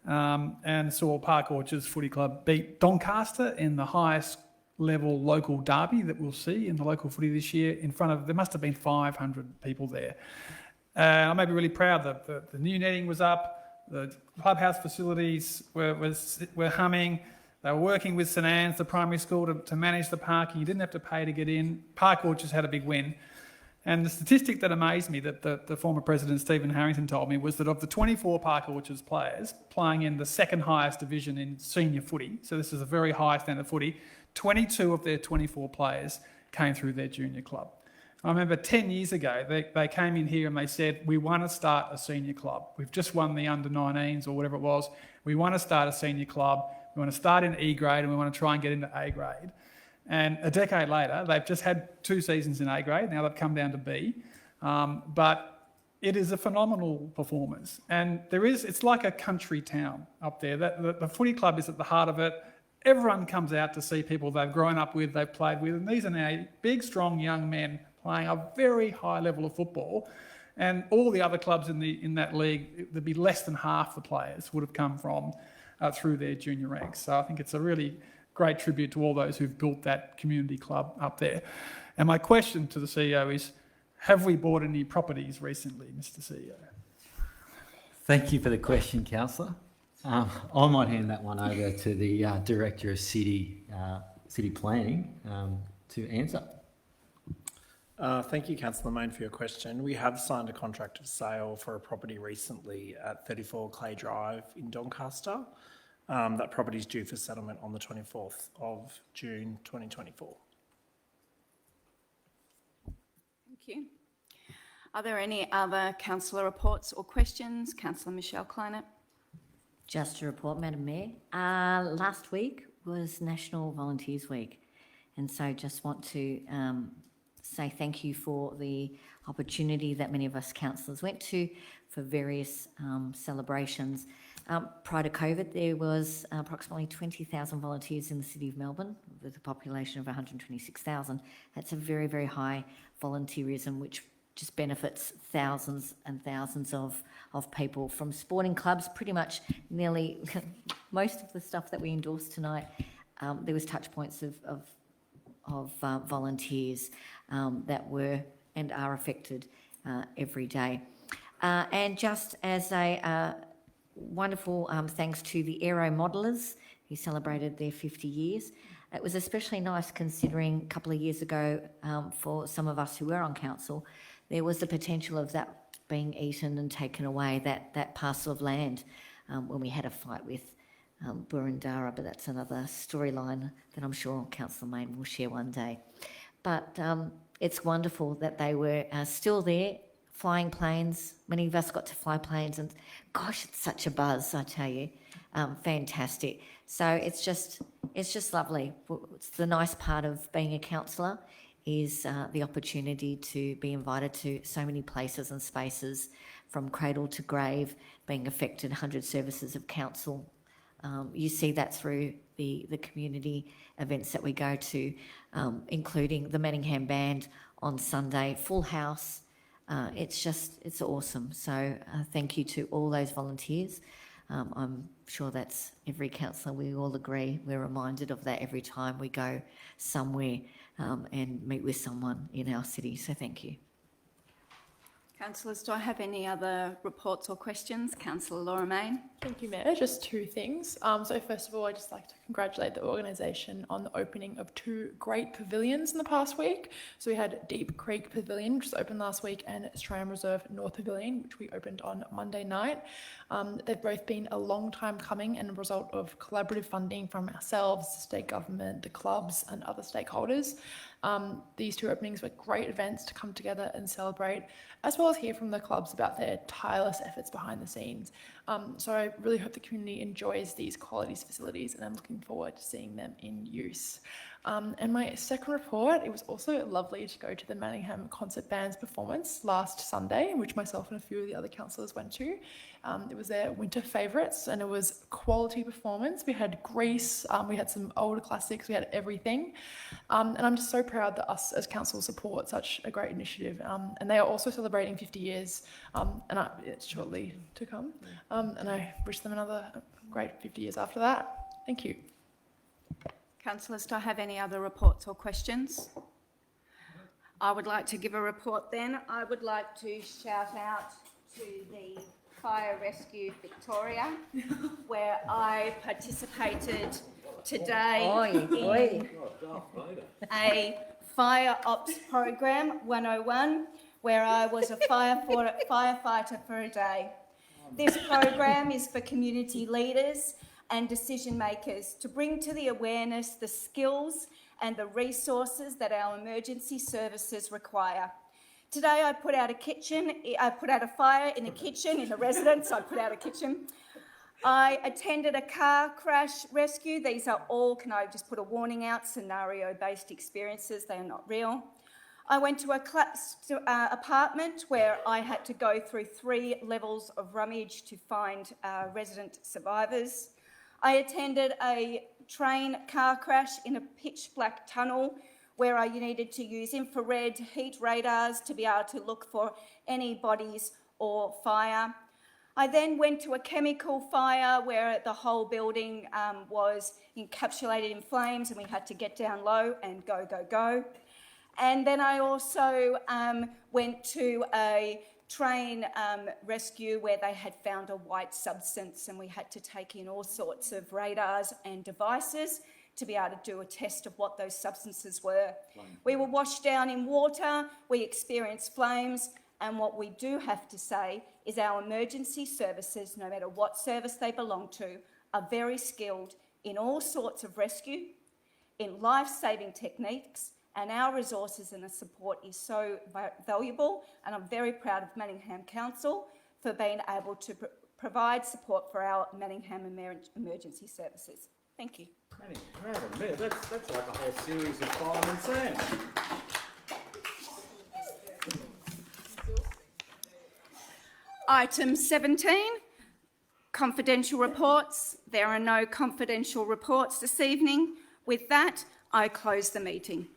and saw Park Orchards Footy Club beat Doncaster in the highest level local derby that we'll see in the local footy this year in front of, there must have been 500 people there. I may be really proud that the new netting was up, the clubhouse facilities were humming. They were working with St Anne's, the primary school, to manage the parking. You didn't have to pay to get in. Park Orchards had a big win. And the statistic that amazed me that the former president, Stephen Harrington, told me was that of the 24 Park Orchards players playing in the second highest division in senior footy, so this is a very high standard footy, 22 of their 24 players came through their junior club. I remember 10 years ago, they came in here and they said, we want to start a senior club. We've just won the under-19s or whatever it was. We want to start a senior club. We want to start in E grade and we want to try and get into A grade. And a decade later, they've just had 2 seasons in A grade. Now they've come down to B. But it is a phenomenal performance. And it's like a country town up there. The footy club is at the heart of it. everyone comes out to see people they've grown up with, they've played with, and these are now big, strong young men playing a very high level of football. And all the other clubs in that league, there'd be less than half the players would have come from through their junior ranks. So I think it's a really great tribute to all those who've built that community club up there. And my question to the CEO is, have we bought any properties recently, Mr. CEO? Thank you for the question, Councillor. I might hand that one over to the Director of City Planning to answer. Thank you, Councillor Main, for your question. We have signed a contract of sale for a property recently at 34 Clay Drive in Doncaster. That property is due for settlement on the 24th of June 2024. Thank you. Are there any other councillor reports or questions? Councillor Michelle Kleinert. Just to report, Madam Mayor, last week was National Volunteers Week, and so just want to say thank you for the opportunity that many of us councillors went to for various celebrations. Prior to COVID, there was approximately 20,000 volunteers in the City of Melbourne with a population of 126,000. That's a very, very high volunteerism, which just benefits thousands and thousands of people from sporting clubs. Pretty much nearly most of the stuff that we endorsed tonight, there was touch points of volunteers that were and are affected every day. And just as a wonderful thanks to the Aero Modellers who celebrated their 50 years. It was especially nice considering a couple of years ago for some of us who were on council, there was the potential of that being eaten and taken away, that parcel of land, when we had a fight with Burundara, but that's another storyline that I'm sure Councillor Main will share one day. But it's wonderful that they were still there, flying planes. Many of us got to fly planes, and gosh, it's such a buzz, I tell you. Fantastic. So it's just lovely. It's the nice part of being a councillor is the opportunity to be invited to so many places and spaces, from cradle to grave, being affected 100 services of council. You see that through the community events that we go to, including the Manningham Band on Sunday, full house. It's awesome. So thank you to all those volunteers. I'm sure that's every councillor, we all agree. We're reminded of that every time we go somewhere and meet with someone in our city. So thank you. Councillors, do I have any other reports or questions? Councillor Laura Main. Thank you, Mayor. Just two things. So first of all, I'd just like to congratulate the organisation on the opening of 2 great pavilions in the past week. So we had Deep Creek Pavilion, which was opened last week, and Australian Reserve North Pavilion, which we opened on Monday night. They've both been a long time coming and a result of collaborative funding from ourselves, the state government, the clubs and other stakeholders. These 2 openings were great events to come together and celebrate, as well as hear from the clubs about their tireless efforts behind the scenes. So I really hope the community enjoys these quality facilities, and I'm looking forward to seeing them in use. And my second report, it was also lovely to go to the Manningham Concert Band's performance last Sunday, which myself and a few of the other councillors went to. It was their winter favourites, and it was quality performance. We had Grease, we had some older classics, we had everything. And I'm just so proud that us as council support such a great initiative. And they are also celebrating 50 years, and it's shortly to come. And I wish them another great 50 years after that. Thank you. Councillors, do I have any other reports or questions? I would like to give a report then. I would like to shout out to the Fire Rescue Victoria, where I participated today in a Fire Ops Program 101, where I was a firefighter for a day. This program is for community leaders and decision makers to bring to the awareness the skills and the resources that our emergency services require. Today I put out a fire in a kitchen, in a residence, I put out a kitchen. I attended a car crash rescue. These are all, can I just put a warning out, scenario-based experiences, they are not real. I went to a apartment where I had to go through 3 levels of rummage to find resident survivors. I attended a train car crash in a pitch black tunnel where I needed to use infrared heat radars to be able to look for any bodies or fire. I then went to a chemical fire where the whole building was encapsulated in flames and we had to get down low and go, go, go. And then I also went to a train rescue where they had found a white substance and we had to take in all sorts of radars and devices to be able to do a test of what those substances were. We were washed down in water, we experienced flames, and what we do have to say is our emergency services, no matter what service they belong to, are very skilled in all sorts of rescue, in life-saving techniques, and our resources and the support is so valuable, and I'm very proud of Manningham Council for being able to provide support for our Manningham emergency services. Thank you. Madam Mayor, that's like a whole series of Fireman Sam. Item 17, confidential reports. There are no confidential reports this evening. With that, I close the meeting.